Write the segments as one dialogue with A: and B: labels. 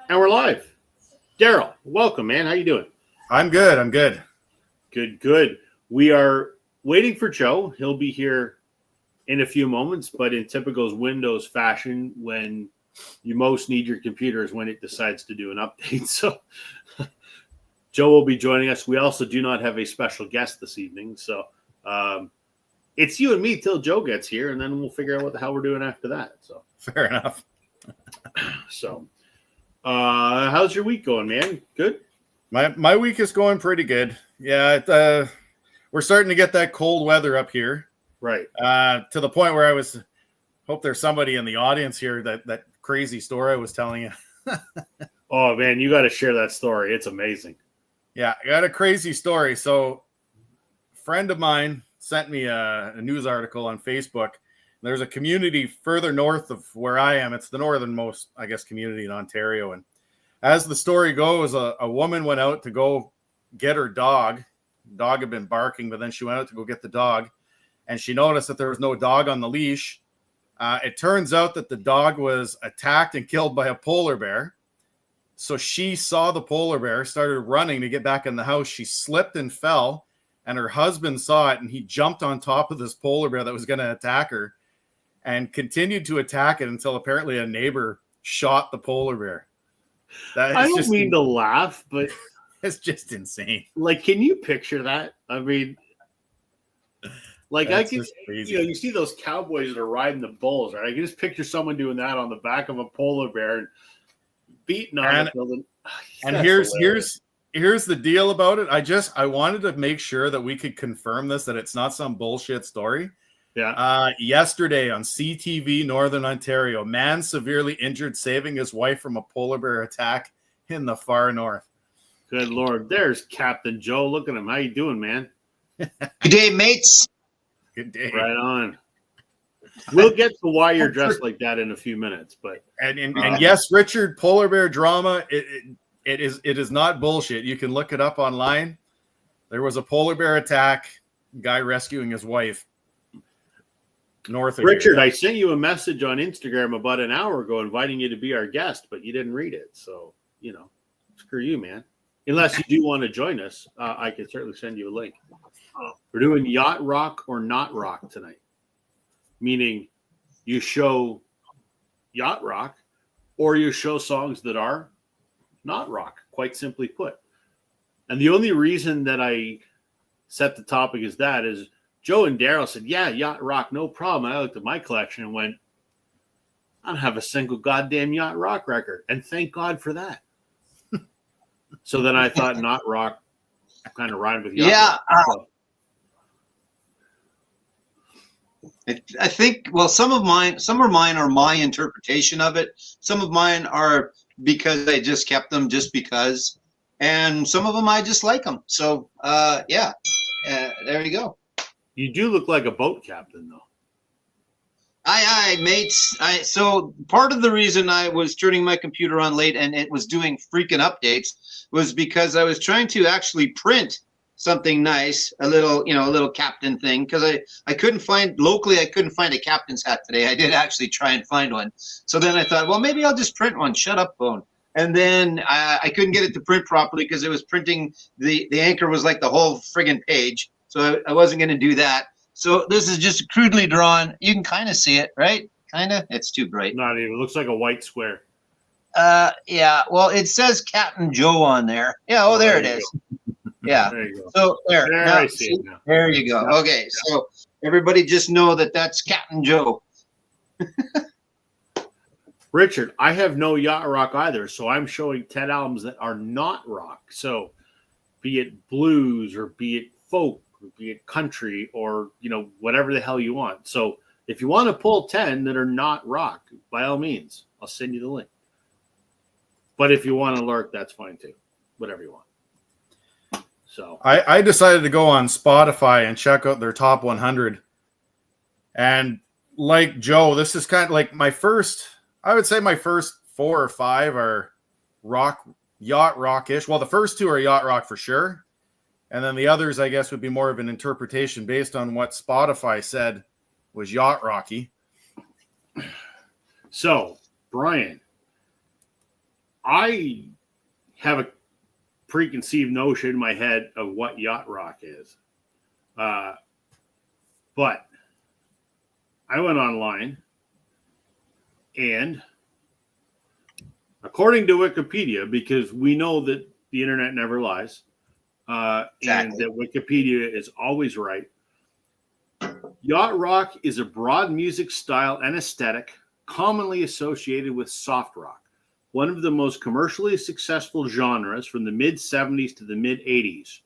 A: And we're live. Daryl, welcome, man. How you doing?
B: I'm good. I'm good.
A: Good. We are waiting for Joe. He'll be here in a few moments, but in typical Windows fashion, when you most need your computer is when it decides to do an update. So Joe will be joining us. We also do not have a special guest this evening. So it's you and me till Joe gets here, and then we'll figure out what the hell we're doing after that. So
B: fair enough.
A: So how's your week going, man? Good?
B: My week is going pretty good. Yeah, we're starting to get that cold weather up here.
A: Right.
B: To the point where hope there's somebody in the audience here that crazy story I was telling you.
A: Oh, man, you got to share that story. It's amazing.
B: Yeah, I got a crazy story. So a friend of mine sent me a news article on Facebook. There's a community further north of where I am. It's the northernmost, I guess, community in Ontario. And as the story goes, a woman went out to go get her dog. Dog had been barking, but then she went out to go get the dog. And she noticed that there was no dog on the leash. It turns out that the dog was attacked and killed by a polar bear. So she saw the polar bear, started running to get back in the house. She slipped and fell, and her husband saw it, and he jumped on top of this polar bear that was going to attack her and continued to attack it until apparently a neighbor shot the polar bear.
A: I don't mean to laugh, but
B: it's just insane.
A: Like, can you picture that? I mean, like,
B: That's
A: I can, you see those cowboys that are riding the bulls, right? I can just picture someone doing that on the back of a polar bear and beating on it.
B: And here's the deal about it. I wanted to make sure that we could confirm this, that it's not some bullshit story.
A: Yeah.
B: Yesterday on CTV Northern Ontario, man severely injured saving his wife from a polar bear attack in the far north.
A: Good Lord. There's Captain Joe. Look at him. How you doing, man?
C: Good day, mates.
B: Good day.
A: Right on. We'll get to why you're dressed like that in a few minutes, but
B: and yes, Richard, polar bear drama. It is not bullshit. You can look it up online. There was a polar bear attack. Guy rescuing his wife. North of
A: Richard,
B: here.
A: I sent you a message on Instagram about an hour ago inviting you to be our guest, but you didn't read it. So, screw you, man. Unless you do want to join us, I can certainly send you a link. We're doing Yacht Rock or Not Rock tonight, meaning you show Yacht Rock or you show songs that are not rock, quite simply put. And the only reason that I set the topic as that is Joe and Daryl said, yeah, Yacht Rock, no problem. I looked at my collection and went, I don't have a single goddamn Yacht Rock record. And thank God for that. So then I thought Not Rock kind of rhymed with Yacht Rock.
C: I think, well, some of mine are my interpretation of it. Some of mine are because I just kept them just because. And some of them I just like them. So, there you go.
A: You do look like a boat captain, though.
C: Aye, mates. So part of the reason I was turning my computer on late and it was doing freaking updates was because I was trying to actually print something nice, a little captain thing, because I couldn't find a captain's hat today. I did actually try and find one. So then I thought, well, maybe I'll just print one. Shut up, phone. And then I couldn't get it to print properly because it was printing, the anchor was like the whole friggin' page. So I wasn't going to do that. So this is just crudely drawn. You can kind of see it, right? Kind of. It's too bright.
A: Not even. It looks like a white square.
C: Yeah. Well, it says Captain Joe on there. Yeah. Oh, there it is. Yeah.
A: There you go.
C: So there. Now,
A: I see it now.
C: There you go. Okay. So everybody just know that that's Captain Joe.
A: Richard, I have no Yacht Rock either, so I'm showing 10 albums that are not rock. So be it blues or be it folk, or be it country or, whatever the hell you want. So if you want to pull 10 that are not rock, by all means, I'll send you the link. But if you want to lurk, that's fine too. Whatever you want. So
B: I decided to go on Spotify and check out their top 100. And like Joe, this is kind of like I would say my first 4 or 5 are yacht rock-ish. Well, the first 2 are yacht rock for sure. And then the others, I guess, would be more of an interpretation based on what Spotify said was yacht rocky.
A: So, Brian, I have a preconceived notion in my head of what yacht rock is. But I went online, and according to Wikipedia, because we know that the internet never lies, and that Wikipedia is always right, yacht rock is a broad music style and aesthetic commonly associated with soft rock, one of the most commercially successful genres from the mid-70s to the mid-80s,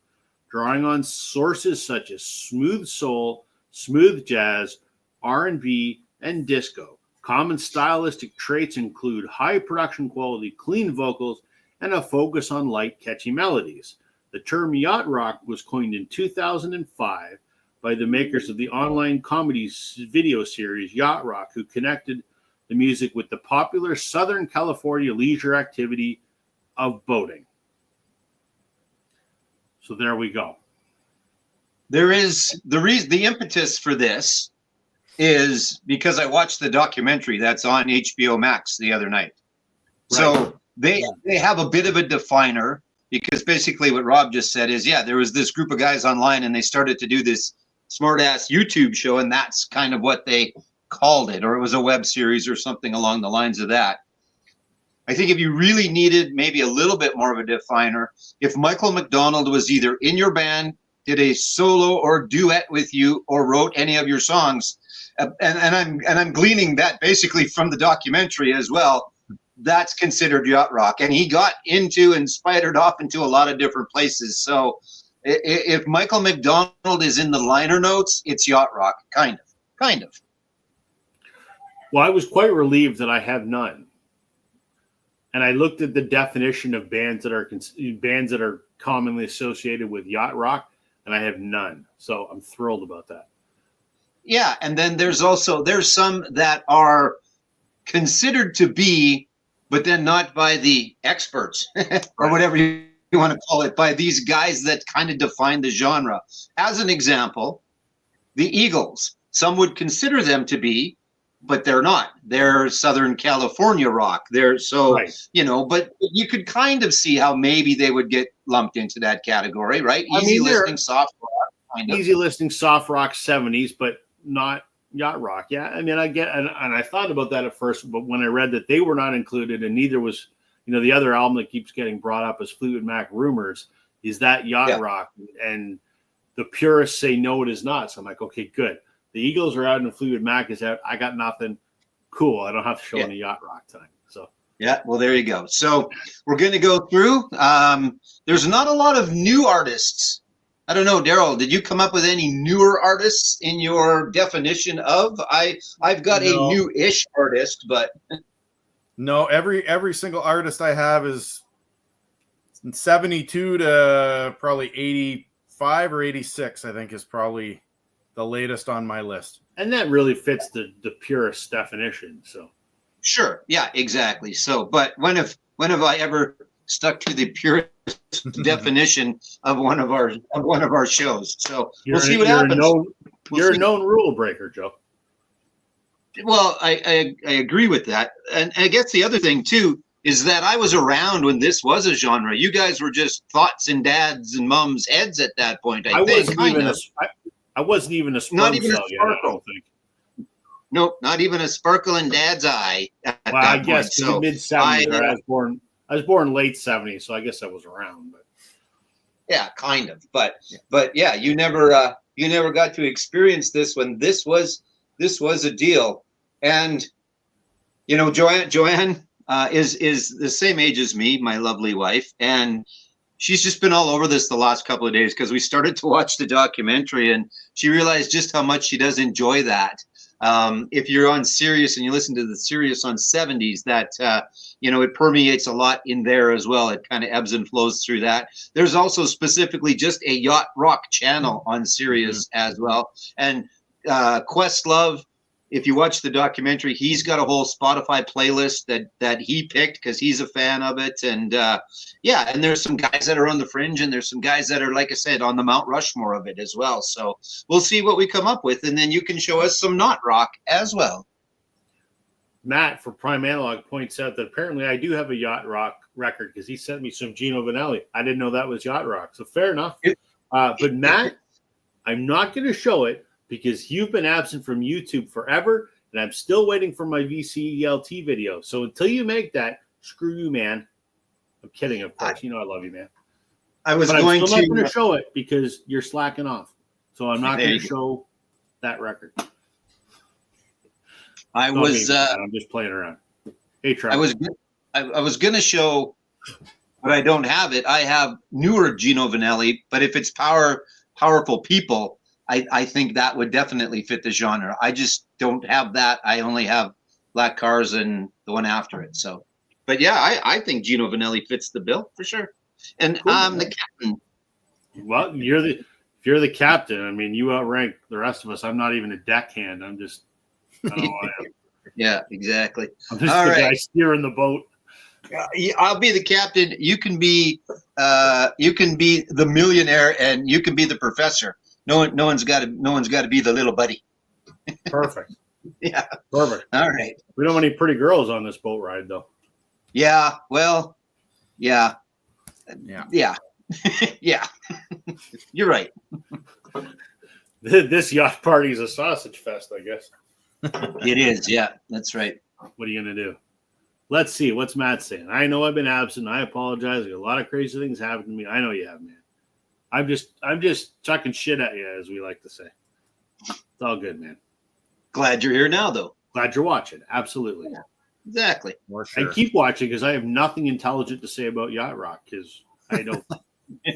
A: drawing on sources such as smooth soul, smooth jazz, R&B, and disco. Common stylistic traits include high production quality, clean vocals, and a focus on light, catchy melodies. The term yacht rock was coined in 2005 by the makers of the online comedy video series Yacht Rock, who connected the music with the popular Southern California leisure activity of boating. So there we go.
C: There is the impetus for this is because I watched the documentary that's on HBO Max the other night. Right. So they have a bit of a definer, because basically what Rob just said is, there was this group of guys online and they started to do this smart ass YouTube show, and that's kind of what they called it, or it was a web series or something along the lines of that. I think if you really needed maybe a little bit more of a definer, if Michael McDonald was either in your band, did a solo or duet with you, or wrote any of your songs, and I'm gleaning that basically from the documentary as well, that's considered yacht rock. And he got into and spidered off into a lot of different places. So if Michael McDonald is in the liner notes, it's yacht rock, kind of.
A: Well, I was quite relieved that I have none. And I looked at the definition of bands that are commonly associated with yacht rock, and I have none. So I'm thrilled about that.
C: Yeah, and then there's some that are considered to be, but then not by the experts or whatever you want to call it, by these guys that kind of define the genre. As an example, the Eagles. Some would consider them to be, but they're not. They're Southern California rock. But you could kind of see how maybe they would get lumped into that category, right? Easy listening soft rock. Kind of.
A: Easy listening soft rock 70s, but not yacht rock. Yeah, I mean, I get, and I thought about that at first, but when I read that they were not included, and neither was, the other album that keeps getting brought up as Fleetwood Mac Rumors, is that yacht rock, and the purists say no, it is not. So I'm like, okay, good. The Eagles are out and Fleetwood Mac is out. I got nothing. Cool. I don't have to show any yacht rock time. So
C: well, there you go. So we're going to go through. There's not a lot of new artists. I don't know, Daryl, did you come up with any newer artists in your definition of? I've got a new-ish artist, but
B: no, every single artist I have is 72 to probably 85 or 86, I think, is probably the latest on my list.
A: And that really fits the purist definition. So
C: sure, yeah, exactly. So, but when have I ever stuck to the purist definition of one of our shows? So we'll see what happens.
A: You're a known rule breaker, Joe.
C: Well, I agree with that, and I guess the other thing too is that I was around when this was a genre. You guys were just thoughts in dads and mums' heads at that point. I
A: wasn't even a sperm
C: not even
A: cell
C: a
A: yet, I don't think.
C: Nope, not even a sparkle in Dad's eye.
A: I guess so mid 70s. I was born late 70s, so I guess I was around. But
C: yeah, kind of. But yeah, you never got to experience this when this was a deal. And Joanne is the same age as me, my lovely wife, and she's just been all over this the last couple of days because we started to watch the documentary, and she realized just how much she does enjoy that. If you're on Sirius and you listen to the Sirius on 70s, that it permeates a lot in there as well. It kind of ebbs and flows through that. There's also specifically just a yacht rock channel on Sirius as well. And Questlove, if you watch the documentary, he's got a whole Spotify playlist that he picked because he's a fan of it. And and there's some guys that are on the fringe, and there's some guys that are, like I said, on the Mount Rushmore of it as well. So we'll see what we come up with, and then you can show us some not rock as well.
A: Matt for Prime Analog points out that apparently I do have a Yacht Rock record because he sent me some Gino Vanelli. I didn't know that was Yacht Rock, so fair enough. But Matt, I'm not going to show it because you've been absent from YouTube forever, and I'm still waiting for my VCLT video. So until you make that, screw you, man. I'm kidding, of course. You know I love you, man.
C: I'm
A: still not going to show it because you're slacking off. So I'm not going to show that record.
C: I'm
A: just playing around. Hey, Trevor.
C: I was going to show, but I don't have it. I have newer Gino Vanelli, but if it's powerful people, I think that would definitely fit the genre. I just don't have that. I only have Black Cars and the one after it. So, but yeah, I think Gino Vanelli fits the bill for sure. And
A: cool,
C: I'm the captain.
A: Well, if you're the captain, I mean, you outrank the rest of us. I'm not even a deckhand. I don't know who I am.
C: Yeah, exactly.
A: I'm just the guy steering the boat.
C: I'll be the captain. You can be the millionaire, and you can be the professor. No one's got to be the little buddy.
A: Perfect.
C: Yeah.
A: Perfect.
C: All right.
A: We don't have any pretty girls on this boat ride, though.
C: Yeah. Well. Yeah.
B: Yeah.
C: Yeah. Yeah. You're right.
A: This yacht party is a sausage fest, I guess.
C: It is. Yeah, that's right.
A: What are you going to do? Let's see. What's Matt saying? I know I've been absent. I apologize. A lot of crazy things happened to me. I know you have, man. I'm just chucking shit at you, as we like to say. It's all good, man.
C: Glad you're here now, though.
A: Glad you're watching. Absolutely.
C: Yeah, exactly.
B: For sure.
A: I keep watching because I have nothing intelligent to say about Yacht Rock because I don't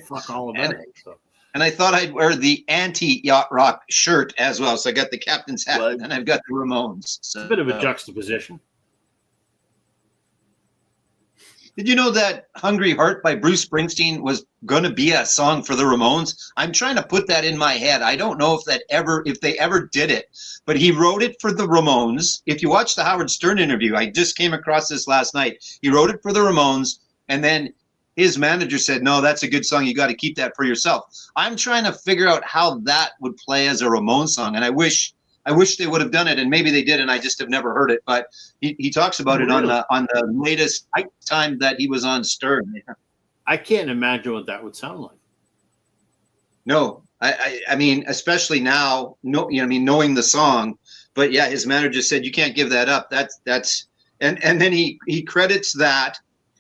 A: fuck all about it. So.
C: And I thought I'd wear the anti-Yacht Rock shirt as well. So I got the captain's hat, and I've got the Ramones. So,
A: it's a bit of a juxtaposition.
C: Did you know that Hungry Heart by Bruce Springsteen was going to be a song for the Ramones? I'm trying to put that in my head. I don't know if they ever did it, but he wrote it for the Ramones. If you watch the Howard Stern interview, I just came across this last night. He wrote it for the Ramones, and then his manager said, no, that's a good song. You got to keep that for yourself. I'm trying to figure out how that would play as a Ramones song, and I wish they would have done it, and maybe they did, and I just have never heard it. But he talks about it on the latest time that he was on Stern.
A: I can't imagine what that would sound like.
C: No, I mean, especially now, knowing the song. But yeah, his manager said you can't give that up. That's and then he credits that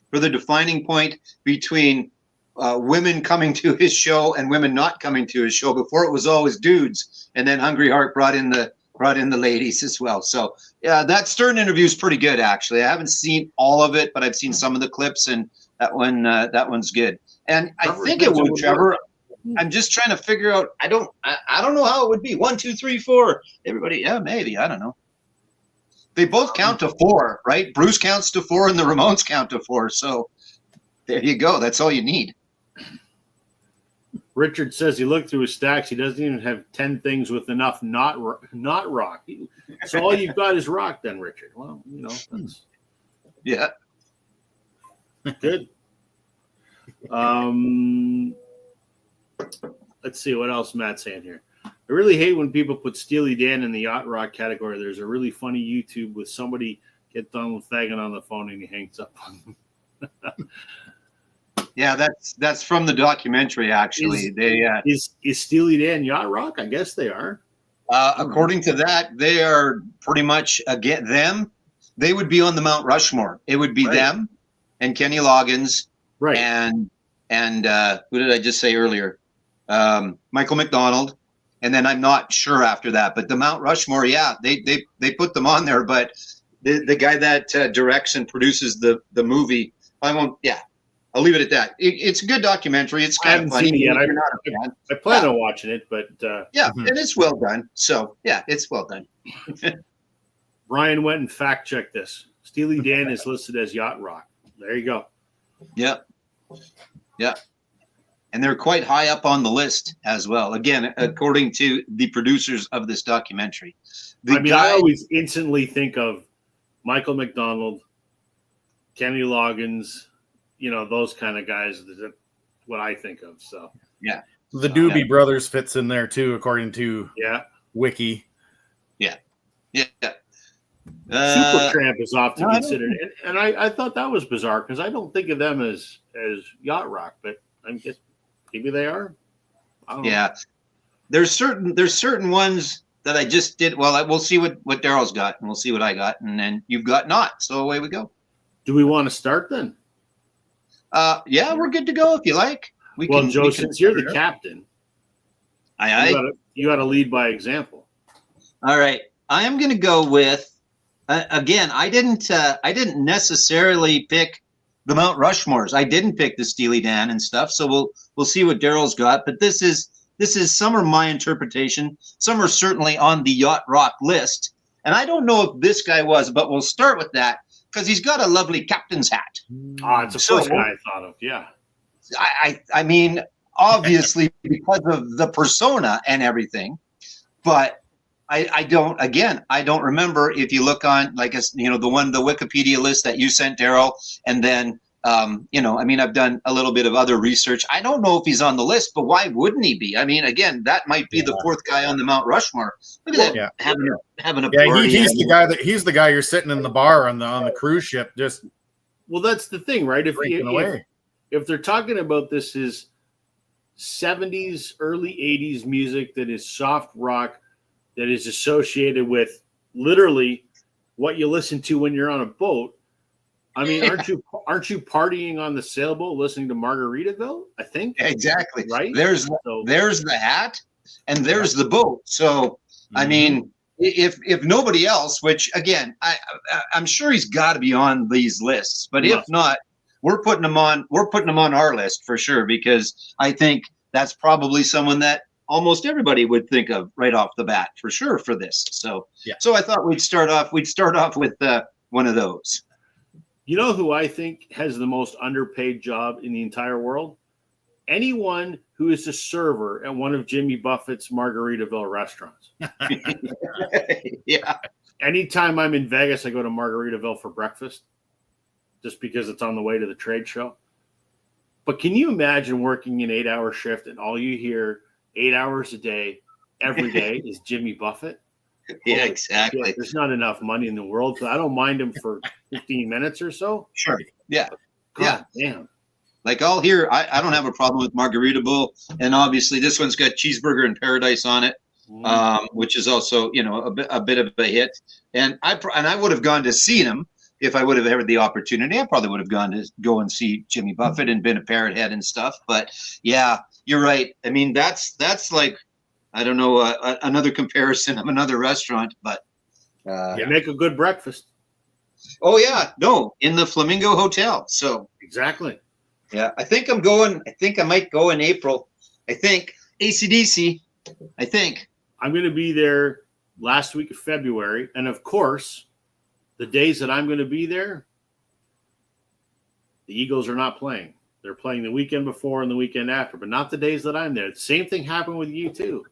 C: for the defining point between women coming to his show and women not coming to his show. Before it was always dudes, and then Hungry Heart brought in the ladies as well. So yeah, that Stern interview is pretty good, actually. I haven't seen all of it, but I've seen some of the clips, and that one's good. And I think it would, Trevor. I'm just trying to figure out. I don't know how it would be. 1, 2, 3, 4. Everybody, yeah, maybe. I don't know. They both count to 4, right? Bruce counts to 4, and the Ramones count to 4. So there you go. That's all you need.
A: Richard says he looked through his stacks. He doesn't even have 10 things with enough not rock. So all you've got is rock then, Richard. Well, that's
C: yeah.
A: Good. Let's see what else Matt's saying here. I really hate when people put Steely Dan in the yacht rock category. There's a really funny YouTube with somebody get done with Fagan on the phone and he hangs up on them.
C: Yeah, that's from the documentary. Actually,
A: is Steely Dan yacht rock? I guess they are.
C: According to that, they are pretty much them. They would be on the Mount Rushmore. It would be them and Kenny Loggins,
A: right?
C: And who did I just say earlier? Michael McDonald, and then I'm not sure after that. But the Mount Rushmore, yeah, they put them on there. But the guy that directs and produces the movie, I won't. Yeah. I'll leave it at that. It's a good documentary. It's kind of funny.
A: Seen it yet. I plan on watching it, but
C: and it's well done. So yeah, it's well done.
A: Ryan went and fact checked this. Steely Dan is listed as yacht rock. There you go.
C: Yeah, and they're quite high up on the list as well. Again, according to the producers of this documentary.
A: I always instantly think of Michael McDonald, Kenny Loggins. Those kind of guys, what I think of. So,
C: yeah.
B: The Doobie Brothers fits in there too, according to Wiki.
C: Yeah.
A: Supertramp is often
C: no, I don't
A: considered, and I thought that was bizarre because I don't think of them as yacht rock, but I guess maybe they are. I don't know.
C: Yeah, there's certain ones that I just did. Well, we'll see what Daryl's got, and we'll see what I got, and then you've got not. So away we go.
A: Do we want to start then?
C: Yeah, we're good to go if you like.
A: Well, Joe, since you're the captain,
C: aye.
A: you got to lead by example.
C: All right, I am going to go with. Again, I didn't necessarily pick the Mount Rushmores. I didn't pick the Steely Dan and stuff. So we'll see what Daryl's got. But this is some are my interpretation. Some are certainly on the yacht rock list. And I don't know if this guy was, but we'll start with that because he's got a lovely captain's hat.
A: It's the first guy I thought of. Yeah.
C: I mean, obviously because of the persona and everything, but I don't remember if you look on the Wikipedia list that you sent, Daryl, and then I've done a little bit of other research. I don't know if he's on the list, but why wouldn't he be? I mean, again, that might be the fourth guy on the Mount Rushmore. Look at that, having a party.
B: He's the guy you're sitting in the bar on the cruise ship just.
A: Well, that's the thing, right? If they're talking about this is 70s, early 80s music that is soft rock, that is associated with literally what you listen to when you're on a boat. I mean, aren't you partying on the sailboat listening to Margaritaville? I think
C: exactly
A: right.
C: There's the hat and there's the boat. So I mean, if nobody else, which again, I'm sure he's got to be on these lists. But if not, we're putting him on our list for sure because I think that's probably someone that almost everybody would think of right off the bat for sure for this. So I thought we'd start off with one of those.
A: You know who I think has the most underpaid job in the entire world? Anyone who is a server at one of Jimmy Buffett's Margaritaville restaurants.
C: Yeah.
A: Anytime I'm in Vegas, I go to Margaritaville for breakfast just because it's on the way to the trade show. But can you imagine working an 8-hour shift and all you hear 8 hours a day, every day is Jimmy Buffett?
C: Yeah, exactly.
A: Shit, there's not enough money in the world, so I don't mind him for 15 minutes or so.
C: Sure. Yeah.
A: God damn.
C: Like I'll hear, I don't have a problem with Margaritaville, and obviously this one's got Cheeseburger in Paradise on it, which is also a bit of a hit. And I would have gone to see him if I would have had the opportunity. I probably would have gone to go and see Jimmy Buffett and been a parrot head and stuff. But yeah, you're right. I mean, that's like, I don't know, another comparison of another restaurant, but
A: you make a good breakfast.
C: Oh yeah, no, in the Flamingo Hotel. So
A: exactly.
C: Yeah, I think I might go in April. I think AC/DC. I think
A: I'm going to be there last week of February, and of course, the days that I'm going to be there, the Eagles are not playing. They're playing the weekend before and the weekend after, but not the days that I'm there. The same thing happened with you too.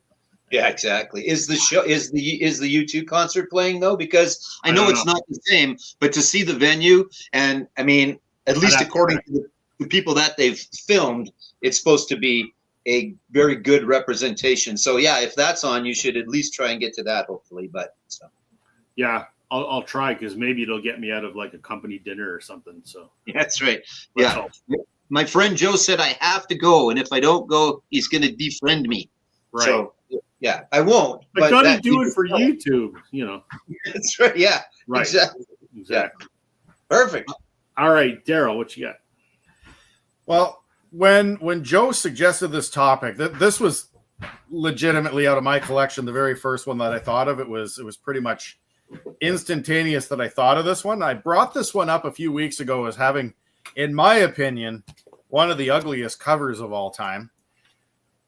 C: Yeah, exactly. Is the U2 concert playing though? Because I know it's not the same, but to see the venue, and I mean, at least according to the people that they've filmed, it's supposed to be a very good representation. So yeah, if that's on, you should at least try and get to that, hopefully. But so.
A: Yeah, I'll try because maybe it'll get me out of like a company dinner or something. So
C: yeah, that's right. Yeah, my friend Joe said I have to go, and if I don't go, he's going to defriend me.
A: Right.
C: So yeah, I won't.
A: But gotta do it for YouTube,
C: That's right. Yeah.
A: Right.
C: Exactly.
A: Yeah.
C: Perfect.
A: All right, Daryl, what you got?
B: Well, when Joe suggested this topic, this was legitimately out of my collection. The very first one that I thought of, it was pretty much instantaneous that I thought of this one. I brought this one up a few weeks ago as having, in my opinion, one of the ugliest covers of all time.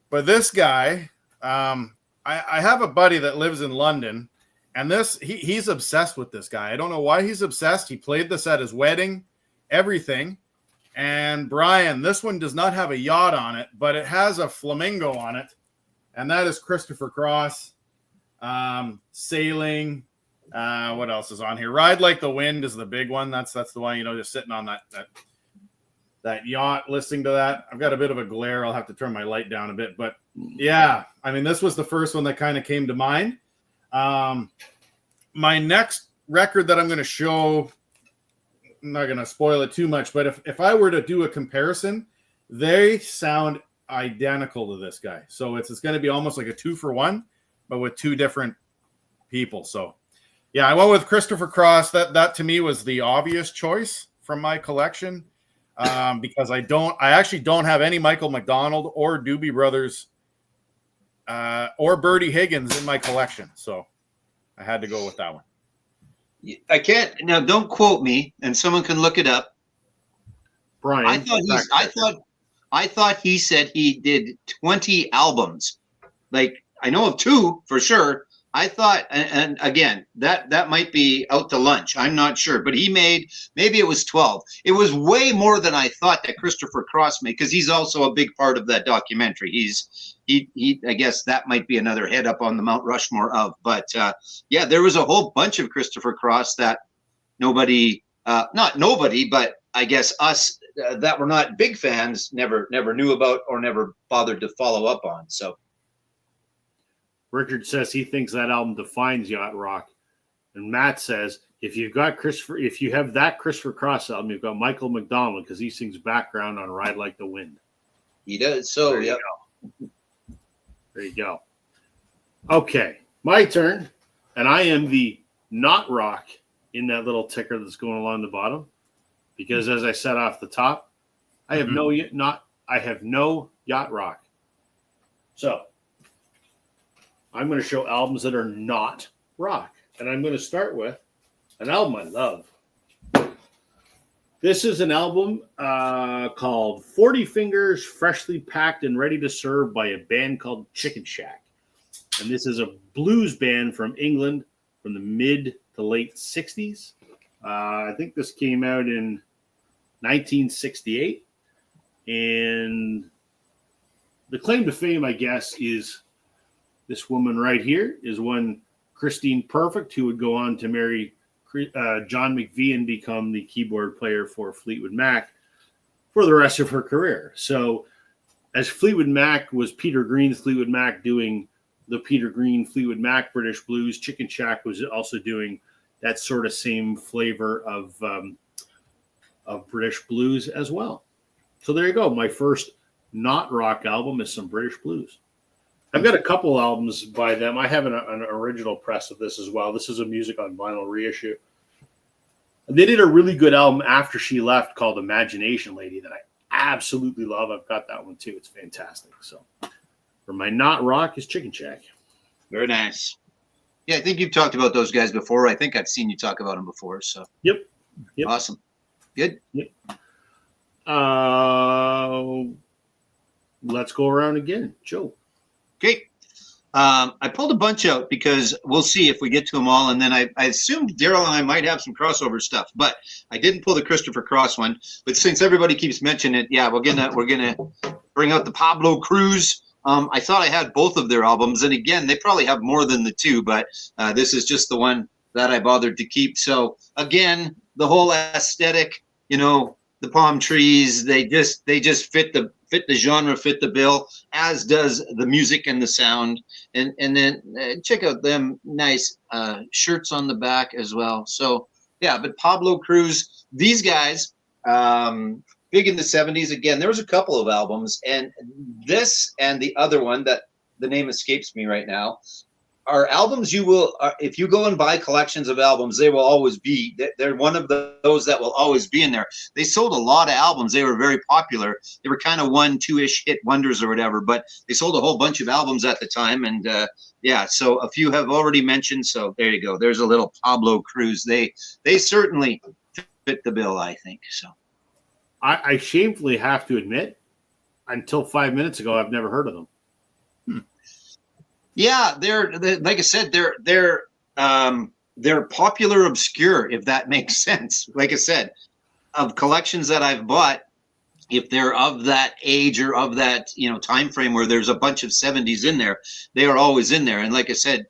B: But this guy, I have a buddy that lives in London, and he's obsessed with this guy. I don't know why he's obsessed. He played this at his wedding, everything. And Brian, this one does not have a yacht on it, but it has a flamingo on it, and that is Christopher Cross. Sailing. What else is on here? Ride Like the Wind is the big one. That's the one, just sitting on that yacht, listening to that. I've got a bit of a glare. I'll have to turn my light down a bit, but yeah, I mean, this was the first one that kind of came to mind. My next record that I'm going to show, I'm not going to spoil it too much, but if I were to do a comparison, they sound identical to this guy. So it's going to be almost like a 2-for-1, but with two different people. So yeah, I went with Christopher Cross. That to me was the obvious choice from my collection, because I actually don't have any Michael McDonald or Doobie Brothers or Bertie Higgins in my collection. So I had to go with that one.
C: I can't now. Don't quote me, and someone can look it up.
A: Brian,
C: I thought he said he did 20 albums. Like, I know of 2 for sure. I thought, and again, that might be out to lunch. I'm not sure, but he made, maybe it was 12. It was way more than I thought that Christopher Cross made, because he's also a big part of that documentary. He I guess that might be another head up on the Mount Rushmore of. But yeah, there was a whole bunch of Christopher Cross that nobody, not nobody, but I guess us that were not big fans never knew about or never bothered to follow up on. So.
A: Richard says he thinks that album defines yacht rock, and Matt says if you have that Christopher Cross album, you've got Michael McDonald, because he sings background on "Ride Like the Wind."
C: He does. So
A: there you go. Okay, my turn, and I am the not rock in that little ticker that's going along the bottom, because as I said off the top, I have no yacht rock. So I'm going to show albums that are not rock. And I'm going to start with an album I love. This is an album called 40 Fingers, Freshly Packed and Ready to Serve, by a band called Chicken Shack. And this is a blues band from England from the mid to late 60s. I think this came out in 1968. And the claim to fame, I guess, is this woman right here is one Christine Perfect, who would go on to marry John McVie and become the keyboard player for Fleetwood Mac for the rest of her career. So as Fleetwood Mac was Peter Green's Fleetwood Mac doing the Peter Green Fleetwood Mac British blues, Chicken Shack was also doing that sort of same flavor of British blues as well. So there you go. My first not rock album is some British blues. I've got a couple albums by them. I have an original press of this as well. This is a music on vinyl reissue. They did a really good album after she left called Imagination Lady that I absolutely love. I've got that one too. It's fantastic. So for my not rock is Chicken Shack.
C: Very nice. Yeah, I think you've talked about those guys before. I think I've seen you talk about them before. So
A: Yep.
C: Awesome. Good.
A: Yep. Let's go around again. Joe.
C: Okay. I pulled a bunch out because we'll see if we get to them all. And then I assumed Daryl and I might have some crossover stuff, but I didn't pull the Christopher Cross one. But since everybody keeps mentioning it, yeah, we're gonna bring out the Pablo Cruz. I thought I had both of their albums, and again, they probably have more than the 2, but this is just the one that I bothered to keep. So again, the whole aesthetic, the palm trees, they just fit the genre, fit the bill, as does the music and the sound. And then check out them nice shirts on the back as well. So yeah, but Pablo Cruz, these guys, big in the 70s. Again, there was a couple of albums, and this and the other one that the name escapes me right now are albums you will, if you go and buy collections of albums, they will always be, they're one of those that will always be in there. They sold a lot of albums. They were very popular. They were kind of 1-2-ish hit wonders or whatever, but they sold a whole bunch of albums at the time. And yeah, so a few have already mentioned. So there you go. There's a little Pablo Cruz. They certainly fit the bill, I think. So
A: I shamefully have to admit, until 5 minutes ago, I've never heard of them.
C: Yeah, they're like I said, they're popular obscure, if that makes sense. Like I said, of collections that I've bought, if they're of that age or of that time frame where there's a bunch of 70s in there, they are always in there. And like I said,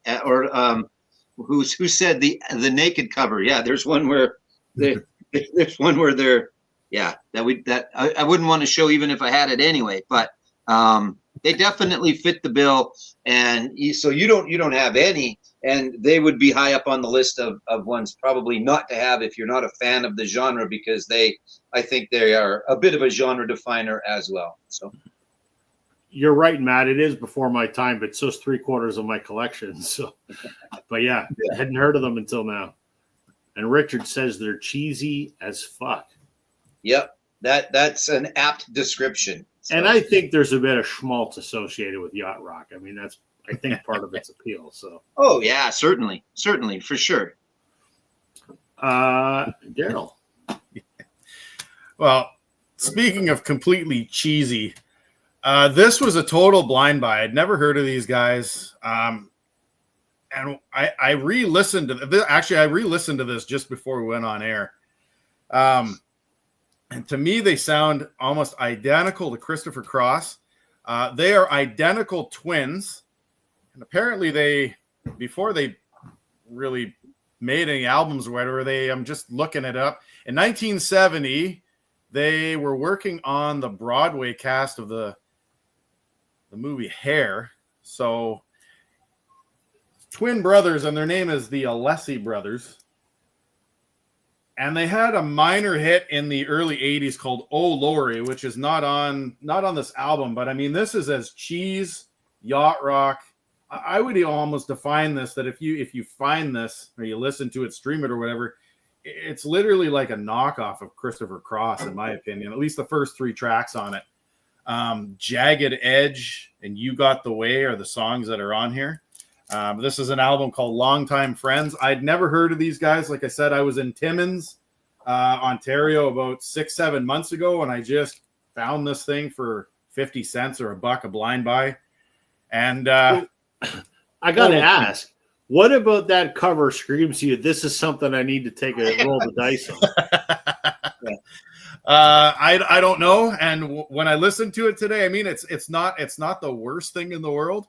C: who said the naked cover? Yeah, there's one where they're yeah, that I wouldn't want to show even if I had it anyway, but they definitely fit the bill. And so you don't have any and they would be high up on the list of ones probably not to have if you're not a fan of the genre, because I think they are a bit of a genre definer as well. So
A: you're right, Matt. It is before my time, but so's 3/4 of my collection. So, but yeah, I hadn't heard of them until now. And Richard says they're cheesy as fuck.
C: Yep, that's an apt description. So.
A: And I think there's a bit of schmaltz associated with yacht rock. I mean, that's, I think, part of its appeal. So.
C: Oh yeah, certainly, for sure.
A: Daryl.
B: Well, speaking of completely cheesy, this was a total blind buy. I'd never heard of these guys. And I re-listened to this. Actually, I re-listened to this just before we went on air. And to me, they sound almost identical to Christopher Cross. They are identical twins. And apparently before they really made any albums or whatever, I'm just looking it up. In 1970, they were working on the Broadway cast of the movie Hair. So twin brothers, and their name is the Alessi brothers. And they had a minor hit in the early 80s called Oh Lori, which is not on this album, but I mean, this is as cheese, yacht rock. I would almost define this that if you find this or you listen to it, stream it or whatever, it's literally like a knockoff of Christopher Cross, in my opinion, at least the first 3 tracks on it. Jagged Edge and You Got the Way are the songs that are on here. This is an album called Longtime Friends. I'd never heard of these guys. Like I said, I was in Timmins, Ontario about 6-7 months ago, and I just found this thing for 50 cents or $1 a blind buy. And
A: I got to ask, what about that cover screams to you, this is something I need to take a roll the dice on?
B: I don't know. And when I listened to it today, I mean, it's not the worst thing in the world.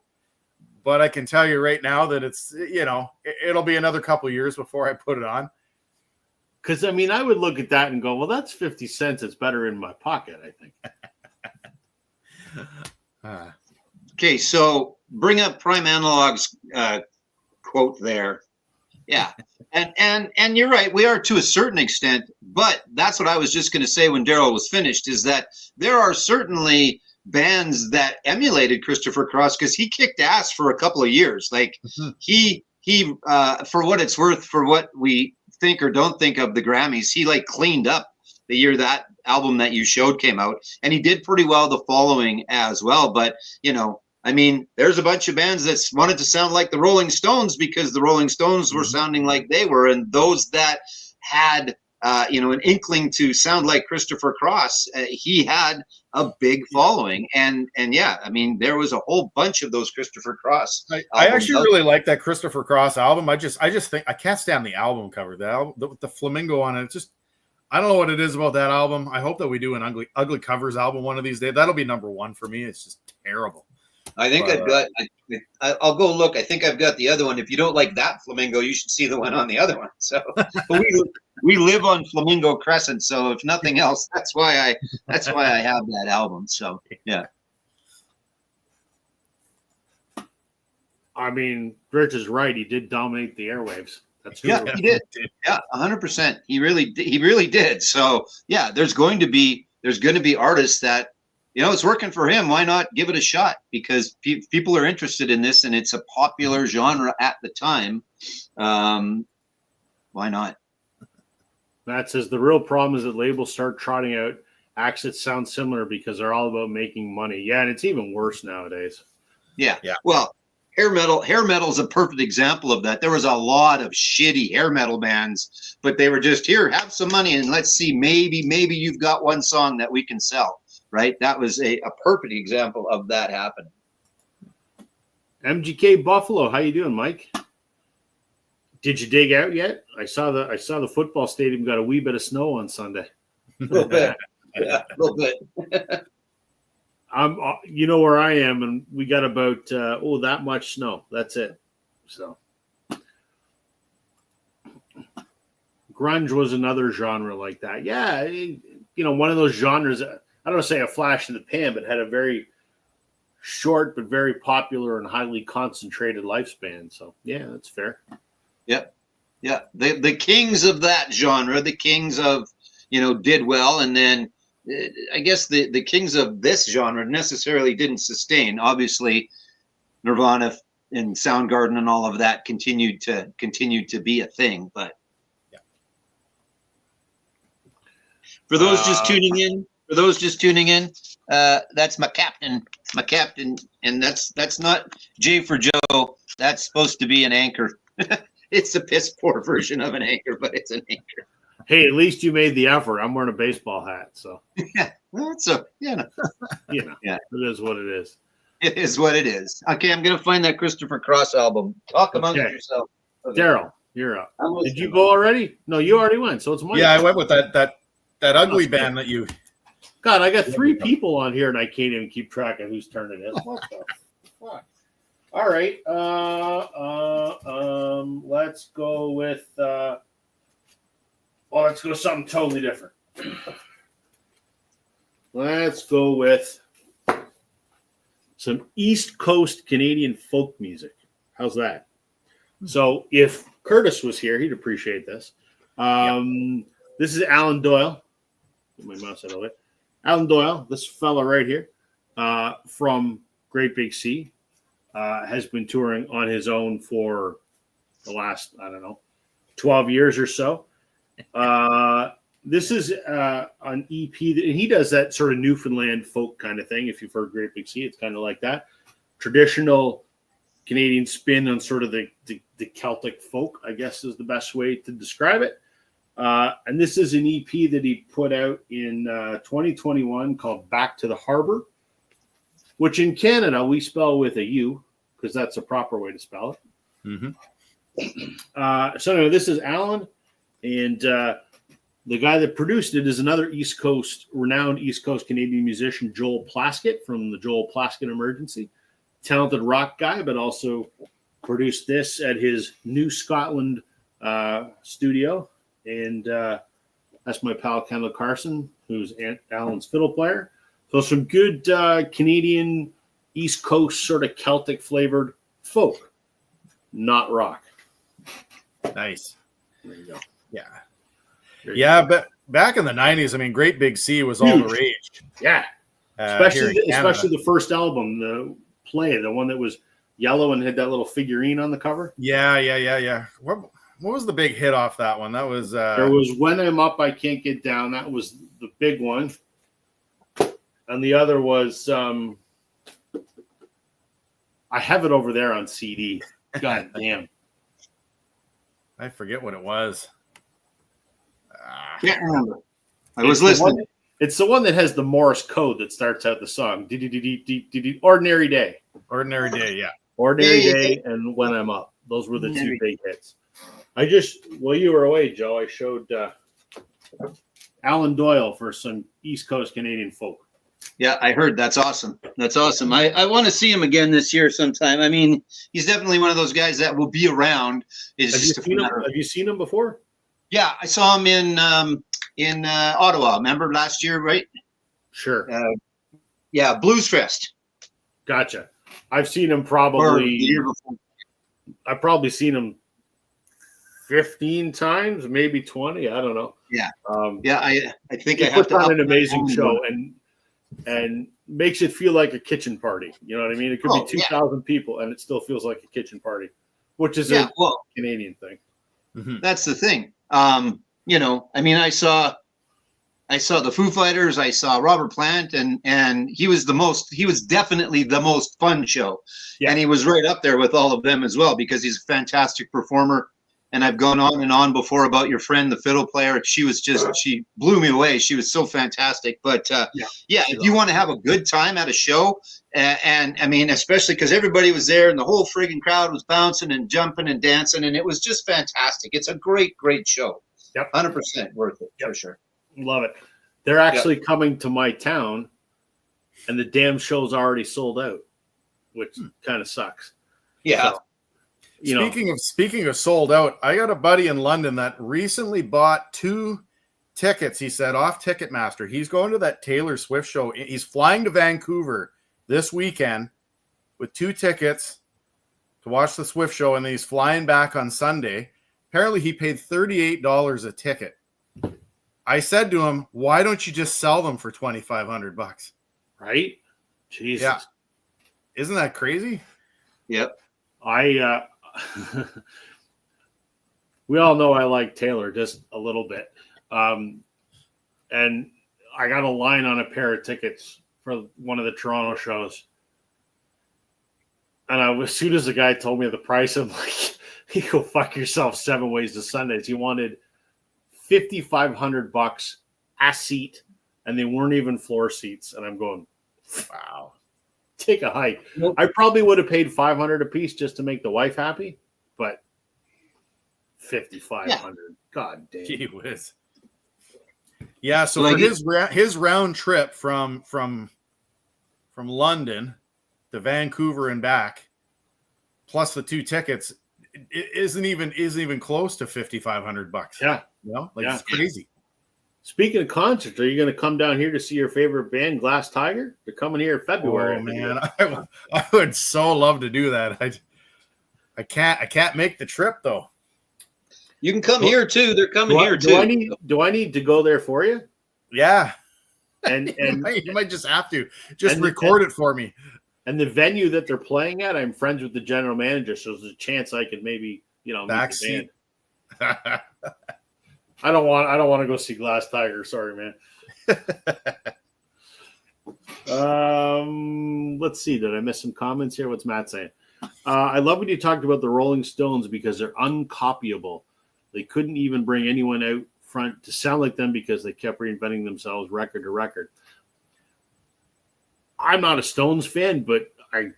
B: But I can tell you right now that it's, it'll be another couple of years before I put it on.
A: Because, I mean, I would look at that and go, well, that's 50 cents. It's better in my pocket, I think.
C: Okay, so bring up Prime Analog's quote there. Yeah, and you're right. We are to a certain extent, but that's what I was just going to say when Daryl was finished, is that there are certainly bands that emulated Christopher Cross, because he kicked ass for a couple of years. Like he for what it's worth, for what we think or don't think of the Grammys, he like cleaned up the year that album that you showed came out, and he did pretty well the following as well. But I mean, there's a bunch of bands that wanted to sound like the Rolling Stones because the Rolling Stones were sounding like they were, and those that had an inkling to sound like Christopher Cross, he had a big following, and yeah, I mean, there was a whole bunch of those Christopher Cross.
B: I actually really like that Christopher Cross album. I just think I can't stand the album cover. The flamingo on it. Just, I don't know what it is about that album. I hope that we do an ugly covers album one of these days. That'll be number 1 for me. It's just terrible.
C: I think I'll go look. I think I've got the other one. If you don't like that flamingo, you should see the one on the other one. So we live on Flamingo Crescent. So if nothing else, that's why I have that album. So yeah.
A: I mean, Rich is right. He did dominate the airwaves. That's true.
C: Yeah, he did. Yeah, 100%. He really did. So yeah, there's going to be artists that, it's working for him. Why not give it a shot? Because people are interested in this, and it's a popular genre at the time. Why not?
A: Matt says the real problem is that labels start trotting out acts that sound similar because they're all about making money. Yeah, and it's even worse nowadays.
C: Yeah. Well, hair metal is a perfect example of that. There was a lot of shitty hair metal bands, but they were just, here, have some money, and let's see, maybe you've got one song that we can sell. Right, that was a perfect example of that happening.
A: MGK Buffalo, how you doing, Mike? Did you dig out yet? I saw the football stadium got a wee bit of snow on Sunday.
C: A little bit, yeah, a little bit.
A: I'm, where I am, and we got about that much snow. That's it. So, grunge was another genre like that. Yeah, one of those genres. I don't want to say a flash in the pan, but had a very short but very popular and highly concentrated lifespan. So yeah, that's fair.
C: Yeah. The kings of that genre, the kings of, did well, and then I guess the kings of this genre necessarily didn't sustain. Obviously, Nirvana and Soundgarden and all of that continued to be a thing. But for those just tuning in, that's my captain, and that's not J for Joe. That's supposed to be an anchor. It's a piss poor version of an anchor, but it's an anchor.
A: Hey, at least you made the effort. I'm wearing a baseball hat, so
C: Yeah, well, it's yeah,
A: it is what it is.
C: it is what it is. Okay, I'm gonna find that Christopher Cross album. Talk amongst yourself. Okay.
A: Daryl, you're up. Did you go already? No, you already went. So it's my
B: I went with that ugly band that you.
A: God, I got 3 people on here and I can't even keep track of whose turn it is. What the fuck? All right. Let's go with let's go something totally different. Let's go with some East Coast Canadian folk music. How's that? So if Curtis was here, he'd appreciate this. This is Alan Doyle. Get my mouse out of it. Alan Doyle, this fella right here, from Great Big Sea, has been touring on his own for the last, 12 years or so. This is an EP, and he does that sort of Newfoundland folk kind of thing. If you've heard Great Big Sea, it's kind of like that. Traditional Canadian spin on sort of the Celtic folk, I guess is the best way to describe it. And this is an EP that he put out in 2021 called Back to the Harbor, which in Canada we spell with a U because that's the proper way to spell it. Mm-hmm. So anyway, this is Alan, and the guy that produced it is another renowned East Coast Canadian musician, Joel Plaskett from the Joel Plaskett Emergency. Talented rock guy, but also produced this at his New Scotland studio. And that's my pal Kendall Carson, who's Alan's fiddle player. So some good Canadian East Coast sort of Celtic flavored folk, not rock.
B: Nice.
A: There you go.
B: Yeah. But back in the 90s, Great Big Sea was all the rage.
A: Yeah. Especially the first album, the one that was yellow and had that little figurine on the cover.
B: Yeah. What was the big hit off that one? That was
A: there was When I'm Up, I Can't Get Down. That was the big one. And the other was I have it over there on CD. God damn.
B: I forget what it was.
C: Can't remember. I was listening.
A: It's the one that has the Morse code that starts out the song. Ordinary Day.
B: Ordinary Day, yeah.
A: Ordinary Day and When I'm Up. Those were the 2 big hits. While you were away, Joe, I showed Alan Doyle for some East Coast Canadian folk.
C: Yeah, I heard. That's awesome. I want to see him again this year sometime. He's definitely one of those guys that will be around.
A: Have you seen him before?
C: Yeah, I saw him in Ottawa. Remember last year, right?
A: Sure.
C: Blues Fest.
A: Gotcha. I've seen him probably. I've probably seen him 15 times, maybe 20. I don't know.
C: Yeah. I think
A: he puts on an amazing show and makes it feel like a kitchen party. You know what I mean? It could be 2,000 people, and it still feels like a kitchen party, which is a Canadian thing.
B: Mm-hmm.
C: That's the thing. I saw the Foo Fighters, I saw Robert Plant, and he was definitely the most fun show. Yeah. And he was right up there with all of them as well, because he's a fantastic performer. And I've gone on and on before about your friend, the fiddle player. She blew me away. She was so fantastic. But if you want to have a good time at a show, and especially because everybody was there and the whole friggin' crowd was bouncing and jumping and dancing, and it was just fantastic. It's a great, great show.
A: Yep.
C: 100% worth it, for sure.
A: Love it. They're actually coming to my town, and the damn show's already sold out, which kind of sucks.
C: Yeah.
A: So,
B: Speaking of sold out, I got a buddy in London that recently bought 2 tickets. He said off Ticketmaster. He's going to that Taylor Swift show. He's flying to Vancouver this weekend with 2 tickets to watch the Swift show, and then he's flying back on Sunday. Apparently he paid $38 a ticket. I said to him, why don't you just sell them for $2,500?
A: Right? Jesus.
B: Yeah. Isn't that crazy?
C: Yep.
A: We all know I like Taylor just a little bit. And I got a line on a pair of tickets for one of the Toronto shows. And as soon as the guy told me the price, I'm like, you go fuck yourself 7 ways to Sundays. He wanted $5,500 a seat, and they weren't even floor seats. And I'm going, wow, take a hike.
C: Nope.
A: I probably would have paid $500 a piece just to make the wife happy, but $5,500,
C: Yeah.
A: God damn.
B: Gee whiz. Yeah, so
C: Like
B: for his round trip from London to Vancouver and back, plus the 2 tickets, it isn't even close to $5,500.
A: Yeah.
B: You know, like
A: Yeah.
B: it's crazy.
A: Speaking of concerts, are you going to come down here to see your favorite band, Glass Tiger? They're coming here in February.
B: Oh man, I would so love to do that. I can't make the trip though.
C: You can come here too. They're coming here too.
A: Do I need to go there for you?
B: Yeah,
A: And
B: you might just have to just record it for me.
A: And the venue that they're playing at, I'm friends with the general manager, so there's a chance I could maybe, meet the
B: Backseat.
A: band. I don't want to go see Glass Tiger. Sorry, man. Let's see. Did I miss some comments here? What's Matt saying? I love when you talked about the Rolling Stones because they're uncopyable. They couldn't even bring anyone out front to sound like them because they kept reinventing themselves record to record. I'm not a Stones fan, but I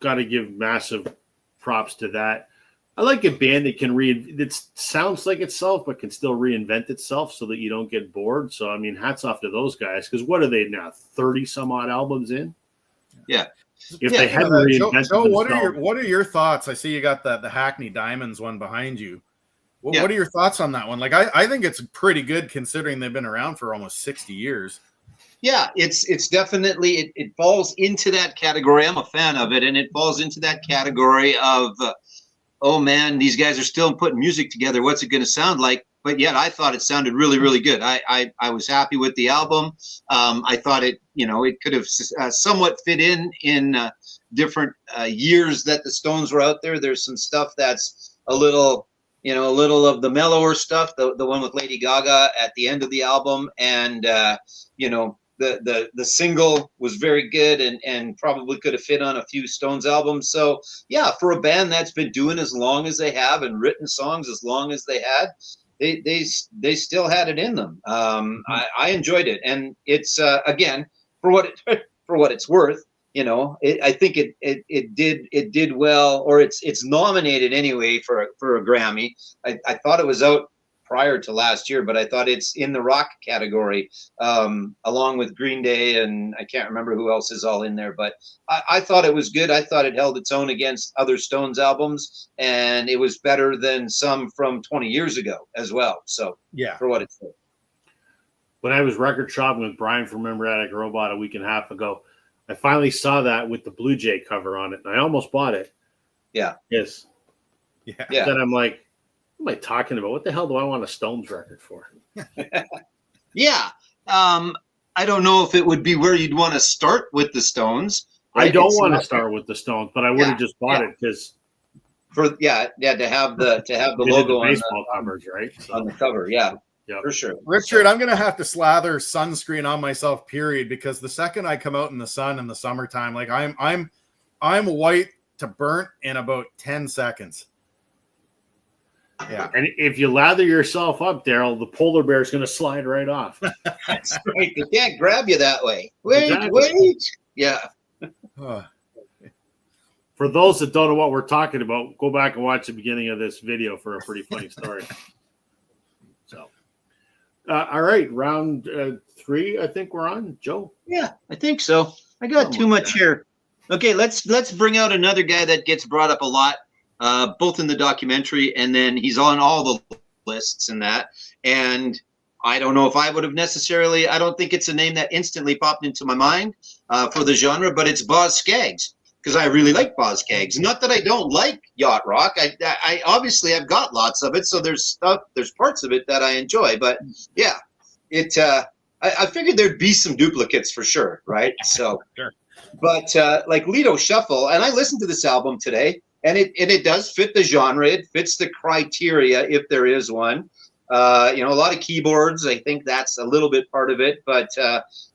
A: got to give massive props to that. I like a band that can that sounds like itself, but can still reinvent itself so that you don't get bored. So, I mean, hats off to those guys, because what are they now, 30 some odd albums in?
C: Yeah.
A: If they hadn't reinvented
B: Joe,
A: themselves.
B: what are your thoughts? I see you got the Hackney Diamonds one behind you.
C: Yeah.
B: What are your thoughts on that one? Like, I think it's pretty good considering they've been around for almost 60 years.
C: Yeah, it's definitely, it falls into that category. I'm a fan of it, and it falls into that category of, oh man, these guys are still putting music together. What's it going to sound like? But yet I thought it sounded really, really good. I was happy with the album. I thought it could have somewhat fit in different years that the Stones were out there. There's some stuff that's a little of the mellower stuff, the one with Lady Gaga at the end of the album. And, the single was very good and probably could have fit on a few Stones albums. So yeah, for a band that's been doing as long as they have and written songs as long as they had, they still had it in them. I enjoyed it, and it's again, for what it's worth. I think it did well, or it's nominated anyway for a Grammy. I thought it was out prior to last year, but I thought it's in the rock category, along with Green Day, and I can't remember who else is all in there, but I thought it was good. I thought it held its own against other Stones albums, and it was better than some from 20 years ago as well. So
B: yeah,
C: for what it's worth.
A: When I was record shopping with Brian from Remember Attic Robot a week and a half ago, I finally saw that with the Blue Jay cover on it, and I almost bought it.
C: Yeah.
A: Yes.
B: Yeah.
A: Then I'm like, what am I talking about? What the hell do I want a Stones record for?
C: Yeah. I don't know if it would be where you'd want to start with the Stones.
A: I don't want to start with the Stones, but I would have just bought it because
C: to have the logo on
A: baseball covers, right? So,
C: on the cover. Yeah.
A: Yep.
C: For sure.
B: Richard, I'm going to have to slather sunscreen on myself, period, because the second I come out in the sun in the summertime, like I'm white to burnt in about 10 seconds. Yeah.
A: And if you lather yourself up, Daryl, the polar bear is going to slide right off.
C: That's right. They can't grab you that way. Wait. Yeah.
A: For those that don't know what we're talking about, go back and watch the beginning of this video for a pretty funny story. So, all right, round 3, I think we're on. Joe?
C: Yeah, I think so. I got too much here. Okay, let's bring out another guy that gets brought up a lot, both in the documentary and then he's on all the lists and that. And I don't know if I would have necessarily. I don't think it's a name that instantly popped into my mind for the genre, but it's Boz Scaggs because I really like Boz Scaggs. Not that I don't like yacht rock. I obviously I've got lots of it, so there's parts of it that I enjoy. But yeah, it. I figured there'd be some duplicates for sure, right? So,
B: Sure.
C: But like Lido Shuffle, and I listened to this album today, and it does fit the genre. It fits the criteria if there is one. A lot of keyboards. I think that's a little bit part of it, but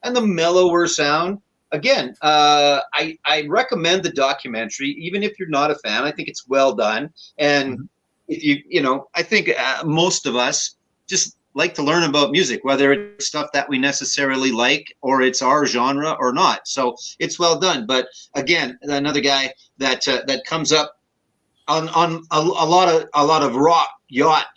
C: and the mellower sound. Again, I recommend the documentary, even if you're not a fan. I think it's well done, and if I think most of us just like to learn about music, whether it's stuff that we necessarily like or it's our genre or not. So it's well done. But again, another guy that comes up on a lot of yacht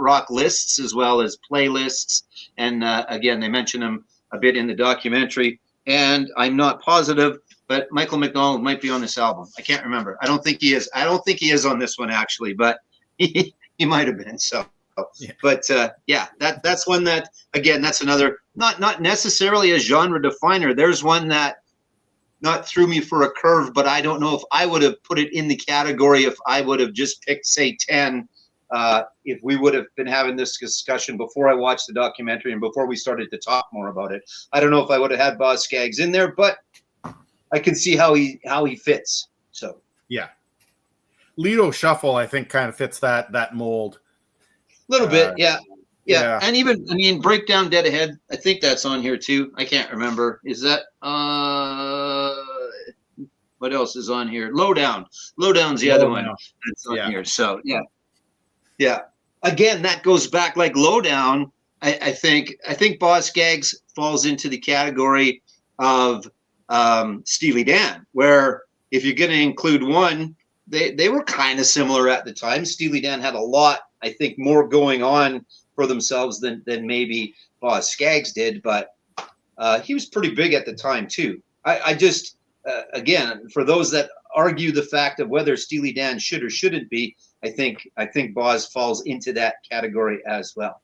C: rock lists as well as playlists, and again they mention him a bit in the documentary, and I'm not positive, but Michael McDonald might be on this album. I can't remember. I don't think he is on this one actually, but he might have been. So yeah. But that's one that, again, that's another not necessarily a genre definer. There's one that not threw me for a curve, but I don't know if I would have put it in the category if I would have just picked, say, 10, if we would have been having this discussion before I watched the documentary and before we started to talk more about it. I don't know if I would have had Boz Scaggs in there, but I can see how he fits. So
B: yeah, Lido Shuffle, I think, kind of fits that mold.
C: A little bit, yeah. And even, Breakdown Dead Ahead, I think that's on here too. I can't remember. Is that, what else is on here? Lowdown. Lowdown's the other one that's on here. So, yeah. Again, that goes back like Lowdown. I think Boz Scaggs falls into the category of Steely Dan, where if you're going to include one, they were kind of similar at the time. Steely Dan had a lot, I think, more going on for themselves than maybe Boz Scaggs did, but he was pretty big at the time too. I just again, for those that argue the fact of whether Steely Dan should or shouldn't be, I think Boz falls into that category as well.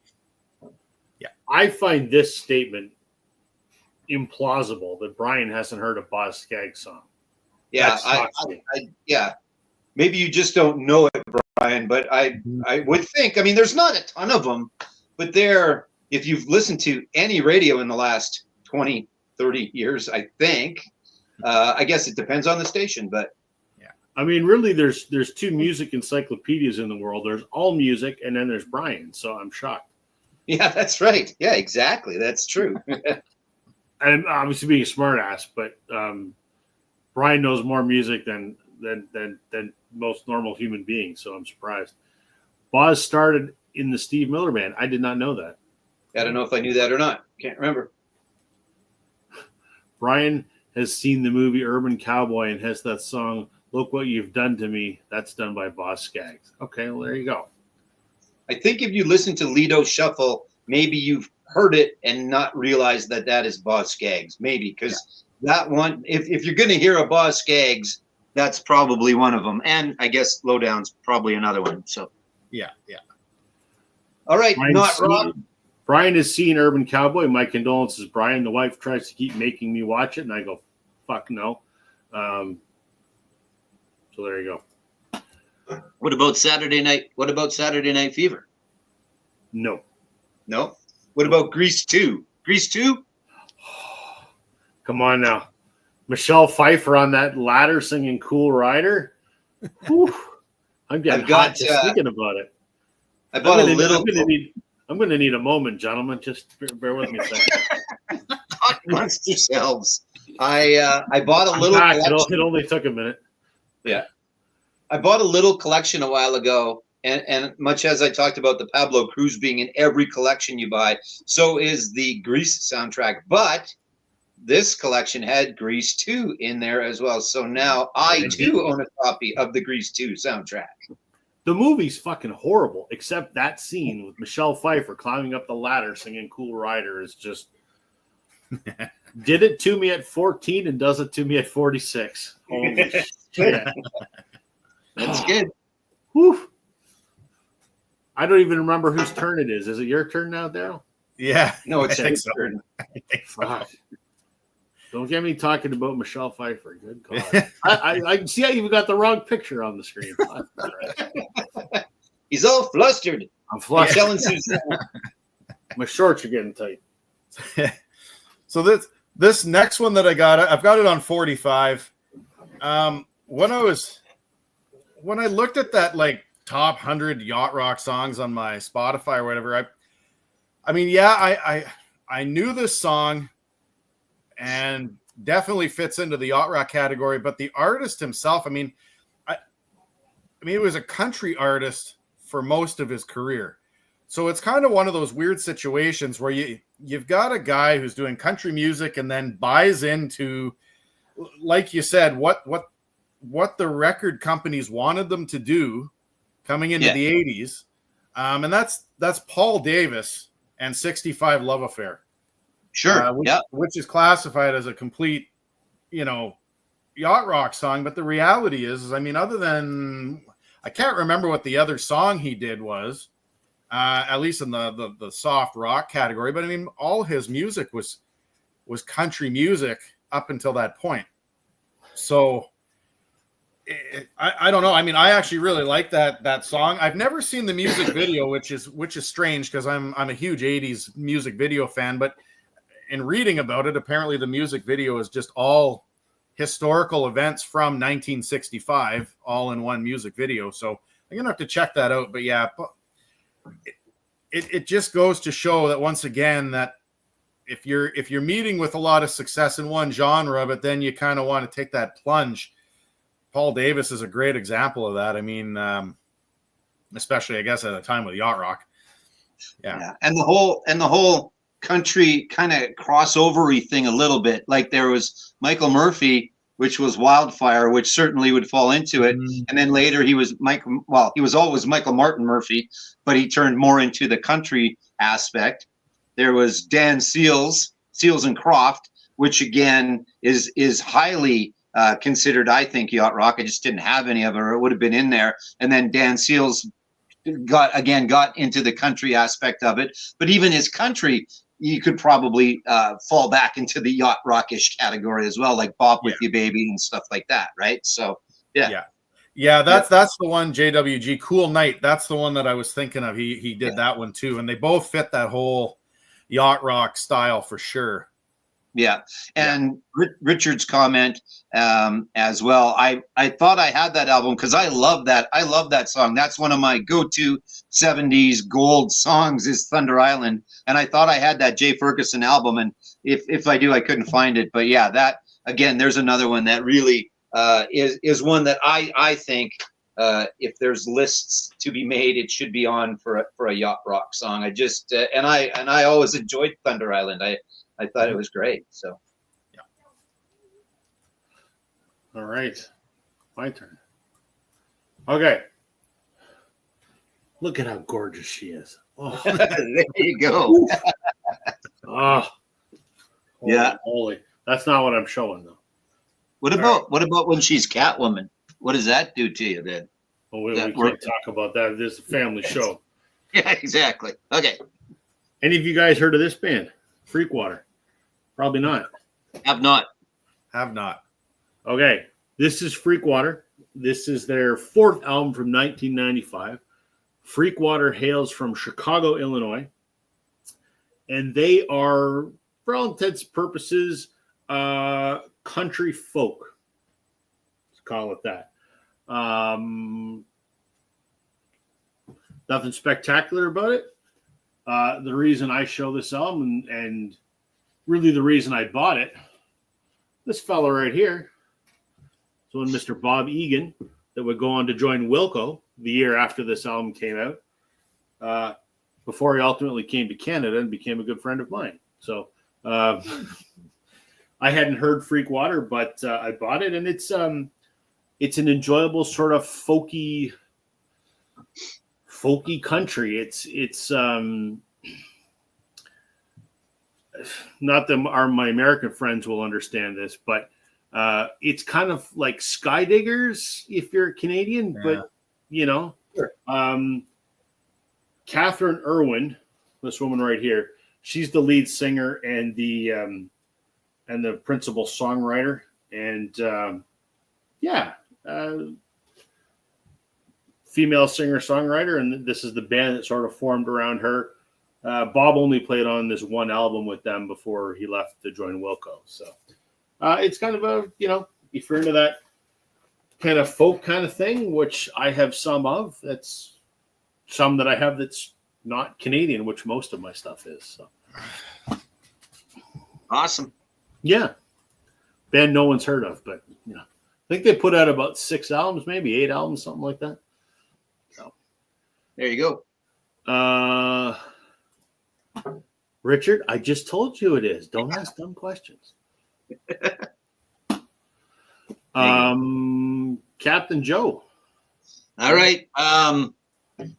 A: Yeah, I find this statement implausible that Brian hasn't heard a Boz Scaggs song.
C: Yeah, yeah. Maybe you just don't know it, Brian, but I would think, there's not a ton of them, but if you've listened to any radio in the last 20, 30 years, I think, I guess it depends on the station, but.
A: Yeah. Really there's two music encyclopedias in the world. There's All Music and then there's Brian. So I'm shocked.
C: Yeah, that's right. Yeah, exactly. That's true.
A: I'm obviously being a smart ass, but Brian knows more music than most normal human beings, so I'm surprised. Boz started in the Steve Miller Band. I did not know that.
C: I don't know if I knew that or not. Can't remember.
A: Brian has seen the movie Urban Cowboy and has that song, Look What You've Done to Me. That's done by Boz Scaggs. Okay, well, there you go.
C: I think if you listen to Lido Shuffle, maybe you've heard it and not realized that is Boz Scaggs. Maybe, because that one, if you're going to hear a Boz Scaggs, that's probably one of them. And I guess Lowdown's probably another one. So,
B: yeah.
C: All right,
A: Brian has seen Urban Cowboy. My condolences, Brian. The wife tries to keep making me watch it, and I go, fuck no. So there you go.
C: What about Saturday Night? What about Saturday Night Fever?
A: No.
C: What about Grease 2? Grease 2?
A: Come on now. Michelle Pfeiffer on that ladder singing Cool Rider. Whew. I'm getting hot just thinking about it.
C: I bought a little.
A: I'm going to need a moment, gentlemen. Just bear with me a second.
C: Talk amongst yourselves. I bought a little.
A: It only took a minute.
C: Yeah. I bought a little collection a while ago. And much as I talked about the Pablo Cruz being in every collection you buy, so is the Grease soundtrack. But this collection had Grease 2 in there as well. So now I, too, own a copy of the Grease 2 soundtrack.
A: The movie's fucking horrible, except that scene with Michelle Pfeiffer climbing up the ladder singing Cool Rider is just did it to me at 14 and does it to me at 46. Holy shit.
C: That's good.
A: Whew. I don't even remember whose turn it is. Is it your turn now, Daryl?
B: Yeah.
C: No, it's
B: I think
C: his
B: so.
C: turn.
B: I think so.
A: Fuck. Don't get me talking about Michelle Pfeiffer. Good God. I can see I even got the wrong picture on the screen. Fuck, all right.
C: He's all flustered.
A: I'm flushed.
C: Telling Suzanne.
A: My shorts are getting tight.
B: So this next one that I've got it on 45. When I looked at that like top 100 yacht rock songs on my Spotify or whatever, I knew this song and definitely fits into the yacht rock category, but the artist himself, he was a country artist for most of his career. So it's kind of one of those weird situations where you've got a guy who's doing country music and then buys into, like you said, what the record companies wanted them to do coming into the 80s. And that's Paul Davis and 65 Love Affair.
C: Sure.
B: Which is classified as a complete, yacht rock song. But the reality is, other than, I can't remember what the other song he did was, at least in the soft rock category. But all his music was country music up until that point. So I don't know. I actually really like that song. I've never seen the music video, which is strange because I'm a huge 80s music video fan. But in reading about it, apparently the music video is just all historical events from 1965, all in one music video. So I'm gonna have to check that out. But yeah, it just goes to show that once again that if you're meeting with a lot of success in one genre, but then you kind of want to take that plunge. Paul Davis is a great example of that. Especially I guess at a time with yacht rock. Yeah.
C: And the whole country kind of crossovery thing a little bit. Like there was Michael Murphy, which was Wildfire, which certainly would fall into it. And then later he was he was always Michael Martin Murphy, but he turned more into the country aspect. There was Dan Seals and Croft, which again is highly considered, I think, yacht rock. I just didn't have any of it, or it would have been in there. And then Dan Seals got into the country aspect of it. But even his country, you could probably fall back into the yacht rockish category as well, like Bop With You Baby and stuff like that, right? So
B: yeah, that's the one. JWG, Cool Night, that's the one that I was thinking of. He did that one too, and they both fit that whole yacht rock style for sure.
C: Yeah, and Richard's comment as well. I thought I had that album because I love that song. That's one of my go-to 70s gold songs is Thunder Island, and I thought I had that Jay Ferguson album, and if I do, I couldn't find it. But yeah, that again, there's another one that really is one that I think if there's lists to be made, it should be on for a yacht rock song. I just and I always enjoyed Thunder Island. I thought it was great. So,
A: yeah. All right, my turn. Okay. Look at how gorgeous she is. Oh.
C: There you go.
A: Oh, holy. That's not what I'm showing though.
C: What about when she's Catwoman? What does that do to you then?
A: Well, we can't talk about that. This is a family show.
C: Yeah, exactly. Okay.
A: Any of you guys heard of this band? Freakwater? Probably not.
C: Have not.
A: Okay. This is Freakwater. This is their fourth album from 1995. Freakwater hails from Chicago, Illinois. And they are, for all intents and purposes, country folk. Let's call it that. Nothing spectacular about it. The reason I show this album and really the reason I bought it, this fella right here, so one Mr. Bob Egan that would go on to join Wilco the year after this album came out, before he ultimately came to Canada and became a good friend of mine. So I hadn't heard Freakwater, but I bought it, and it's an enjoyable sort of folky country. It's not that my American friends will understand this, but it's kind of like Sky Diggers if you're Canadian, but
C: Sure.
A: Catherine Irwin, this woman right here, she's the lead singer and the principal songwriter. And female singer-songwriter, and this is the band that sort of formed around her. Bob only played on this one album with them before he left to join Wilco. So it's kind of a, if you're into that kind of folk kind of thing, which I have some of, that's some that I have that's not Canadian, which most of my stuff is. So.
C: Awesome.
A: Yeah. Band no one's heard of, but I think they put out about 6 albums, maybe 8 albums, something like that. So
C: there you
A: go. Richard, I just told you it is. Don't ask dumb questions. Captain Joe.
C: All right.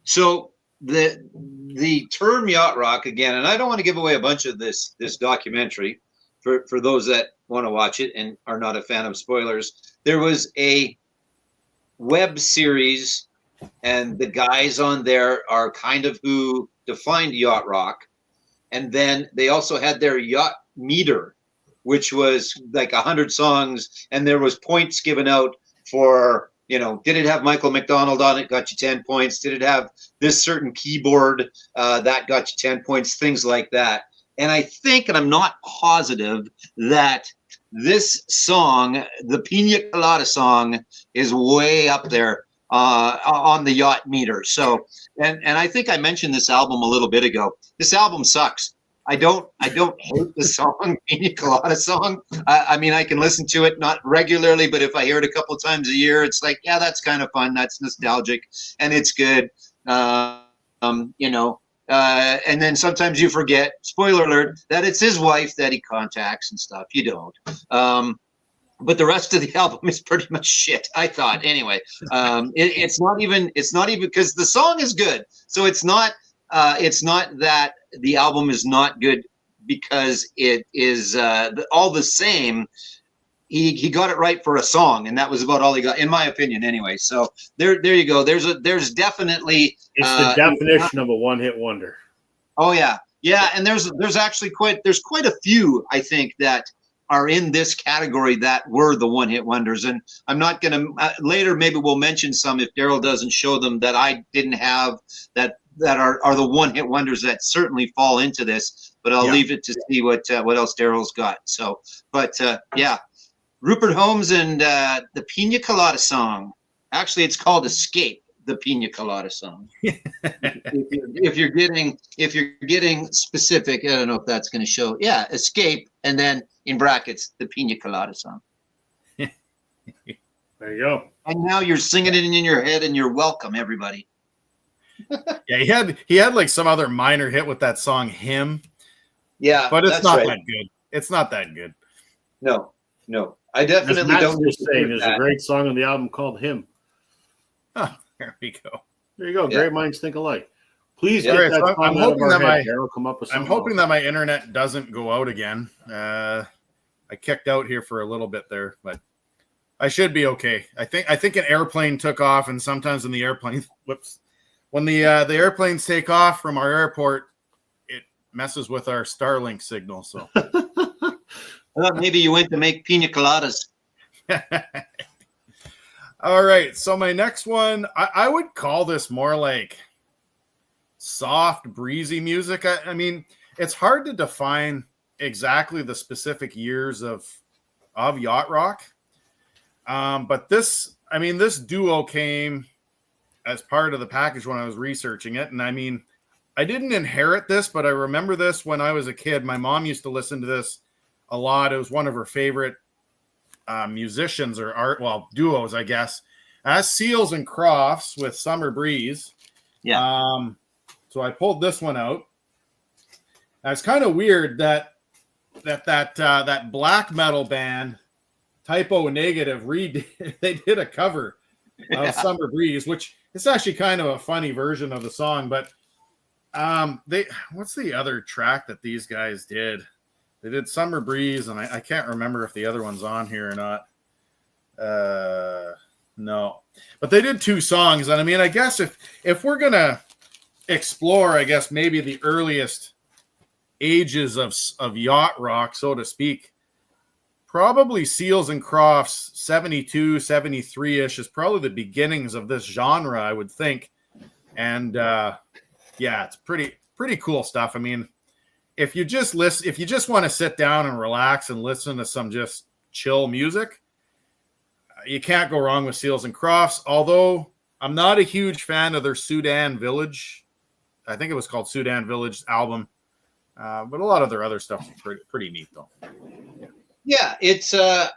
C: So the term yacht rock again, and I don't want to give away a bunch of this documentary for those that want to watch it and are not a fan of spoilers. There was a web series, and the guys on there are kind of who defined yacht rock. And then they also had their yacht meter, which was like 100 songs, and there was points given out for, did it have Michael McDonald on it? Got you 10 points. Did it have this certain keyboard? That got you 10 points, things like that. And I think, and I'm not positive, that this song, the Pina Colada song, is way up there on the yacht meter. So, and I think I mentioned this album a little bit ago. This album sucks. I don't hate the song, Pina Colada song. I mean, I can listen to it, not regularly, but if I hear it a couple of times a year, it's like, yeah, that's kind of fun. That's nostalgic, and it's good. And then sometimes you forget, spoiler alert, that it's his wife that he contacts and stuff. You don't. But the rest of the album is pretty much shit, I thought. Anyway, it's not even because the song is good. So it's not that the album is not good because it is all the same. He got it right for a song, and that was about all he got, in my opinion, anyway. So there you go. There's definitely
A: it's the definition of a one-hit wonder.
C: Oh yeah, and there's actually quite a few, I think, that are in this category that were the one-hit wonders. And I'm not going to later, maybe we'll mention some if Daryl doesn't show them that I didn't have that are the one-hit wonders that certainly fall into this. But I'll leave it to see what else Daryl's got. So, but Rupert Holmes and the Pina Colada song. Actually, it's called Escape, the Pina Colada song. if you're getting specific, I don't know if that's going to show. Yeah, Escape, and then in brackets, the Pina Colada song.
A: There you go.
C: And now you're singing it in your head, and you're welcome, everybody.
B: Yeah, he had like some other minor hit with that song "Him."
C: Yeah,
B: but it's not that good. It's not that good.
C: No. I definitely don't.
A: Just saying, there's a great song on the album called "Him."
B: Oh, there we go.
A: There you go. Great minds think alike. Please get
B: right,
A: that
B: so
A: song out of our head. Daryl, come up with
B: I'm hoping that my internet doesn't go out again. I kicked out here for a little bit there, but I should be okay. I think an airplane took off, and sometimes when the airplane when the airplanes take off from our airport, it messes with our Starlink signal. So
C: well, maybe you went to make pina coladas.
B: All right, so my next one, I would call this more like soft, breezy music. I mean, it's hard to define exactly the specific years of yacht rock. But this duo came as part of the package when I was researching it. And I mean, I didn't inherit this, but I remember this when I was a kid. My mom used to listen to this a lot. It was one of her favorite musicians or duos, I guess. As Seals and Crofts with Summer Breeze.
C: Yeah.
B: So I pulled this one out. Now, it's kind of weird that black metal band Typo Negative they did a cover of Summer Breeze, which is actually kind of a funny version of the song. But what's the other track that these guys did? They did Summer Breeze, and I can't remember if the other one's on here or not. No, but they did 2 songs, and I mean, I guess if we're gonna explore, I guess, maybe the earliest ages of yacht rock, so to speak, probably Seals and Crofts 72, 73-ish is probably the beginnings of this genre, I would think. And yeah, it's pretty cool stuff. I mean, if you just want to sit down and relax and listen to some just chill music, you can't go wrong with Seals and Crofts. Although I'm not a huge fan of their Sudan Village, I think it was called Sudan Village album, but a lot of their other stuff is pretty neat though.
C: Yeah, it's I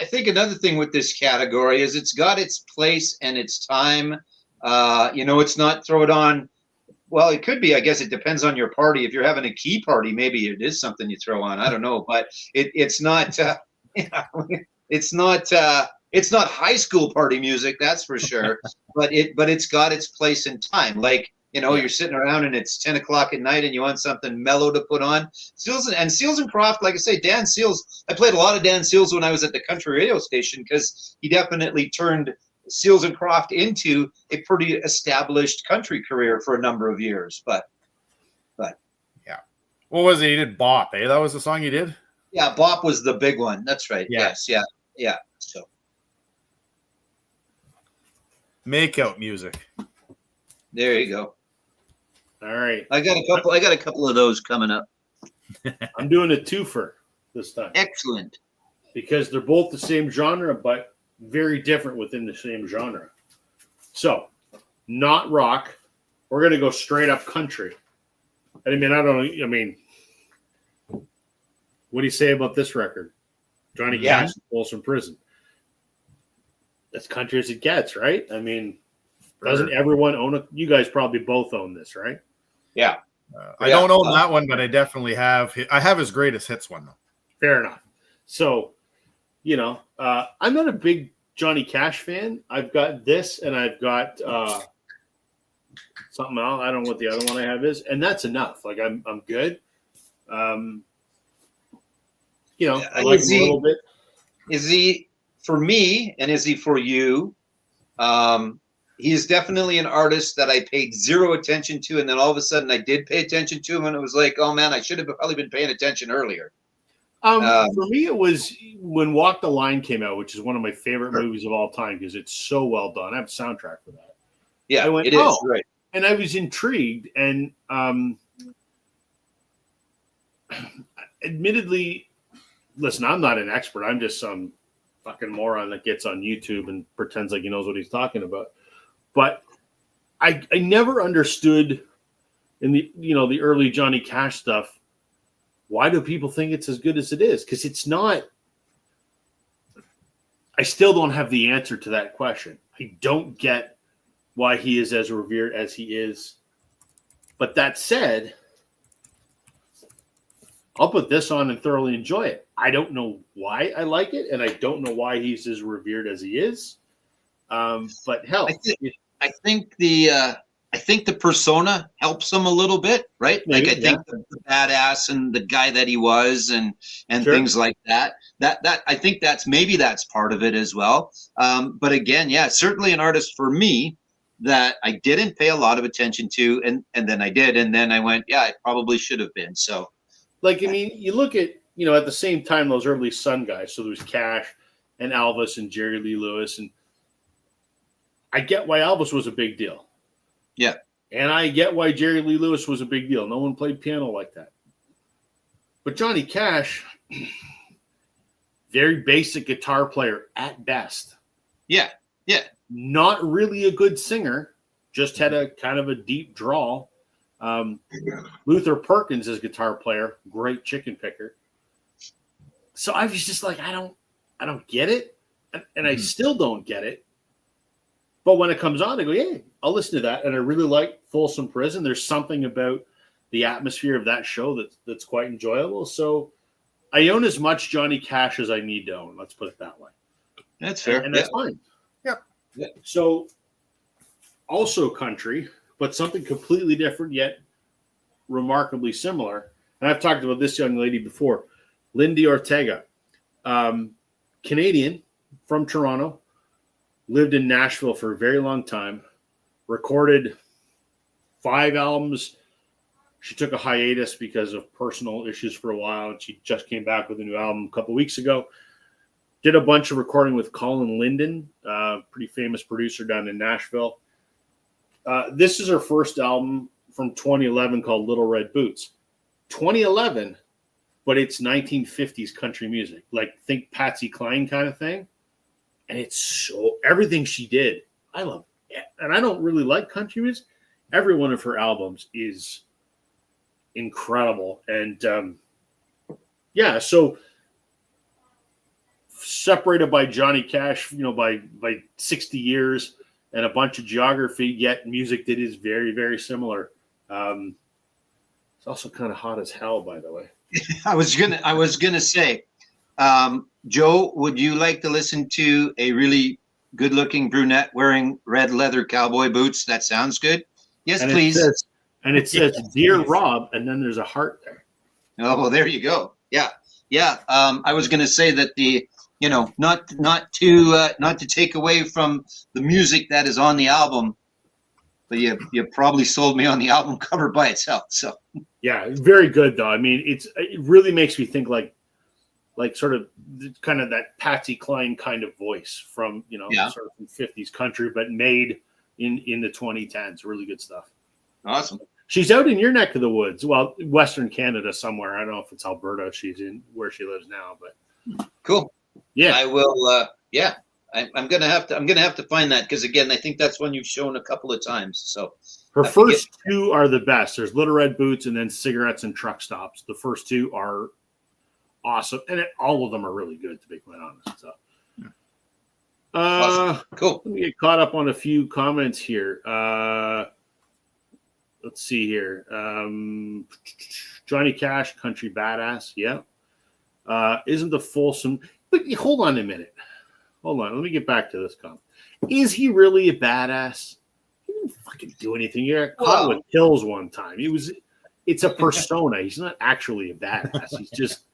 C: think another thing with this category is it's got its place and its time. It's not throw it on. Well, it could be. I guess it depends on your party. If you're having a key party, maybe it is something you throw on. I don't know, but it's not. It's not high school party music, that's for sure. but it's got its place and time. Like, you're sitting around and it's 10 o'clock at night and you want something mellow to put on. Seals and Croft, like I say, Dan Seals. I played a lot of Dan Seals when I was at the country radio station because he definitely turned Seals and Croft into a pretty established country career for a number of years. But
B: yeah, what was it? He did Bop, eh? That was the song he did.
C: Yeah, Bop was the big one. That's right.
B: Yeah.
C: Yes, yeah. So
B: Makeout music.
C: there you go.
A: All right.
C: I got a couple of those coming up.
A: I'm doing a twofer this time
C: Excellent.
A: because they're both the same genre, but very different within the same genre. So, not rock. We're going to go straight up country. I mean, what do you say about this record? Johnny Cash, Folsom Prison. That's country as it gets, right? I mean, doesn't everyone own it? You guys probably both own this, right?
C: Yeah.
B: I don't own that one, but I definitely have. I have his greatest hits one, though.
A: Fair enough. So, I'm not a big Johnny Cash fan. I've got this, and I've got something else. I don't know what the other one I have is, and that's enough. Like I'm good. I like him a little bit.
C: Is he for me, and is he for you? He is definitely an artist that I paid zero attention to, and then all of a sudden I did pay attention to him, and it was like, oh man, I should have probably been paying attention earlier.
A: For me, it was when Walk the Line came out, which is one of my favorite movies of all time because it's so well done. I have a soundtrack for that.
C: Yeah,
A: I went,
C: it is right,
A: and I was intrigued. And admittedly, listen, I'm not an expert. I'm just some fucking moron that gets on YouTube and pretends like he knows what he's talking about. But I never understood in the early Johnny Cash stuff. Why do people think it's as good as it is? Because it's not. I still don't have the answer to that question. I don't get why he is as revered as he is. But that said, I'll put this on and thoroughly enjoy it. I don't know why I like it, and I don't know why he's as revered as he is. But hell,
C: I think the persona helps him a little bit, right?
A: Maybe,
C: like I think the badass and the guy that he was, and
A: Sure.
C: things like that. That I think that's part of it as well. But again, yeah, certainly an artist for me that I didn't pay a lot of attention to, and then I did, and then I went, yeah, I probably should have been. So,
A: like, I mean, you look at at the same time those early Sun guys. So there's Cash and Elvis and Jerry Lee Lewis, and I get why Elvis was a big deal.
C: yeah.
A: And I get why Jerry Lee Lewis was a big deal. No one played piano like that. But Johnny Cash, very basic guitar player at best.
C: Yeah.
A: Not really a good singer, just had a kind of a deep drawl. Luther Perkins, as guitar player, great chicken picker. So I was just like, I don't get it. And I still don't get it. But when it comes on, I go, yeah, I'll listen to that. And I really like Folsom Prison. There's something about the atmosphere of that show that's quite enjoyable. So I own as much Johnny Cash as I need to own. Let's put it that way.
C: That's fair.
A: And that's fine.
C: Yeah.
A: So also country, but something completely different yet remarkably similar. And I've talked about this young lady before, Lindy Ortega, Canadian from Toronto. Lived in Nashville for a very long time, recorded 5 albums. She took a hiatus because of personal issues for a while, and she just came back with a new album a couple weeks ago. Did a bunch of recording with Colin Linden, pretty famous producer down in Nashville. This is her first album from 2011 called Little Red Boots. 2011, but it's 1950s country music. Like, think Patsy Cline kind of thing. And it's so, everything she did, I love it. And I don't really like country music. Every one of her albums is incredible. And so separated by Johnny Cash, by 60 years and a bunch of geography, yet music that is very, very similar. It's also kind of hot as hell, by the way.
C: I was gonna say, Joe, would you like to listen to a really good-looking brunette wearing red leather cowboy boots? That sounds good. Yes,
A: and
C: please.
A: It says, "Dear Rob," and then there's a heart there.
C: Oh, well, there you go. Yeah. I was gonna say that not to take away from the music that is on the album, but you probably sold me on the album cover by itself. So
A: yeah, very good though. I mean, it really makes me think like sort of kind of that Patsy Cline kind of voice from sort of from 50s country, but made in the 2010s. Really good stuff.
C: Awesome.
A: She's out in your neck of the woods. Well, Western Canada somewhere. I don't know if it's Alberta. She's in where she lives now, but
C: cool.
A: Yeah,
C: I will. I'm gonna have to find that, because again, I think that's one you've shown a couple of times. So
A: her first two are the best. There's Little Red Boots and then Cigarettes and Truck Stops. The first two are awesome, and all of them are really good, to be quite honest. So,
C: awesome. Cool.
A: Let me get caught up on a few comments here. Let's see here. Johnny Cash, country badass. Yeah. Isn't the Folsom? But hold on a minute. Hold on. Let me get back to this comment. Is he really a badass? He didn't fucking do anything. You got caught with pills one time. It's a persona. He's not actually a badass. He's just.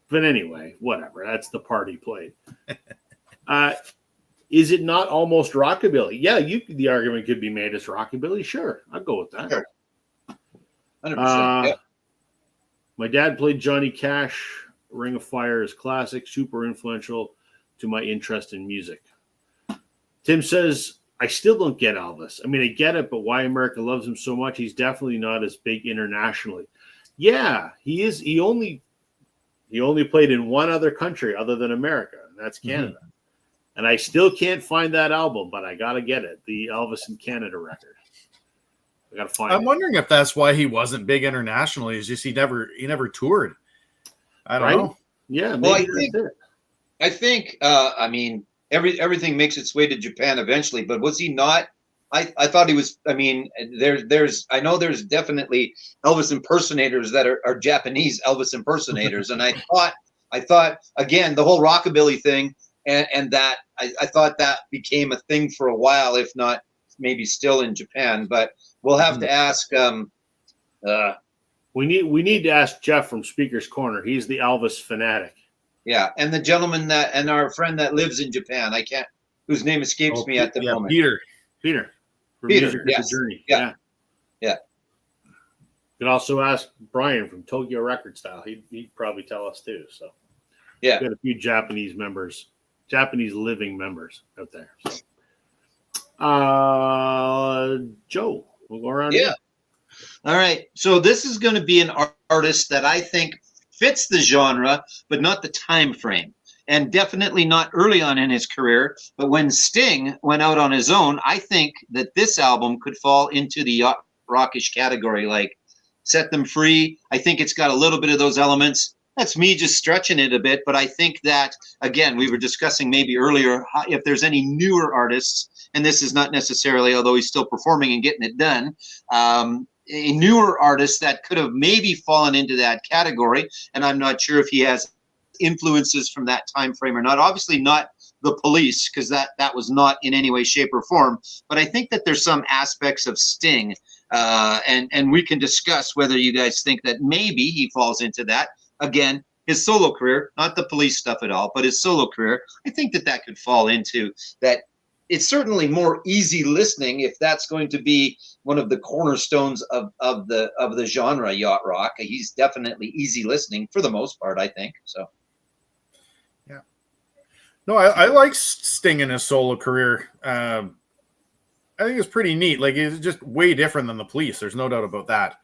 A: But anyway, whatever. That's the part he played. Is it not almost rockabilly? Yeah, the argument could be made as rockabilly. Sure, I'll go with that.
C: Sure. 100%. Yeah.
A: My dad played Johnny Cash. Ring of Fire is classic, super influential to my interest in music. Tim says, I still don't get Elvis. I mean, I get it, but why America loves him so much? He's definitely not as big internationally. Yeah, he is. He only played in one other country other than America, and that's Canada. Mm-hmm. And I still can't find that album, but I got to get it. The Elvis in Canada record. I got to find it.
B: I'm wondering if that's why he wasn't big internationally. It's just he never toured. I don't know.
A: Yeah.
C: Well, I think I mean, everything makes its way to Japan eventually, but was he not? I thought he was. I mean, I know there's definitely Elvis impersonators that are Japanese Elvis impersonators, and I thought again, the whole rockabilly thing, and that I thought that became a thing for a while, if not maybe still in Japan. But we'll have to ask.
A: We need to ask Jeff from Speaker's Corner. He's the Elvis fanatic.
C: Yeah, and the gentleman and our friend that lives in Japan, whose name escapes me at the moment.
A: Peter. From
C: Peter,
A: Music
C: yes.
A: is a Journey.
C: Yeah.
A: You could also ask Brian from Tokyo Record Style. He'd probably tell us too. So
C: yeah,
A: we got a few Japanese living members out there. So, Joe, we'll go around.
C: Yeah.
A: Here.
C: All right. So this is going to be an artist that I think fits the genre, but not the time frame, and definitely not early on in his career. But when Sting went out on his own, I think that this album could fall into the yacht rockish category, like Set Them Free. I think it's got a little bit of those elements. That's me just stretching it a bit, but I think that, again, we were discussing maybe earlier if there's any newer artists, and this is not necessarily, although he's still performing and getting it done, a newer artist that could have maybe fallen into that category, and I'm not sure if he has influences from that time frame or not. Obviously not the Police, because that was not in any way, shape, or form. But I think that there's some aspects of Sting, and we can discuss whether you guys think that maybe he falls into that. Again, his solo career, not the Police stuff at all, but his solo career, I think that could fall into that. It's certainly more easy listening if that's going to be one of the cornerstones of the genre, yacht rock. He's definitely easy listening for the most part, I think. So.
B: Yeah. No, I like Sting in his solo career. I think it's pretty neat. Like, it's just way different than the Police. There's no doubt about that.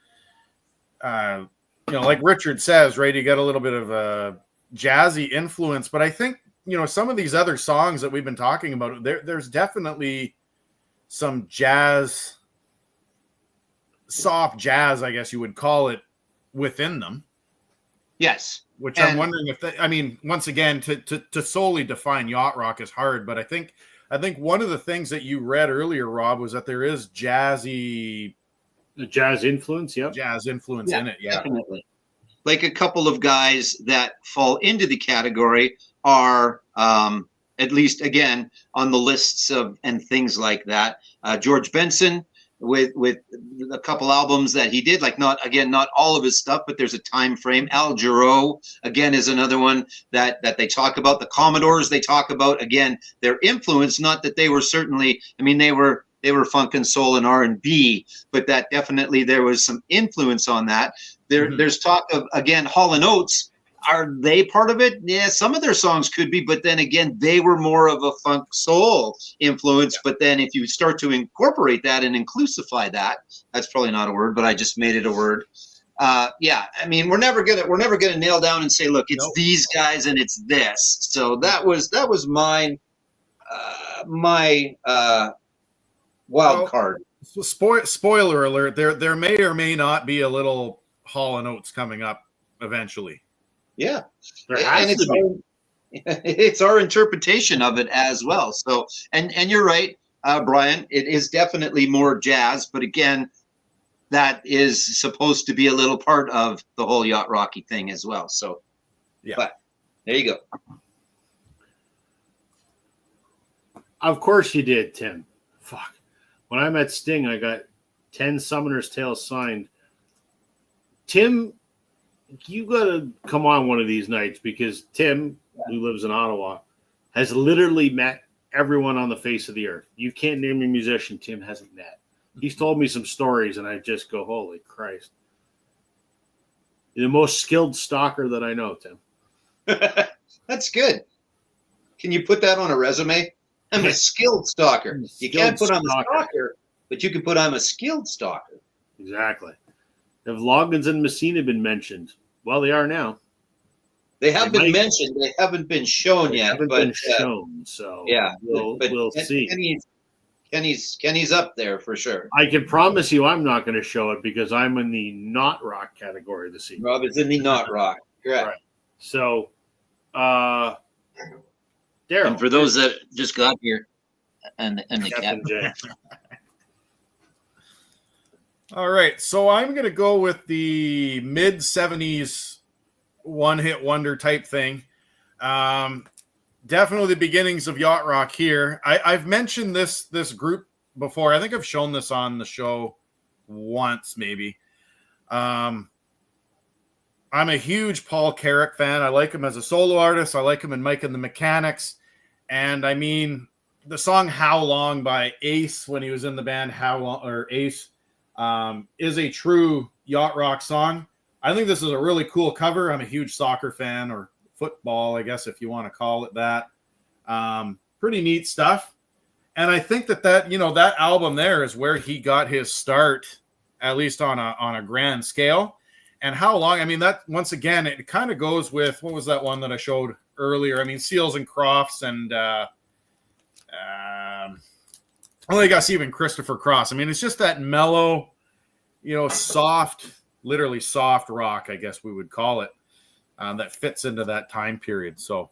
B: Like Richard says, right, you got a little bit of a jazzy influence, but I think, some of these other songs that we've been talking about, there's definitely some jazz, soft jazz, I guess you would call it, within them.
C: Yes.
B: Which I'm wondering if once again, to solely define yacht rock is hard, but I think one of the things that you read earlier, Rob, was that there is jazzy,
A: the jazz influence. Yep.
B: Jazz influence in it. Yeah,
C: definitely. Like a couple of guys that fall into the category are, at least again, on the lists of and things like that. George Benson with a couple albums that he did, like not all of his stuff, but there's a time frame. Al Jarreau again is another one that they talk about. The Commodores, they talk about, again, their influence, not that they were certainly, they were funk and soul and R&B, but that definitely there was some influence on that. There's talk of, again, Hall & Oates. Are they part of it? Yeah, some of their songs could be, but then again, they were more of a funk soul influence. Yeah. But then if you start to incorporate that and inclusify that, that's probably not a word, but I just made it a word. We're never gonna nail down and say, look, it's these guys and it's this. So that was mine. My wild card.
B: So spoiler alert: there may or may not be a little Hall & Oates coming up eventually.
C: Yeah, and it's our interpretation of it as well. So, and you're right, Brian. It is definitely more jazz, but again, that is supposed to be a little part of the whole yacht rocky thing as well. So, yeah. But there you go.
A: Of course you did, Tim. Fuck. When I met Sting, I got 10 Summoner's Tales signed. Tim, you got to come on one of these nights, because Tim, who lives in Ottawa, has literally met everyone on the face of the earth. You can't name a musician Tim hasn't met. He's told me some stories, and I just go, holy Christ. You're the most skilled stalker that I know, Tim.
C: That's good. Can you put that on a resume? I'm a skilled stalker. You can't put I'm a stalker, but you can put I'm a skilled stalker.
A: Exactly. Have Loggins and Messina been mentioned? Well, they are now.
C: They have been mentioned. They haven't been shown yet.
A: Haven't been shown. So
C: yeah,
A: we'll see.
C: Kenny's up there for sure.
A: I can promise you, I'm not going to show it, because I'm in the not rock category this evening.
C: Rob is in the not rock. Correct. Right.
A: So, Daryl.
C: And for those that just got here, and the Captain
A: J.
B: All right, so I'm going to go with the mid-'70s one-hit wonder type thing. Definitely the beginnings of yacht rock here. I've mentioned this group before. I think I've shown this on the show once, maybe. I'm a huge Paul Carrack fan. I like him as a solo artist. I like him in Mike and the Mechanics. And I mean, the song How Long by Ace, when he was in the band Ace, is a true yacht rock song. I think this is a really cool cover. I'm a huge soccer fan, or football, I guess, if you want to call it that. Pretty neat stuff. And I think that album there is where he got his start, at least on a grand scale. And How Long, I mean, that, once again, it kind of goes with, what was that one that I showed earlier? I mean, Seals and Crofts, and I guess even Christopher Cross. I mean, it's just that mellow, soft, literally soft rock, I guess we would call it, that fits into that time period. So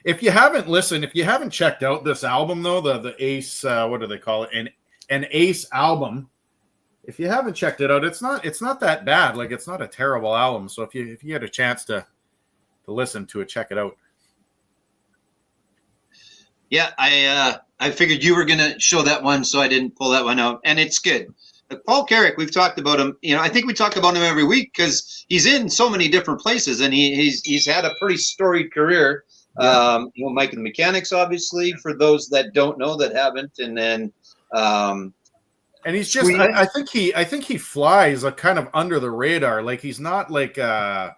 B: if you haven't checked out this album, though, the Ace, what do they call it? An Ace album. If you haven't checked it out, it's not that bad. Like, it's not a terrible album. So if you had a chance to listen to it, check it out.
C: Yeah, I figured you were going to show that one, so I didn't pull that one out, and it's good. Paul Carrack, we've talked about him. I think we talk about him every week because he's in so many different places, and he's had a pretty storied career. Yeah. Mike and the Mechanics, obviously, for those that don't know, that haven't, and then
B: And he's just, I think he flies a kind of under the radar. Like he's not like a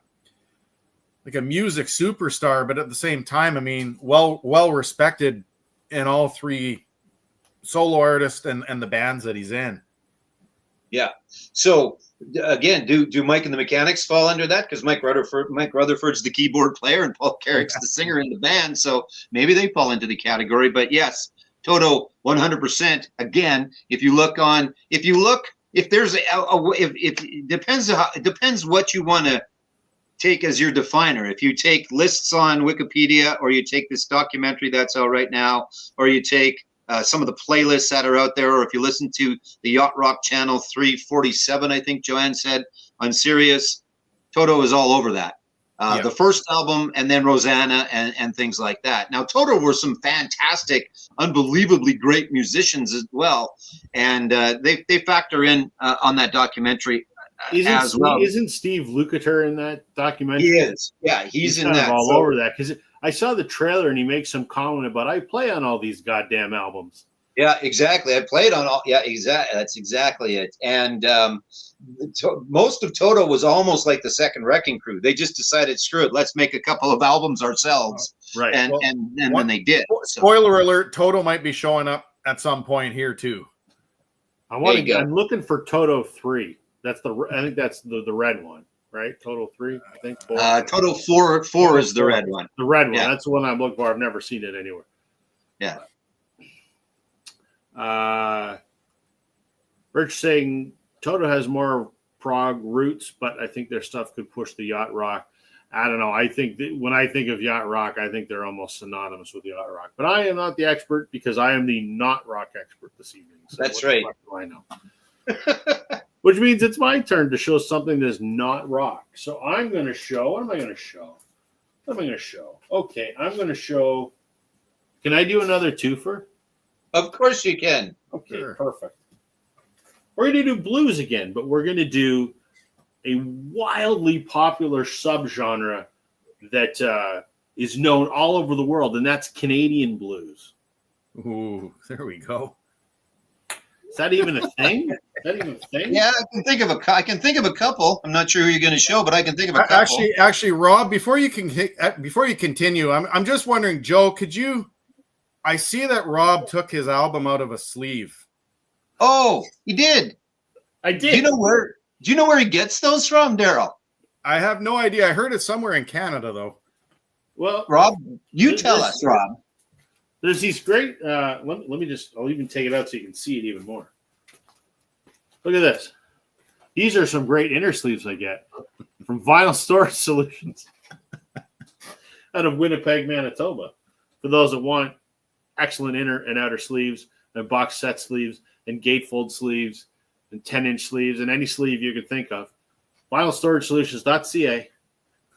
B: music superstar, but at the same time, I mean, well respected in all three solo artists and the bands that he's in.
C: Yeah. So again, do Mike and the Mechanics fall under that? Because Mike Rutherford's the keyboard player and Paul Carrick's the singer in the band. So maybe they fall into the category. But yes, Toto 100%. Again, if there's it depends what you want to take as your definer. If you take lists on Wikipedia, or you take this documentary that's out right now, or you take some of the playlists that are out there, or if you listen to the Yacht Rock channel 347, I think Joanne said, on Sirius, Toto is all over that. The first album, and then Rosanna and things like that. Now, Toto were some fantastic, unbelievably great musicians as well, and they factor in on that documentary as well.
A: Isn't Steve Lukather in that documentary?
C: He is. Yeah, he's in
A: kind
C: that.
A: Of all over that, because I saw the trailer and he makes some comment about, I play on all these goddamn albums.
C: Yeah, exactly. I played on all. Yeah, exactly. That's exactly it. And most of Toto was almost like the second Wrecking Crew. They just decided, screw it, let's make a couple of albums ourselves.
A: Right.
C: And then they did.
B: Spoiler alert: Toto might be showing up at some point here too.
A: I'm looking for Toto 3. I think that's the red one, right? Toto 3, I think.
C: Toto 4 is the red one.
A: The red one. Yeah. That's the one I'm looking for. I've never seen it anywhere.
C: Yeah.
A: Rich saying Toto has more prog roots, but I think their stuff could push the yacht rock. I don't know. I think that when I think of yacht rock, I think they're almost synonymous with yacht rock. But I am not the expert, because I am the not rock expert this evening. So
C: that's right.
A: Do I know? Which means it's my turn to show something that's not rock. So I'm going to show. What am I going to show? Okay, I'm going to show. Can I do another twofer?
C: Of course you can.
A: Okay, sure. Perfect. We're going to do blues again, but we're going to do a wildly popular subgenre that is known all over the world, and that's Canadian blues.
B: Ooh, there we go.
A: Is that even a thing?
C: Yeah, I can think of a couple. I'm not sure who you're going to show, but I can think of a couple.
B: Actually, Rob, before you continue, I'm just wondering, Joe, could you? I see that Rob took his album out of a sleeve.
C: Oh, he did.
A: I did.
C: Do you know where he gets those from, Daryl?
B: I have no idea. I heard it somewhere in Canada, though.
A: Well,
C: Rob, you tell us, Rob.
A: There's these great. Let me just. I'll even take it out so you can see it even more. Look at this. These are some great inner sleeves I get from Vinyl Storage Solutions out of Winnipeg, Manitoba. For those that want excellent inner and outer sleeves, and box set sleeves, and gatefold sleeves, and 10-inch sleeves, and any sleeve you can think of. VinylStorageSolutions.ca.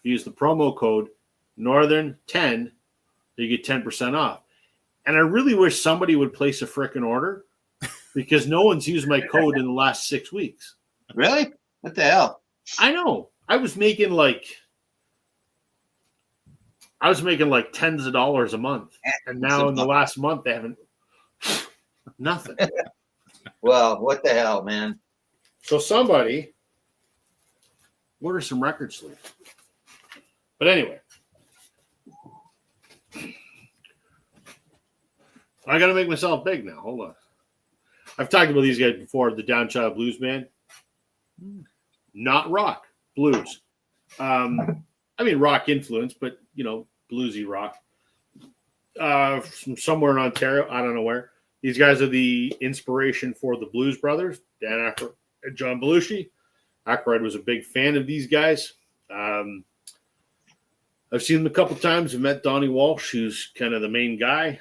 A: Use the promo code Northern10, you get 10% off. And I really wish somebody would place a frickin' order, because no one's used my code in the last 6 weeks.
C: Really? What the hell?
A: I know. I was making like tens of dollars a month. And now in the last month, they haven't nothing.
C: Well, what the hell, man?
A: So somebody order some record sleeves. But anyway, I got to make myself big now. Hold on. I've talked about these guys before, the Downchild Blues Band. Not rock, blues. I mean, rock influence, but, bluesy rock. From somewhere in Ontario, I don't know where. These guys are the inspiration for the Blues Brothers, Dan Aykroyd and John Belushi. Aykroyd was a big fan of these guys. I've seen them a couple times. I've met Donnie Walsh, who's kind of the main guy.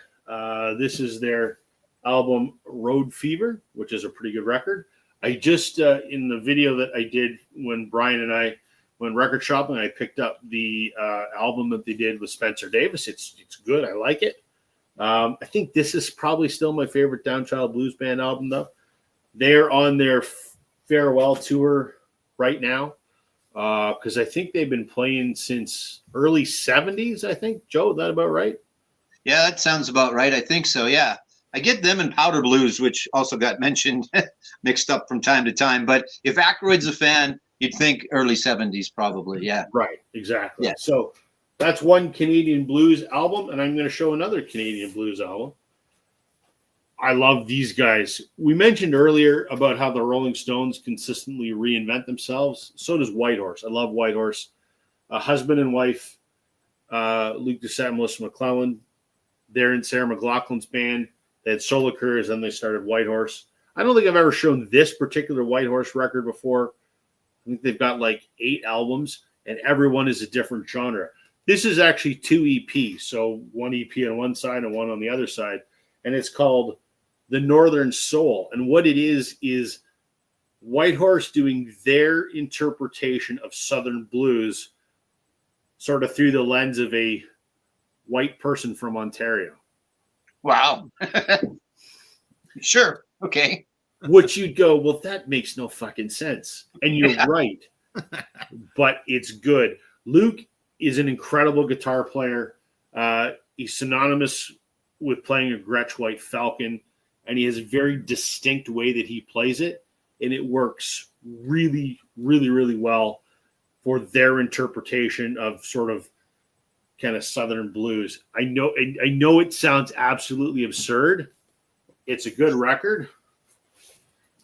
A: This is their album Road Fever, which is a pretty good record. I just, in the video that I did when Brian and I went record shopping, I picked up the album that they did with Spencer Davis. It's good. I like it. I think this is probably still my favorite Downchild Blues Band album, though. They're on their farewell tour right now, because I think they've been playing since early 70s, I think. Joe, is that about right?
C: Yeah, that sounds about right. I think so, yeah. I get them and Powder Blues, which also got mentioned, mixed up from time to time. But if Aykroyd's a fan, you'd think early 70s probably. Yeah.
A: Right. Exactly.
C: Yeah.
A: So that's one Canadian blues album, and I'm going to show another Canadian blues album. I love these guys. We mentioned earlier about how the Rolling Stones consistently reinvent themselves. So does Whitehorse. I love Whitehorse. Husband and wife, Luke Doucette and Melissa McClellan. They're in Sarah McLachlan's band. They had solo careers, then they started Whitehorse. I don't think I've ever shown this particular Whitehorse record before. I think they've got like 8 albums, and everyone is a different genre. This is actually 2 EPs, so one EP on one side and one on the other side, and it's called The Northern Soul. And what it is Whitehorse doing their interpretation of Southern blues sort of through the lens of a white person from Ontario.
C: Wow. Sure. Okay.
A: Which you'd go, well, that makes no fucking sense. And you're right. But it's good. Luke is an incredible guitar player. He's synonymous with playing a Gretsch White Falcon, and he has a very distinct way that he plays it, and it works really, really, really well for their interpretation of sort of kind of Southern blues. I know it sounds absolutely absurd. It's a good record,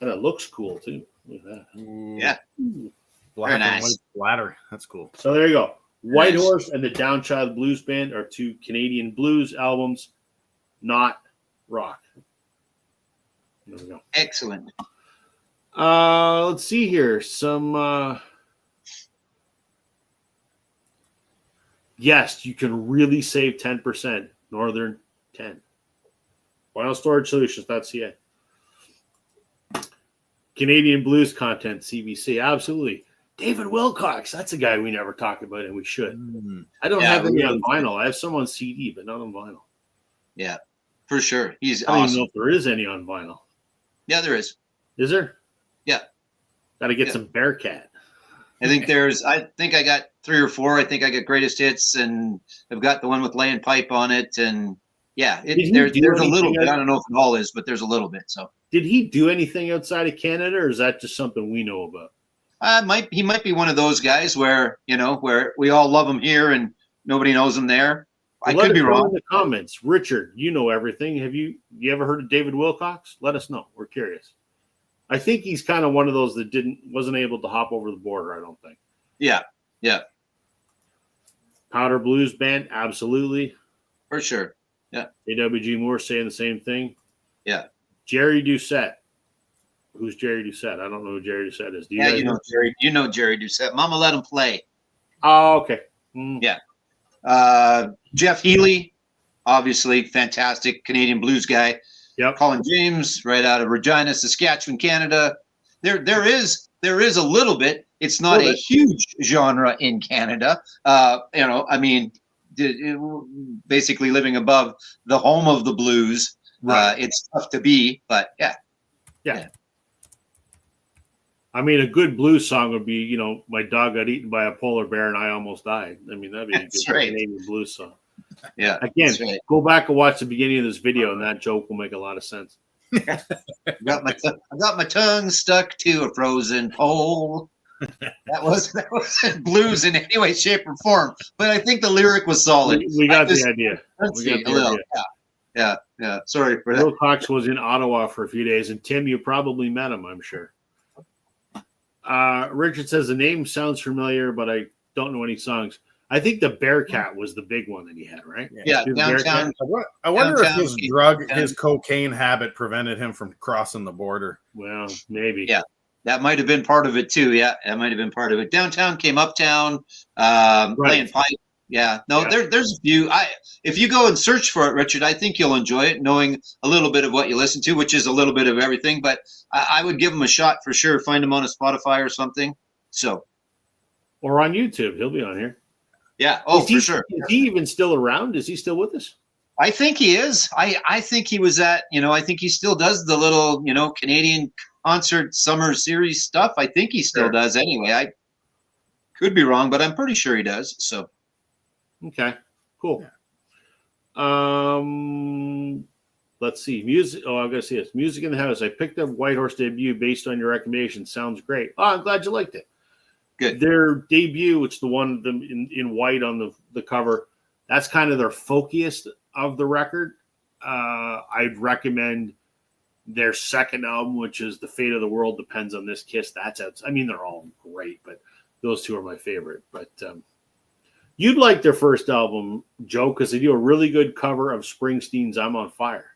A: and it looks cool too. Look at that.
C: Yeah.
B: Black
C: Very
B: and
C: nice.
B: white splatter. That's cool.
A: So there you go. Whitehorse and the Downchild Blues Band are 2 Canadian blues albums, not rock. There we go.
C: Excellent.
A: Let's see here. Some yes, you can really save 10%. Northern 10. Wild Storage Solutions.ca. Canadian blues content, CBC. Absolutely. David Wilcox. That's a guy we never talk about, and we should. I don't have any on vinyl. I have some on CD, but not on vinyl.
C: Yeah, for sure. He's
A: I don't even
C: awesome.
A: know if there is any on vinyl.
C: Yeah, there is.
A: Is there?
C: Yeah.
A: Got to get some Bearcat.
C: I think I got 3 or 4. I think I got Greatest Hits, and I've got the one with Lay and Pipe on it. And yeah, there's a little bit. I don't know if it all is, but there's a little bit. So
A: did he do anything outside of Canada, or is that just something we know about?
C: he might be one of those guys where we all love him here and nobody knows him there.
A: Well,
C: I could be wrong.
A: In the comments, Richard, you know everything. Have you ever heard of David Wilcox? Let us know. We're curious. I think he's kind of one of those that wasn't able to hop over the border. I don't think.
C: Yeah, yeah,
A: Powder Blues Band, absolutely.
C: for sure. Yeah.
A: AWG Moore saying the same thing.
C: Yeah.
A: Jerry Doucette. Who's Jerry Doucette? I don't know who Jerry Doucette is. Do you
C: Yeah,
A: guys
C: you know Jerry. You know Jerry Doucette. Mama let him play.
A: Oh, okay.
C: Yeah. Jeff Healy, obviously fantastic Canadian blues guy.
A: Yep.
C: Colin James, right out of Regina, Saskatchewan, Canada. There is a little bit. It's not a huge genre in Canada. I mean, basically living above the home of the blues.
A: Right.
C: It's tough to be, but yeah.
A: I mean, a good blues song would be, my dog got eaten by a polar bear and I almost died. I mean, that'd be a good Canadian blues song.
C: Yeah.
A: Again, go back and watch the beginning of this video, and that joke will make a lot of sense.
C: I got my tongue stuck to a frozen pole. That was blues in any way, shape, or form. But I think the lyric was solid.
A: We got the idea.
C: Yeah. Sorry for that.
A: Wilcox was in Ottawa for a few days, and Tim, you probably met him, I'm sure. Richard says the name sounds familiar, but I don't know any songs. I think the Bearcat was the big one that he had, right?
C: Yeah, downtown.
B: I wonder if
C: downtown,
B: his cocaine habit prevented him from crossing the border.
A: Well, maybe.
C: Yeah, that might have been part of it too. Yeah, that might have been part of it. Downtown came uptown, playing pipe. Yeah, no, yeah. There's a few. If you go and search for it, Richard, I think you'll enjoy it, knowing a little bit of what you listen to, which is a little bit of everything. But I would give him a shot for sure. Find him on a Spotify or something. So,
A: or on YouTube, he'll be on here.
C: Yeah. Oh, for sure.
A: Is he even still around? Is he still with us?
C: I think he is. I think he was at. I think he still does the little Canadian concert summer series stuff. I think he still does. Anyway, I could be wrong, but I'm pretty sure he does. So.
A: Okay, cool. let's see. Music. Oh, I'm gonna see this. Music in the House. I picked up White Horse debut based on your recommendation. Sounds great. Oh, I'm glad you liked it.
C: Good.
A: Their debut, which the one in white on the cover, that's kind of their folkiest of the record. I'd recommend their second album, which is The Fate of the World Depends on This Kiss. I mean, they're all great, but those two are my favorite. But you'd like their first album, Joe, because they do a really good cover of Springsteen's I'm on Fire.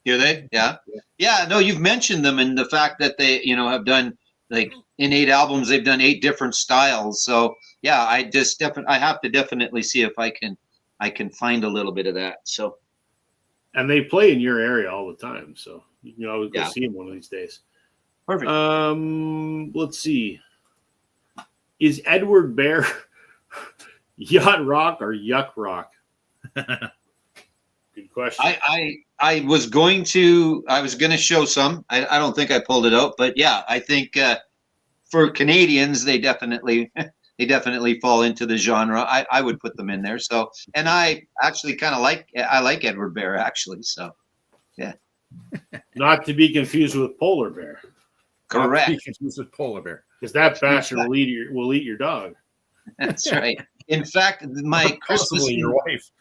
C: Do they? Yeah. Yeah. No, you've mentioned them and the fact that they, have done like in 8 albums, they've done 8 different styles. So yeah, I have to definitely see if I can find a little bit of that. So.
A: And they play in your area all the time. So you can always go see them one of these days.
C: Perfect.
A: Let's see. Is Edward Bear yacht rock or yuck rock? Good question.
C: I was going to show some. I don't think I pulled it out, but yeah, I think for Canadians they definitely fall into the genre. I would put them in there. So, and I actually kind of like Edward Bear actually. So, yeah.
A: Not to be confused with Polar Bear.
C: Correct.
B: Not to be confused with Polar Bear.
A: Because that bastard will eat your dog.
C: That's right. In fact, my Christmas
B: your wife.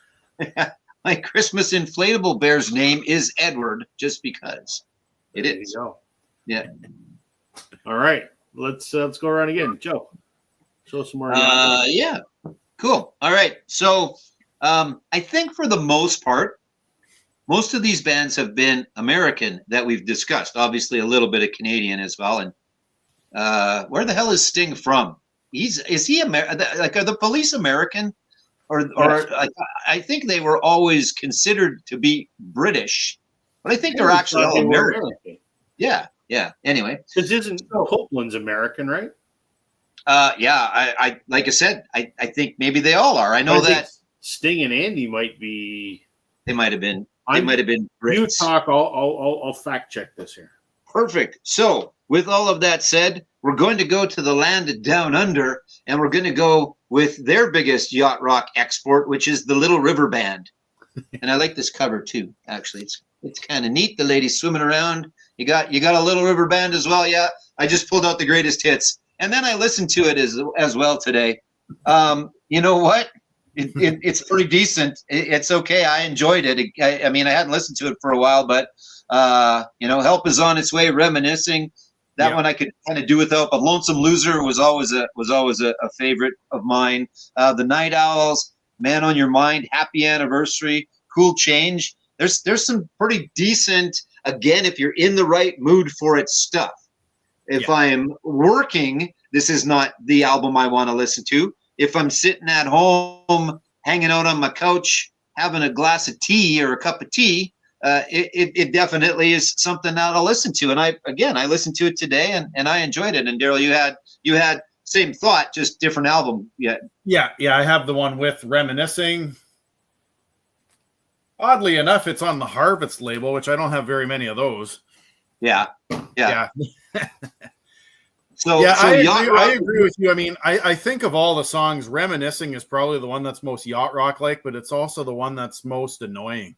C: My Christmas inflatable bear's name is Edward, just because it
A: There
C: is.
A: you go.
C: Yeah.
A: All right. Let's go around again. Joe, show some more.
C: Yeah. Cool. All right. So I think for the most part, most of these bands have been American that we've discussed. Obviously, a little bit of Canadian as well. And where the hell is Sting from? Is he American? Like, are the Police American? Or I think they were always considered to be British, but I think they're actually all American. Yeah. Anyway,
A: because isn't Copeland's American, right?
C: Yeah. I like I said, I think maybe they all are. I know that
A: Sting and Andy might be.
C: They might have been. They might have been Brits.
A: You talk. I'll fact check this here.
C: Perfect. So, with all of that said, we're going to go to the land down under, and we're going to go with their biggest yacht rock export, which is the Little River Band. And I like this cover too. Actually, it's kind of neat. The ladies swimming around. You got a Little River Band as well. Yeah, I just pulled out the greatest hits, and then I listened to it as well today. You know what? It's pretty decent. It's okay. I enjoyed it. I mean, I hadn't listened to it for a while, but Help Is on Its Way, Reminiscing. That one I could kind of do without. But Lonesome Loser was always a favorite of mine. The Night Owls, Man on Your Mind, Happy Anniversary, Cool Change. There's some pretty decent, again, if you're in the right mood for it, stuff. If I am working, this is not the album I want to listen to. If I'm sitting at home, hanging out on my couch, having a glass of tea or a cup of tea, it definitely is something that I'll listen to. And I listened to it today and I enjoyed it. And Daryl, you had same thought, just different album.
B: Yeah. I have the one with Reminiscing. Oddly enough, it's on the Harvest label, which I don't have very many of those.
C: Yeah.
B: I agree with you. I mean, I think of all the songs, Reminiscing is probably the one that's most yacht rock like, but it's also the one that's most annoying.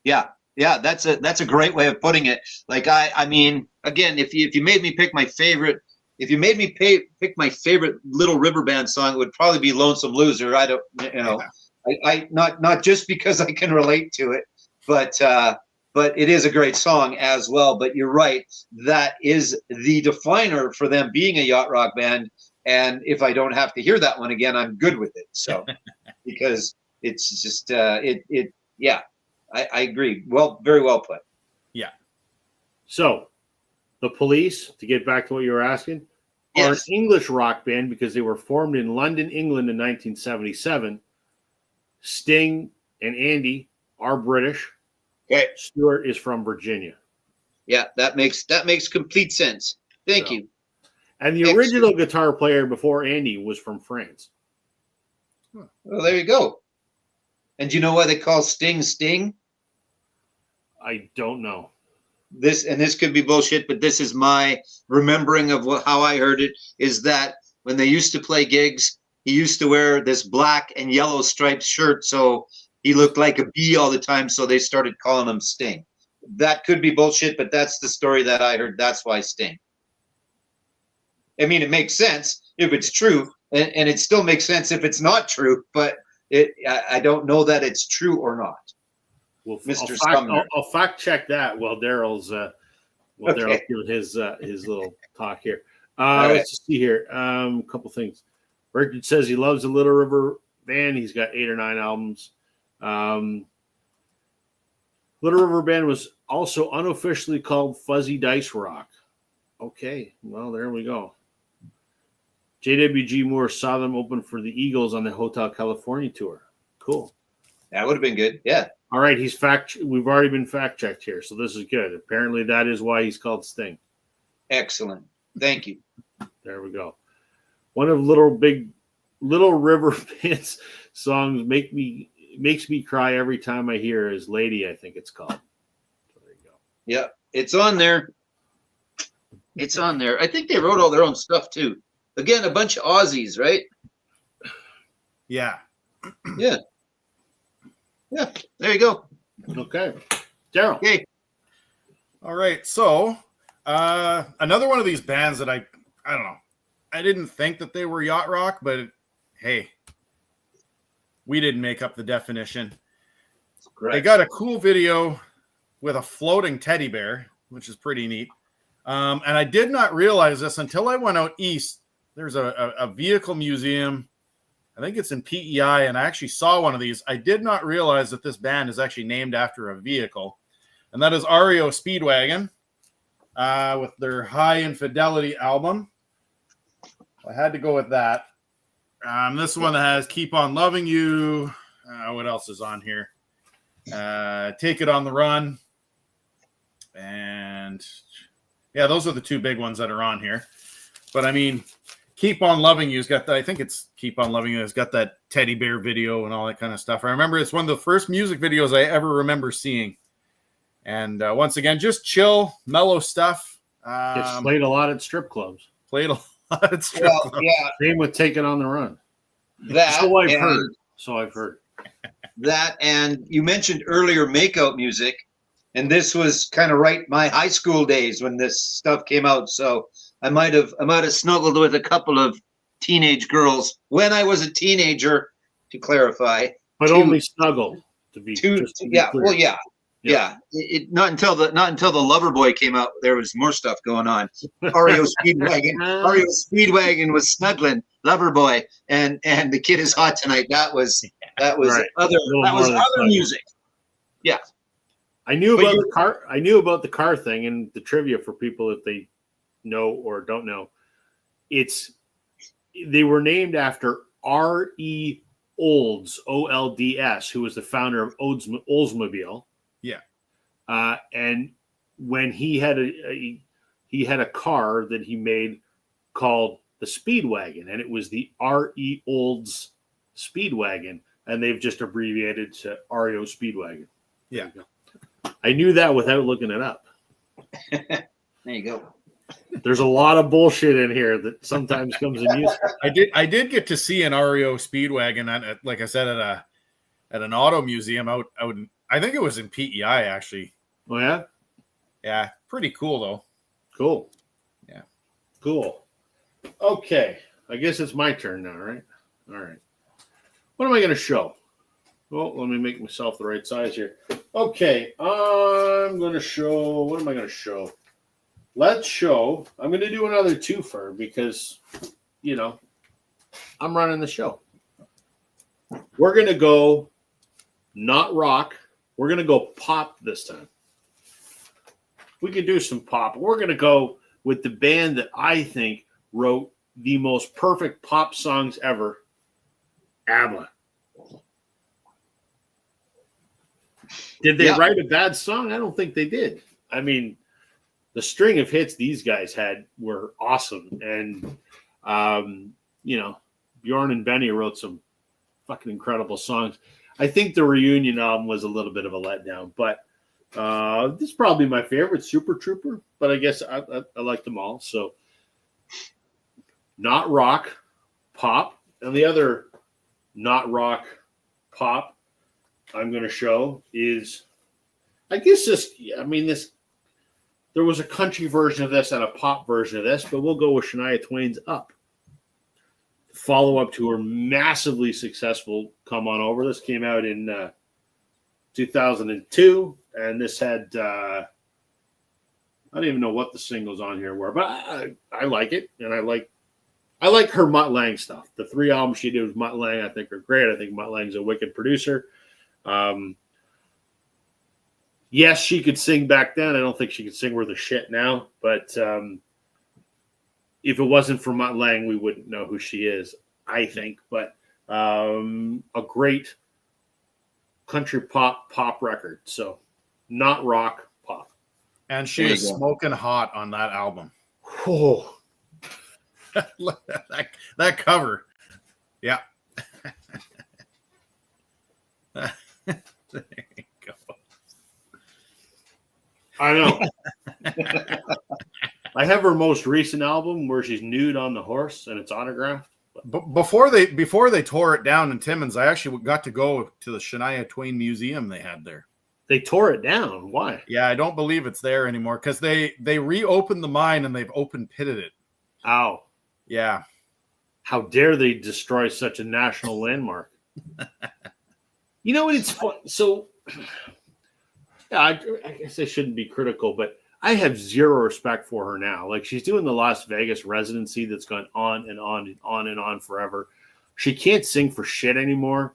B: Yeah,
C: that's a great way of putting it. Like I mean, again, if you made me pick my favorite, pick my favorite Little River Band song, it would probably be Lonesome Loser. I don't, I not just because I can relate to it, but it is a great song as well. But you're right, that is the definer for them being a yacht rock band. And if I don't have to hear that one again, I'm good with it. So because it's just I agree. Well, very well put.
B: Yeah.
A: So, the Police, to get back to what you were asking, are an English rock band because they were formed in London, England in 1977. Sting and Andy are British.
C: Okay.
A: Stewart is from Virginia.
C: Yeah, that makes complete sense. Thank you.
A: And the original guitar player before Andy was from France.
C: Well, there you go. And do you know why they call Sting Sting?
A: I don't know.
C: This could be bullshit, but this is my remembering of how I heard it, is that when they used to play gigs, he used to wear this black and yellow striped shirt. So he looked like a bee all the time, so they started calling him Sting. That could be bullshit, but that's the story that I heard. That's why Sting. I mean, it makes sense if it's true, and it still makes sense if it's not true, but I don't know that it's true or not.
A: Well,
C: Mr. Sumner.
A: I'll fact check that while Daryl's Daryl's doing his little talk here.
C: Right.
A: Let's see here. A couple things. Richard says he loves the Little River Band. He's got 8 or 9 albums. Little River Band was also unofficially called Fuzzy Dice Rock. Okay, well, there we go. JWG Moore saw them open for the Eagles on the Hotel California tour. Cool.
C: That would have been good. Yeah.
A: All right, we've already been fact checked here, so this is good. Apparently, that is why he's called Sting.
C: Excellent. Thank you.
A: There we go. One of Little River Band's songs makes me cry every time I hear is "Lady." I think it's called. So there you go.
C: Yeah, it's on there. It's on there. I think they wrote all their own stuff too. Again, a bunch of Aussies, right?
B: Yeah.
C: Yeah. Yeah. There you go.
A: Okay, Daryl.
C: Okay.
B: All right. So another one of these bands that I don't know. I didn't think that they were yacht rock, but hey, we didn't make up the definition.
C: Correct.
B: They got a cool video with a floating teddy bear, which is pretty neat. And I did not realize this until I went out east. There's a vehicle museum. I think it's in PEI, and I actually saw one of these. I did not realize that this band is actually named after a vehicle, and that is REO Speedwagon with their High Infidelity album. I had to go with that. This one that has Keep On Loving You. What else is on here? Take It on the Run. And yeah, those are the 2 big ones that are on here. But I mean, Keep On Loving You's got that. I think it's Keep On Loving You. It's got that teddy bear video and all that kind of stuff. I remember it's one of the first music videos I ever remember seeing. And once again, just chill, mellow stuff.
A: Gets played a lot at strip clubs.
B: Played a lot at strip clubs.
C: Yeah.
A: Same with Take It on the Run.
C: That.
A: So I've heard.
C: That, and you mentioned earlier makeout music, and this was kind of right my high school days when this stuff came out. So I might have snuggled with a couple of teenage girls when I was a teenager, to clarify.
A: But only snuggle to be.
C: Yeah. Clear. Well, yeah. Yeah. Not until the Loverboy came out, there was more stuff going on. REO Speedwagon was snuggling Loverboy, and the Kid Is Hot Tonight. That was
A: right.
C: other music. Yeah.
A: I knew about the car thing, and the trivia for people if they know or don't know. They were named after R.E. Olds, O-L-D-S, who was the founder of Oldsmobile. Yeah. And when he had a car that he made called the Speedwagon, and it was the R.E. Olds Speedwagon, and they've just abbreviated to REO Speedwagon.
B: Yeah.
A: I knew that without looking it up.
C: There you go.
A: There's a lot of bullshit in here that sometimes comes in use.
B: I did get to see an REO Speedwagon, like I said, at an auto museum out in, I think it was in PEI actually.
A: Oh yeah?
B: Yeah, pretty cool though.
A: Cool.
B: Yeah.
A: Cool. Okay. I guess it's my turn now, right? All right. What am I going to show? Well, let me make myself the right size here. Okay. I'm going to show, what am I going to show? I'm going to do another twofer because, I'm running the show. We're going to go not rock. We're going to go pop this time. We can do some pop. We're going to go with the band that I think wrote the most perfect pop songs ever, ABBA. Did they write a bad song? I don't think they did. I mean, the string of hits these guys had were awesome. And, Bjorn and Benny wrote some fucking incredible songs. I think the reunion album was a little bit of a letdown, but this is probably my favorite, Super Trooper, but I guess I like them all. So not rock, pop, and the other not rock, pop, I'm going to show is, I guess this. There was a country version of this and a pop version of this, but we'll go with Shania Twain's "Up." Follow up to her massively successful "Come On Over." This came out in 2002, and this had I don't even know what the singles on here were, but I like it, and I like her Mutt Lange stuff. The 3 albums she did with Mutt Lange, I think, are great. I think Mutt Lange's a wicked producer. Yes, she could sing back then. I don't think she could sing worth a shit now. But if it wasn't for Mutt Lange, we wouldn't know who she is, I think. But a great country pop record. So not rock, pop.
B: And she is smoking hot on that album.
A: Oh.
B: that cover. Yeah. There you go.
A: I know. I have her most recent album where she's nude on the horse and it's autographed.
B: Before they tore it down in Timmins, I actually got to go to the Shania Twain Museum they had there.
A: They tore it down. Why?
B: Yeah, I don't believe it's there anymore because they reopened the mine and they've open pitted it.
A: Ow.
B: Yeah.
A: How dare they destroy such a national landmark? You know what? It's fun. So, yeah, I guess I shouldn't be critical, but I have zero respect for her now. Like, she's doing the Las Vegas residency that's gone on and on and on and on forever. She can't sing for shit anymore.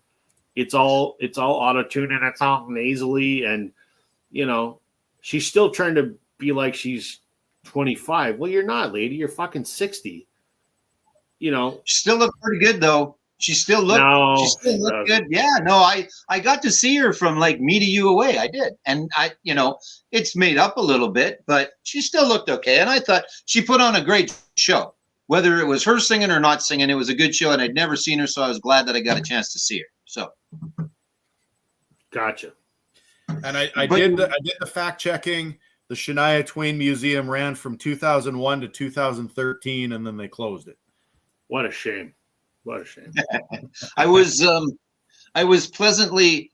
A: It's all auto-tuned and it's all nasally, and she's still trying to be like she's 25. Well, you're not, lady. You're fucking 60. She
C: still looked pretty good though. She still looked good. Yeah, no, I got to see her from like Me to You Away. I did. And it's made up a little bit, but she still looked okay. And I thought she put on a great show. Whether it was her singing or not singing, it was a good show, and I'd never seen her, so I was glad that I got a chance to see her. So
A: gotcha.
B: And I did the fact checking. The Shania Twain Museum ran from 2001 to 2013, and then they closed it.
A: What a shame. What a shame.
C: I was pleasantly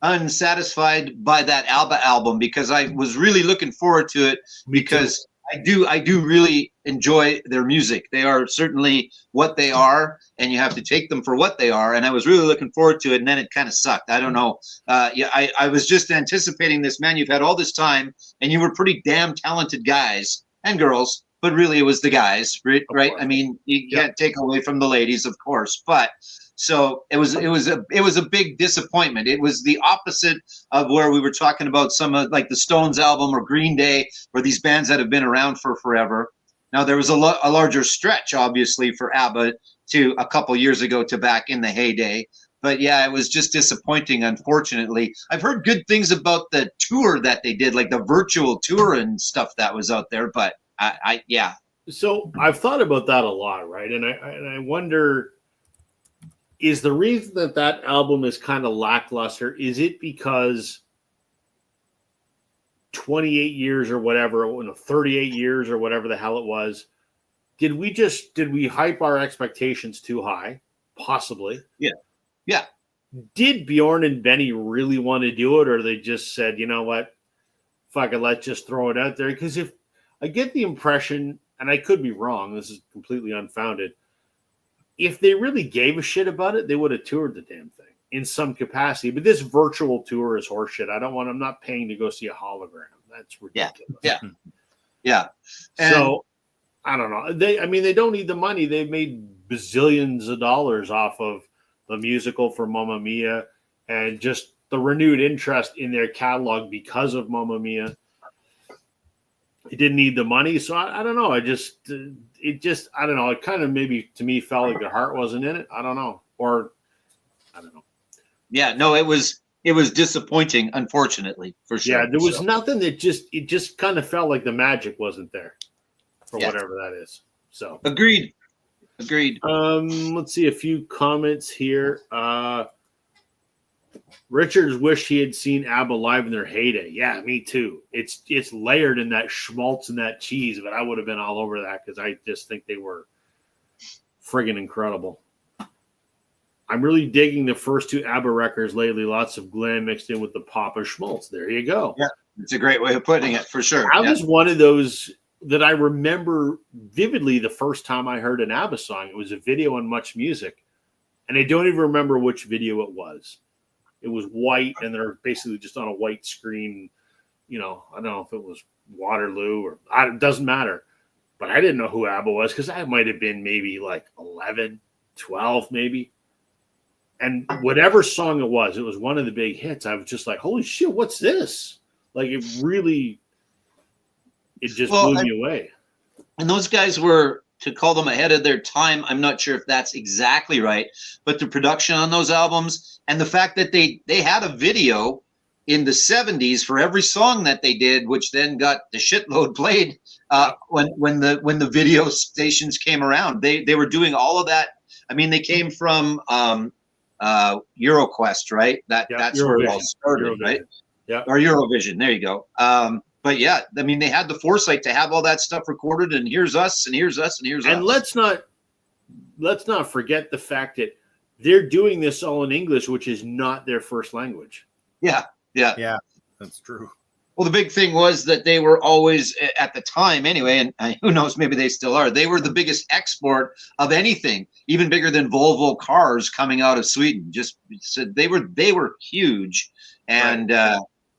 C: unsatisfied by that ABBA album because I was really looking forward to it because I do really enjoy their music. They are certainly what they are, and you have to take them for what they are. And I was really looking forward to it, and then it kind of sucked. I don't know. I was just anticipating this. Man, you've had all this time, and you were pretty damn talented guys and girls. But really, it was the guys, right? I mean, you can't take away from the ladies, of course. But so it was a big disappointment. It was the opposite of where we were talking about some of like the Stones album or Green Day, or these bands that have been around for forever. Now there was a larger stretch, obviously, for ABBA to a couple years ago to back in the heyday. But yeah, it was just disappointing, unfortunately. I've heard good things about the tour that they did, like the virtual tour and stuff that was out there, but. Yeah.
A: So I've thought about that a lot, right? And I wonder, is the reason that album is kind of lackluster, is it because 28 years or whatever, 38 years or whatever the hell it was, did we hype our expectations too high? Possibly.
C: Yeah.
A: Did Bjorn and Benny really want to do it, or they just said, you know what, fuck it, let's just throw it out there? Because if I get the impression, and I could be wrong, this is completely unfounded, if they really gave a shit about it, they would have toured the damn thing in some capacity. But this virtual tour is horseshit. I'm not paying to go see a hologram. That's ridiculous.
C: Yeah.
A: So I don't know. They don't need the money. They've made bazillions of dollars off of the musical for Mamma Mia and just the renewed interest in their catalog because of Mamma Mia. It didn't need the money, so I don't know. I don't know. It kind of maybe to me felt like their heart wasn't in it. I don't know, or I don't know.
C: Yeah, no, it was disappointing, unfortunately, for sure.
A: Yeah, there was nothing that it just kind of felt like the magic wasn't there, for whatever that is. So
C: agreed.
A: Let's see a few comments here. Richards wished he had seen ABBA live in their heyday. Yeah, me too. It's layered in that schmaltz and that cheese, but I would have been all over that because I just think they were friggin' incredible. I'm really digging the first two ABBA records lately. Lots of glam mixed in with the pop of schmaltz. There you go.
C: Yeah, it's a great way of putting it, for sure.
A: I was one of those that I remember vividly the first time I heard an ABBA song. It was a video on Much Music, and I don't even remember which video it was. It was white, and they're basically just on a white screen. You know, I don't know if it was Waterloo or it doesn't matter. But I didn't know who ABBA was because I might have been maybe like 11, 12 maybe. And whatever song it was one of the big hits. I was just like, holy shit, what's this? Like it just blew me away.
C: And those guys were, to call them ahead of their time, I'm not sure if that's exactly right, but the production on those albums and the fact that they had a video in the 70s for every song that they did, which then got the shitload played when the video stations came around. They were doing all of that. I mean, they came from EuroQuest, right? That's
A: Eurovision.
C: where it all started,
A: Eurovision.
C: right?
A: Yeah.
C: Or Eurovision. There you go. But yeah, I mean, they had the foresight to have all that stuff recorded, and here's us, and here's us, and here's us.
A: And let's not forget the fact that they're doing this all in English, which is not their first language.
C: Yeah.
B: That's true.
C: Well, the big thing was that they were always, at the time anyway, and who knows, maybe they still are, they were the biggest export of anything, even bigger than Volvo cars coming out of Sweden. Just they were huge, and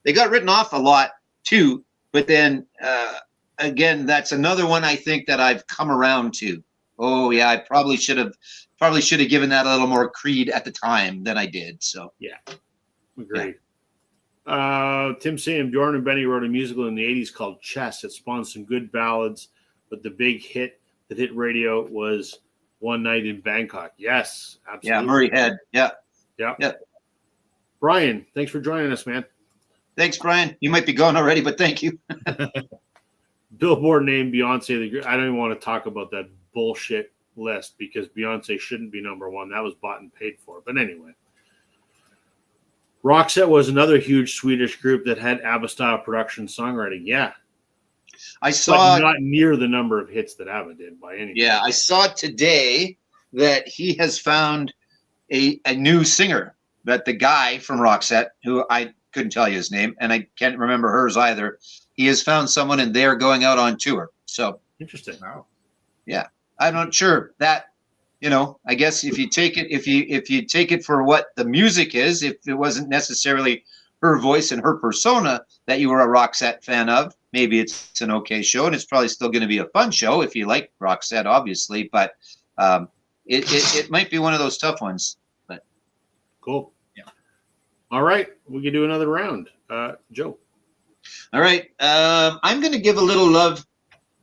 C: they got written off a lot too. But then again, that's another one I think that I've come around to. Oh yeah, I probably should have given that a little more creed at the time than I did. So
A: yeah, agreed. Tim saying Bjorn and Benny wrote a musical in the 80s called Chess. It spawned some good ballads, but the big hit that hit radio was One Night in Bangkok. Yes, absolutely.
C: Yeah, Murray Head. Yeah.
A: Brian, thanks for joining us, man.
C: Thanks, Brian. You might be gone already, but thank you.
A: Billboard named Beyonce. I don't even want to talk about that bullshit list because Beyonce shouldn't be number one. That was bought and paid for. But anyway. Roxette was another huge Swedish group that had ABBA-style production songwriting. Yeah.
C: I saw...
A: But not near the number of hits that ABBA did by any means.
C: Yeah, I saw today that he has found a new singer, that the guy from Roxette, who I couldn't tell you his name, and I can't remember hers either, he has found someone and they're going out on tour. So
A: interesting.
B: Wow.
C: Yeah. I'm not sure that... You know, I guess if you take it for what the music is, if it wasn't necessarily her voice and her persona that you were a Roxette fan of, maybe it's an okay show, and it's probably still going to be a fun show if you like Roxette, obviously. But it might be one of those tough ones. But
A: cool. Yeah. All right, we can do another round. Joe.
C: All right. I'm going to give a little love.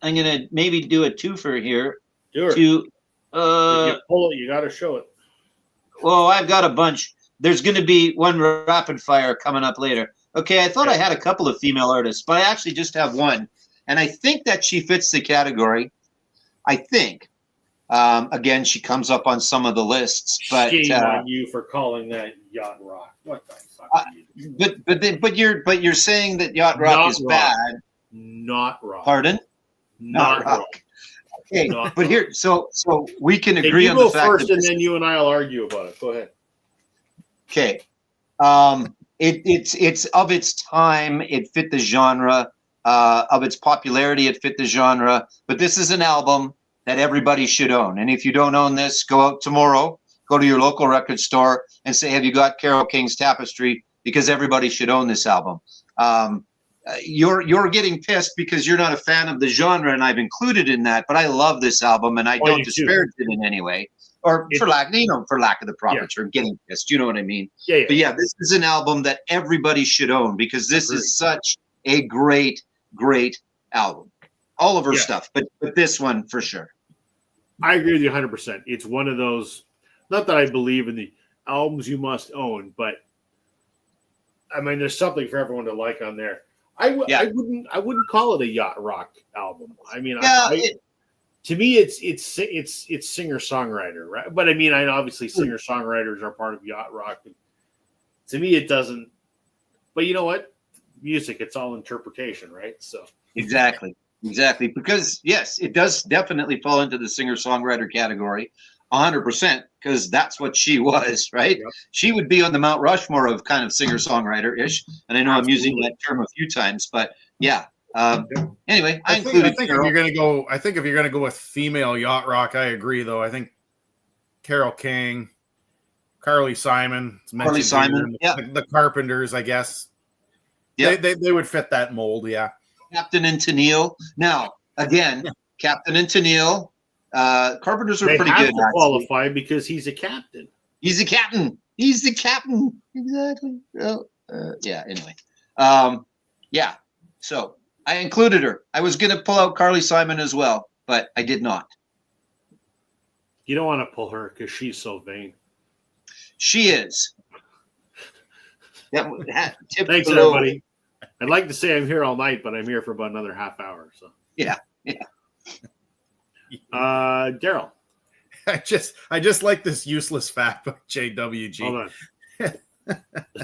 C: I'm going to maybe do a twofer here.
A: Sure. If you pull it, you got to show it.
C: Well, I've got a bunch. There's going to be one rapid fire coming up later. Okay, I thought I had a couple of female artists, but I actually just have one. And I think that she fits the category. I think. Again, she comes up on some of the lists. But
A: shame on you for calling that yacht rock. What the fuck?
C: But you're saying that yacht rock is bad.
A: Not rock.
C: Pardon?
A: Not rock.
C: Okay, but here, so we can agree on the fact
A: first,
C: that
A: and then you and I'll argue about it. Go ahead.
C: Okay, it's of its time. It fit the genre. Of its popularity, it fit the genre. But this is an album that everybody should own. And if you don't own this, go out tomorrow, go to your local record store, and say, "Have you got Carole King's Tapestry?" Because everybody should own this album. You're getting pissed because you're not a fan of the genre, and I've included in that. But I love this album, and I don't disparage it in any way, or for lack of the proper term, getting pissed. You know what I mean?
A: Yeah.
C: But yeah, this is an album that everybody should own because this is such a great album. All of her stuff, but this one for sure.
A: I agree with you 100%. It's one of those. Not that I believe in the albums you must own, but I mean, there's something for everyone to like on there. I wouldn't call it a yacht rock album. I mean, to me, it's singer songwriter, right? But I mean, obviously singer songwriters are part of yacht rock. To me, it doesn't. But you know what? Music, it's all interpretation, right? So
C: exactly. Because yes, it does definitely fall into the singer songwriter category. 100%, because that's what she was, right?
A: Yep.
C: She would be on the Mount Rushmore of kind of singer-songwriter-ish. And I know I'm using that term a few times, but yeah. Anyway, I included Carol.
B: If you're gonna go with female yacht rock, I agree though. I think Carole King, Carly Simon, the Carpenters, I guess. Yeah, they would fit that mold, yeah.
C: Captain and Tennille. Now, again, Captain and Tennille, Carpenters are pretty good.
A: To qualify because he's a captain.
C: He's the captain. Exactly. Well, yeah. Anyway, yeah. So I included her. I was going to pull out Carly Simon as well, but I did not.
A: You don't want to pull her because she's so vain.
C: She is.
A: Thanks, everybody. I'd like to say I'm here all night, but I'm here for about another half hour. So
C: yeah.
A: Daryl.
B: I just like this useless fact by JWG.
A: Hold on.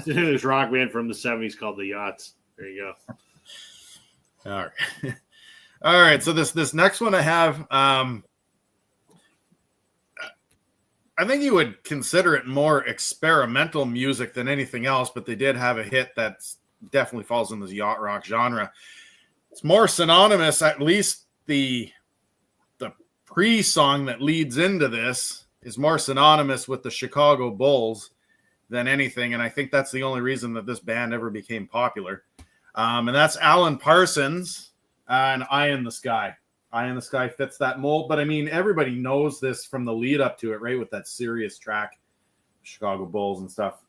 A: There's a rock band from the 70s called the Yachts. There you go.
B: All right. All right. So this next one I have, I think you would consider it more experimental music than anything else, but they did have a hit that definitely falls in the yacht rock genre. It's more synonymous, at least the pre-song that leads into this is more synonymous with the Chicago Bulls than anything, and I think that's the only reason that this band ever became popular. And that's Alan Parsons and Eye in the Sky. Eye in the Sky fits that mold, but I mean, everybody knows this from the lead up to it, right? With that serious track, Chicago Bulls and stuff.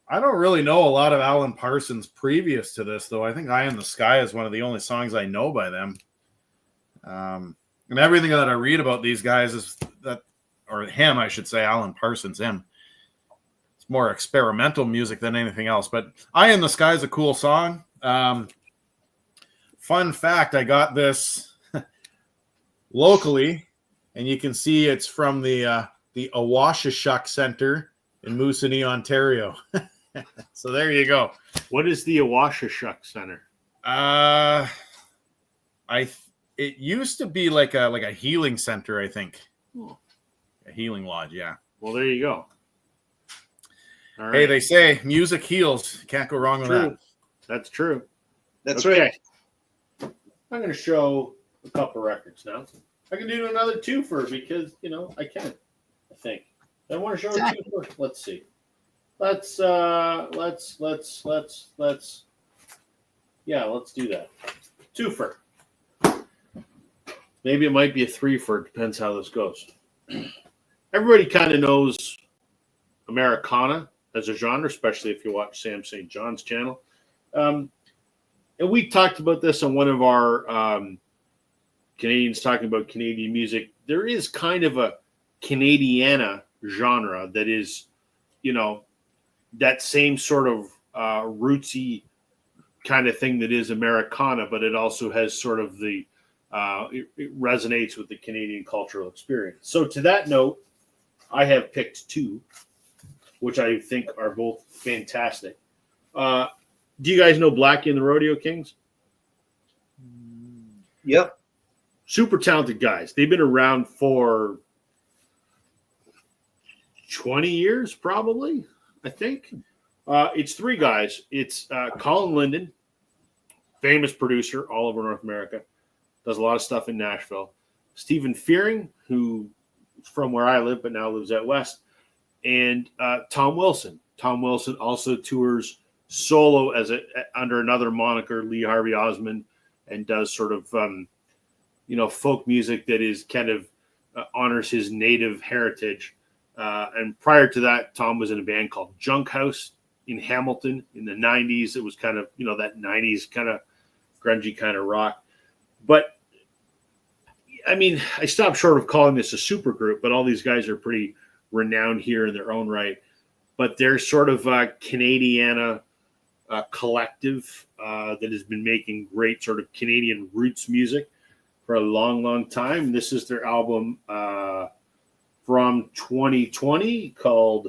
B: I don't really know a lot of Alan Parsons previous to this, though. I think Eye in the Sky is one of the only songs I know by them. And everything that I read about these guys is that, or him, I should say, Alan Parsons, him. It's more experimental music than anything else. But Eye in the Sky is a cool song. Fun fact, I got this locally, and you can see it's from the Awashishuk Center in Moosonee, Ontario. So there you go.
A: What is the Awashishuk Center?
B: It used to be like a healing center, I think. A healing lodge, yeah.
A: Well, there you go.
B: All right. Hey, they say music heals. Can't go wrong with that.
A: That's true.
C: That's right.
A: I'm going to show a couple records now. I can do another twofer because, I can. I think. I want to show a twofer. Let's see. Let's do that. Twofer. Maybe it might be a threefer. Depends how this goes. Everybody kind of knows Americana as a genre, especially if you watch Sam St. John's channel. And we talked about this on one of our Canadians talking about Canadian music. There is kind of a Canadiana genre that is, that same sort of rootsy kind of thing that is Americana, but it also has sort of the it resonates with the Canadian cultural experience. So to that note, I have picked two, which I think are both fantastic. Do you guys know Blackie and the Rodeo Kings?
C: Yep.
A: Super talented guys. They've been around for 20 years, probably, I think. It's three guys. It's Colin Linden, famous producer all over North America, does a lot of stuff in Nashville. Stephen Fearing, who is from where I live but now lives out west, and Tom Wilson. Tom Wilson also tours solo under another moniker, Lee Harvey Osmond, and does sort of folk music that is kind of honors his native heritage. And prior to that, Tom was in a band called Junk House in Hamilton in the 90s. It was kind of, that 90s kind of grungy kind of rock. But, I mean, I stopped short of calling this a super group, but all these guys are pretty renowned here in their own right. But they're sort of a Canadiana collective that has been making great sort of Canadian roots music for a long, long time. This is their album from 2020 called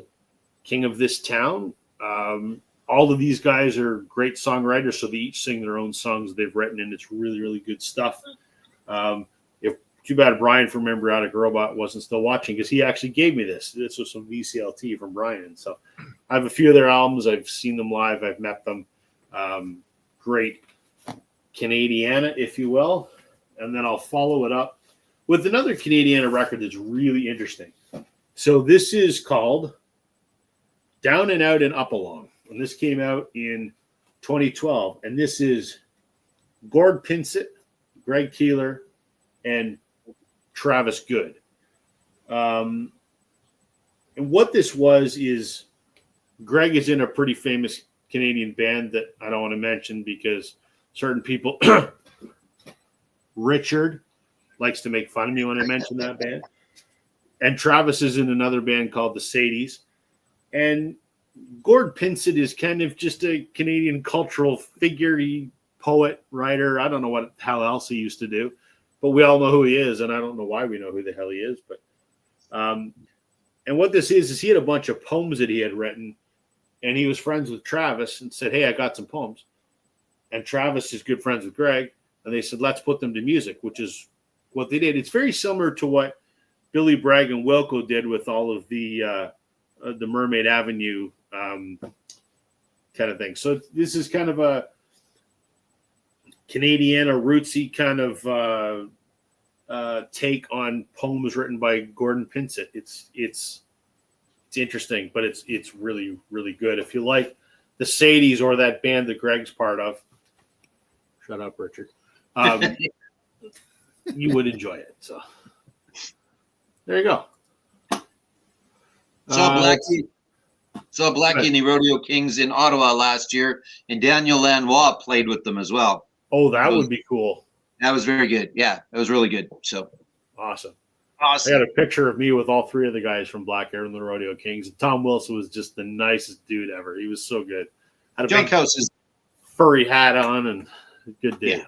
A: King of This Town. All of these guys are great songwriters, so they each sing their own songs they've written, and it's really, really good stuff. If Too bad Brian from Embryonic Robot wasn't still watching because he actually gave me this. This was some VCLT from Brian. So I have a few of their albums. I've seen them live. I've met them. Great Canadiana, if you will. And then I'll follow it up with another Canadiana record that's really interesting. So this is called Down and Out and Up Along. And this came out in 2012. And this is Gord Pinsett, Greg Keeler, and Travis Good. And what this was is Greg is in a pretty famous Canadian band that I don't want to mention because certain people, Richard likes to make fun of me when I mention that band. And Travis is in another band called the Sadies. And Gord Pinsett is kind of just a Canadian cultural figure, poet, writer. I don't know what the hell else he used to do. But we all know who he is, and I don't know why we know who the hell he is. But and what this is he had a bunch of poems that he had written, and he was friends with Travis and said, hey, I got some poems. And Travis is good friends with Greg, and they said, let's put them to music, which is what they did. It's very similar to what Billy Bragg and Wilco did with all of the Mermaid Avenue kind of thing. So this is kind of a Canadian or rootsy kind of take on poems written by Gordon Pinsett. It's interesting, but it's really, really good. If you like the Sadies or that band that Greg's part of, shut up, Richard, you would enjoy it. So there you go.
C: Saw Blackie and the Rodeo Kings in Ottawa last year, and Daniel Lanois played with them as well.
A: Oh, that would be cool.
C: That was very good. Yeah, it was really good. So
A: awesome. I got a picture of me with all three of the guys from Black Air and the Rodeo Kings. And Tom Wilson was just the nicest dude ever. He was so good. Had a
C: Junk House is
A: furry hat on and good dude.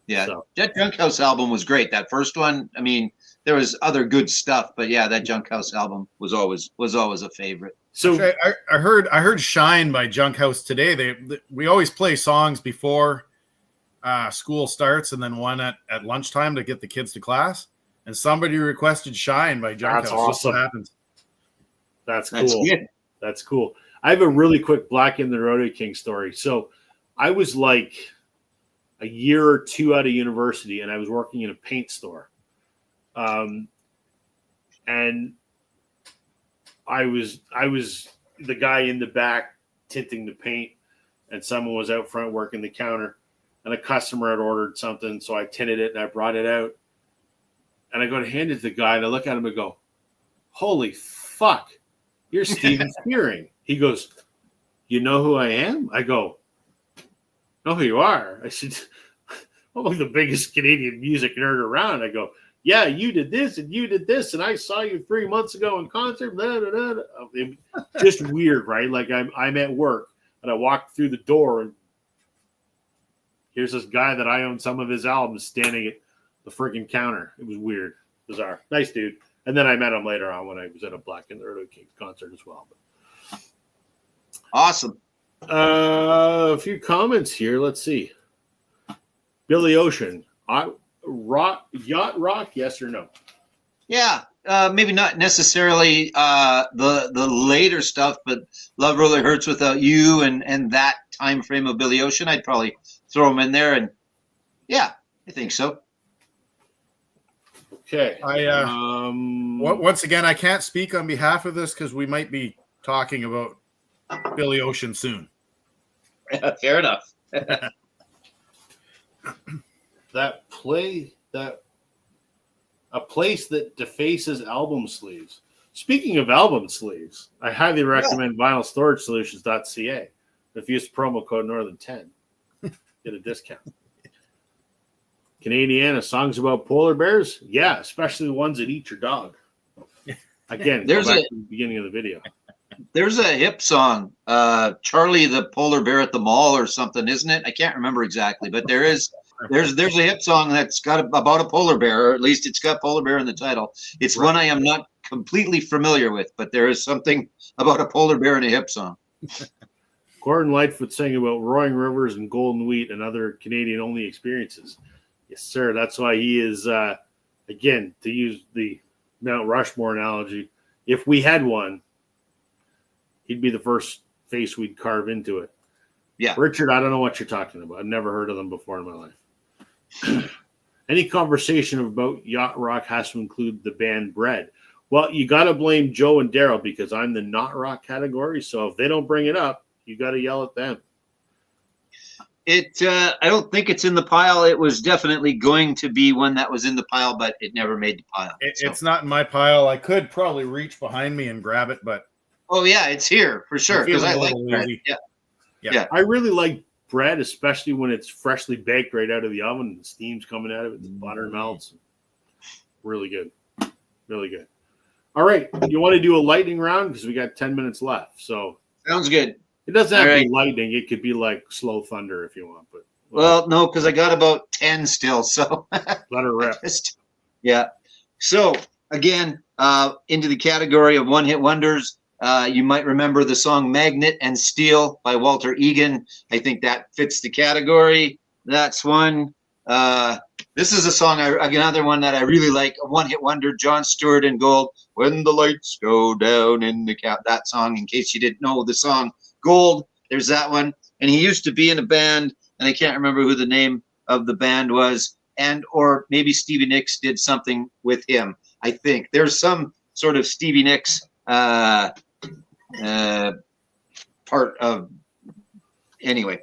C: Yeah. So. That Junk House album was great. That first one, I mean, there was other good stuff, but yeah, that Junk House album was always a favorite.
B: So I heard Shine by Junk House today. We always play songs before school starts and then one at lunchtime to get the kids to class. And somebody requested Shine by Junk House.
A: Awesome.
B: What happens?
A: That's cool. That's cool. I have a really quick Black in the Rodeo King story. So I was like a year or two out of university and I was working in a paint store. And I was the guy in the back tinting the paint, and someone was out front working the counter, and a customer had ordered something, so I tinted it and I brought it out, and I go to hand it to the guy, and I look at him and go, "Holy fuck, you're Steven Spearing." He goes, "You know who I am?" I go, "Know who you are?" I said, "I'm like the biggest Canadian music nerd around." I go, "Yeah, you did this and you did this, and I saw you 3 months ago in concert." Blah, blah, blah. Just weird, right? Like I'm at work and I walked through the door and here's this guy that I own some of his albums standing at the freaking counter. It was weird, bizarre, nice dude. And then I met him later on when I was at a Black and the Rodeo Kings concert as well. But.
C: Awesome.
A: A few comments here. Let's see. Billy Ocean. Yacht rock, yes or no?
C: Yeah, maybe not necessarily the later stuff, but Love Really Hurts Without You and that time frame of Billy Ocean, I'd probably throw them in there. And yeah, I think so.
A: Okay.
B: Once again, I can't speak on behalf of this because we might be talking about Billy Ocean soon.
C: Fair enough.
A: A place that defaces album sleeves. Speaking of album sleeves, I highly recommend vinylstoragesolutions.ca. If you use promo code Northern10, get a discount. Canadiana songs about polar bears? Yeah, especially the ones that eat your dog. Again, go back to the beginning of the video.
C: There's a hip song, Charlie the Polar Bear at the Mall or something, isn't it? I can't remember exactly, but there's a hip song that's got about a polar bear, or at least it's got polar bear in the title. It's one I am not completely familiar with, but there is something about a polar bear in a hip song.
A: Gordon Lightfoot sang about roaring rivers and golden wheat and other Canadian-only experiences. Yes, sir. That's why he is again, to use the Mount Rushmore analogy, if we had one, he'd be the first face we'd carve into it.
C: Yeah.
A: Richard, I don't know what you're talking about. I've never heard of them before in my life. Any conversation about yacht rock has to include the band Bread. Well, you got to blame Joe and Daryl because I'm the not rock category. So if they don't bring it up, you got to yell at them.
C: I don't think it's in the pile. It was definitely going to be one that was in the pile, but it never made the pile.
B: It's not in my pile. I could probably reach behind me and grab it, but
C: oh yeah, it's here for sure because I like bread. Yeah.
A: I really like bread, especially when it's freshly baked right out of the oven and the steam's coming out of it, the butter melts. Really good. Really good. All right. You want to do a lightning round? Because we got 10 minutes left. So
C: sounds good.
A: It doesn't have to be lightning. It could be like slow thunder if you want. But
C: well, no, because I got about 10 still. So
A: let her rip.
C: Yeah. So again, into the category of one-hit wonders. You might remember the song Magnet and Steel by Walter Egan. I think that fits the category. That's one. This is a song, another one that I really like, a one-hit wonder, John Stewart and Gold, When the Lights Go Down in the Cap. That song, in case you didn't know the song, Gold, there's that one. And he used to be in a band, and I can't remember who the name of the band was, or maybe Stevie Nicks did something with him, I think. There's some sort of Stevie Nicks part of anyway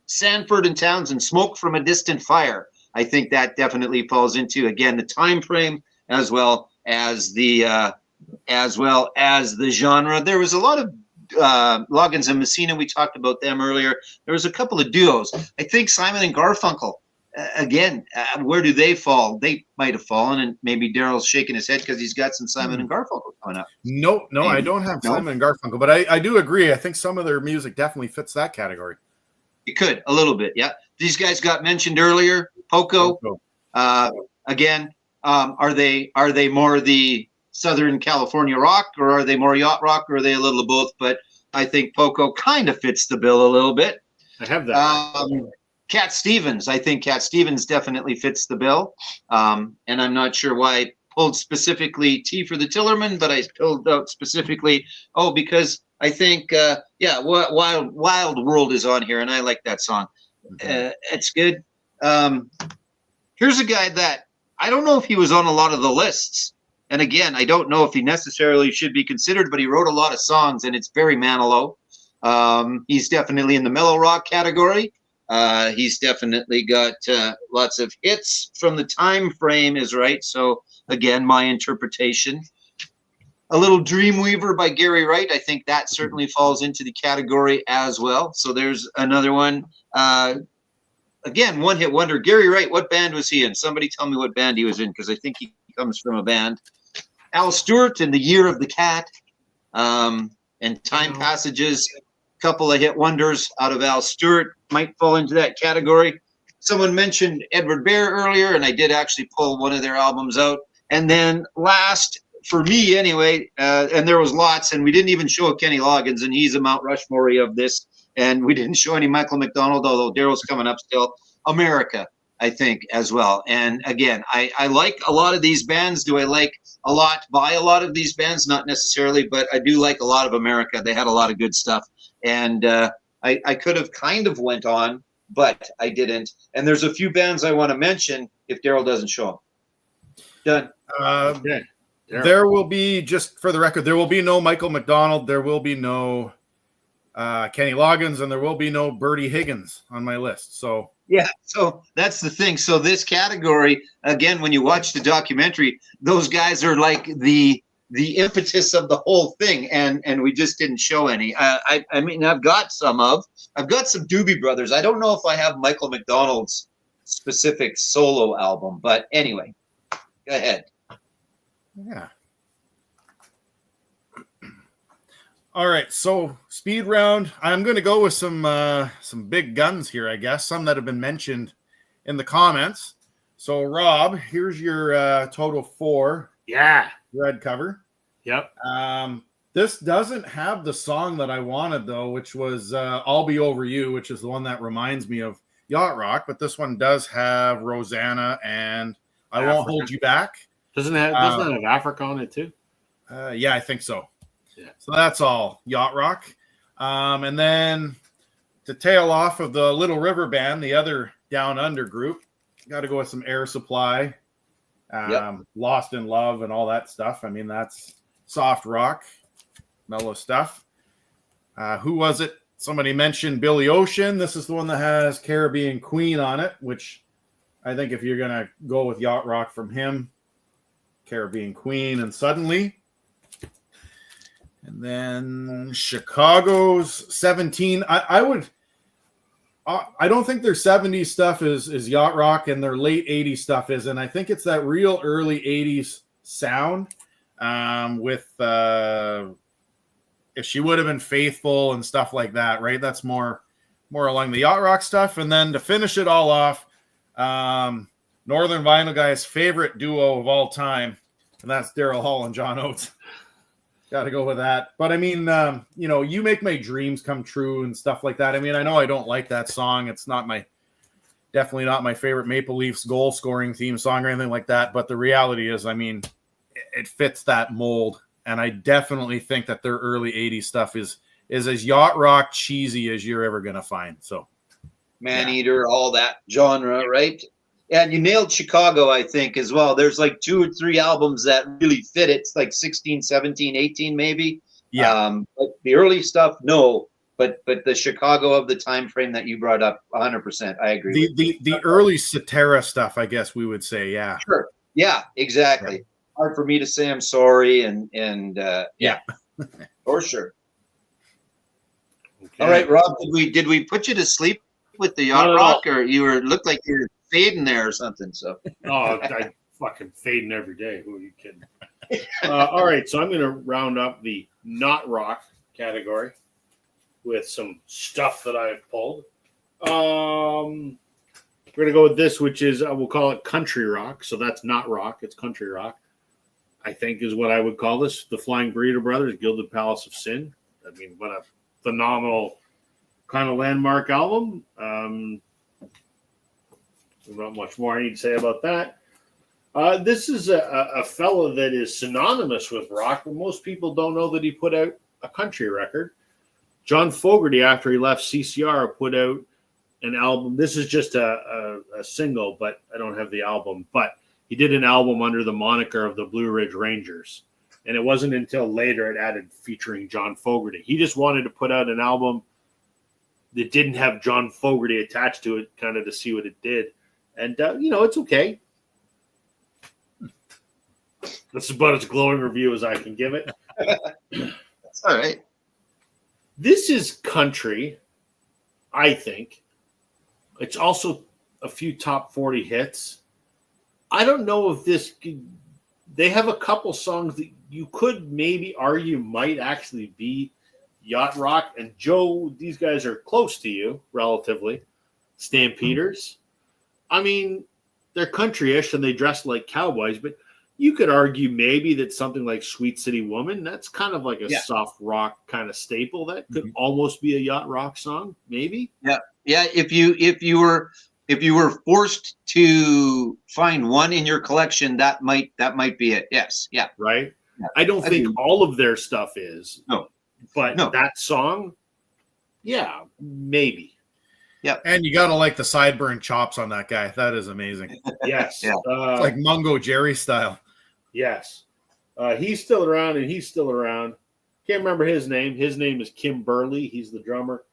C: Sanford and Townsend, Smoke from a Distant Fire. I think that definitely falls into, again, the time frame as well as the genre. There was a lot of Loggins and Messina. We talked about them earlier. There was a couple of duos. I think Simon and Garfunkel. Again, where do they fall? They might have fallen, and maybe Daryl's shaking his head because he's got some Simon and Garfunkel coming up.
B: No, maybe. I don't have Simon and Garfunkel, but I do agree. I think some of their music definitely fits that category.
C: It could a little bit, yeah. These guys got mentioned earlier. Poco. Again, are they more the Southern California rock, or are they more yacht rock, or are they a little of both? But I think Poco kind of fits the bill a little bit.
A: I have that.
C: Cat Stevens. I think Cat Stevens definitely fits the bill. And I'm not sure why I pulled specifically T for the Tillerman, but I pulled out specifically, because I think, Wild World is on here, and I like that song. It's good. Here's a guy that I don't know if he was on a lot of the lists. And again, I don't know if he necessarily should be considered, but he wrote a lot of songs, and it's Barry Manilow. He's definitely in the mellow rock category. He's definitely got lots of hits from the time frame is right. So again, my interpretation. A little Dreamweaver by Gary Wright. I think that certainly falls into the category as well. So there's another one. Again, one hit wonder. Gary Wright, what band was he in? Somebody tell me what band he was in, because I think he comes from a band. Al Stewart in The Year of the Cat, and Time Passages. Couple of hit wonders out of Al Stewart might fall into that category. Someone mentioned Edward Bear earlier, and I did actually pull one of their albums out. And then last, for me anyway, and there was lots, and we didn't even show Kenny Loggins, and he's a Mount Rushmore of this. And we didn't show any Michael McDonald, although Daryl's coming up still. America, I think, as well. And again, I like a lot of these bands. Do I like a lot by a lot of these bands? Not necessarily, but I do like a lot of America. They had a lot of good stuff. And I could have kind of went on, but I didn't. And there's a few bands I want to mention if Daryl doesn't show them. Done.
A: Okay.
B: There will be, just for the record, there will be no Michael McDonald. There will be no Kenny Loggins, and there will be no Bertie Higgins on my list. So
C: yeah, so that's the thing. So this category, again, when you watch the documentary, those guys are like the impetus of the whole thing, and we just didn't show any. I mean, I've got some Doobie Brothers. I don't know if I have Michael McDonald's specific solo album, but anyway, go ahead.
B: Yeah. All right, so speed round. I'm going to go with some big guns here, I guess, some that have been mentioned in the comments. So, Rob, here's your total 4.
A: Yeah.
B: Red cover.
A: Yep.
B: This doesn't have the song that I wanted, though, which was I'll Be Over You, which is the one that reminds me of Yacht Rock. But this one does have Rosanna and I Won't Hold You Back.
A: Doesn't it have Africa on it too?
B: Yeah, I think so.
A: Yeah.
B: So that's all Yacht Rock. And then to tail off of the Little River Band, the other Down Under group, got to go with some Air Supply, Lost in Love, and all that stuff. I mean, that's soft rock, mellow stuff. Who was it? Somebody mentioned Billy Ocean. This is the one that has Caribbean Queen on it, which I think if you're going to go with Yacht Rock from him, Caribbean Queen and Suddenly. And then Chicago's 17. I don't think their 70s stuff is Yacht Rock and their late 80s stuff is. And I think it's that real early 80s sound with If She Would Have Been Faithful and stuff like that, right? That's more along the Yacht Rock stuff. And then to finish it all off, Northern Vinyl Guy's favorite duo of all time, and that's Daryl Hall and John Oates. Got to go with that. But I mean, You Make My Dreams Come True and stuff like that. I mean, I know I don't like that song. It's definitely not my favorite Maple Leafs goal scoring theme song or anything like that. But the reality is, I mean, it fits that mold. And I definitely think that their early 80s stuff is as Yacht Rock cheesy as you're ever going to find. So
C: Maneater, all that genre, right? And you nailed Chicago, I think, as well. There's like 2 or 3 albums that really fit it. It's like 16, 17, 18 maybe.
B: Yeah.
C: But the early stuff, no. But the Chicago of the time frame that you brought up, 100%. I agree.
B: The early Cetera stuff, I guess we would say, yeah.
C: Sure. Yeah, exactly. Yeah. Hard for me to say I'm sorry and yeah. For sure. Okay. All right, Rob, did we put you to sleep with the Yacht Rock, or looked like you were fading there or something? So
A: I fucking fading every day. Who are you kidding? All right, so I'm going to round up the not rock category with some stuff that I've pulled. We're going to go with this, which is we'll call it country rock. So that's not rock; it's country rock. I think is what I would call this. The Flying Burrito Brothers, Gilded Palace of Sin. I mean, what a phenomenal kind of landmark album. Not much more I need to say about that. This is a fellow that is synonymous with rock, but most people don't know that he put out a country record. John Fogerty, after he left CCR, put out an album. This is just a single, but I don't have the album. But he did an album under the moniker of the Blue Ridge Rangers. And it wasn't until later it added featuring John Fogerty. He just wanted to put out an album that didn't have John Fogerty attached to it, kind of to see what it did. And, it's okay. That's about as glowing review as I can give it.
C: That's all right.
A: This is country, I think. It's also a few top 40 hits. I don't know if they have a couple songs that you could maybe argue might actually be Yacht Rock. And Joe, these guys are close to you, relatively. Stampeders. I mean, they're country-ish and they dress like cowboys, but you could argue maybe that something like Sweet City Woman, that's kind of like a soft rock kind of staple. That could almost be a Yacht Rock song, maybe.
C: Yeah. Yeah. If you were forced to find one in your collection, that might be it. Yes. Yeah.
A: Right. Yeah. I don't think all of their stuff is.
C: No.
A: But that song, yeah, maybe.
B: Yeah. And you got to like the sideburn chops on that guy. That is amazing.
A: Yes.
C: Yeah.
B: It's like Mungo Jerry style.
A: Yes. He's still around, and he's still around. Can't remember his name. His name is Kim Burley. He's the drummer.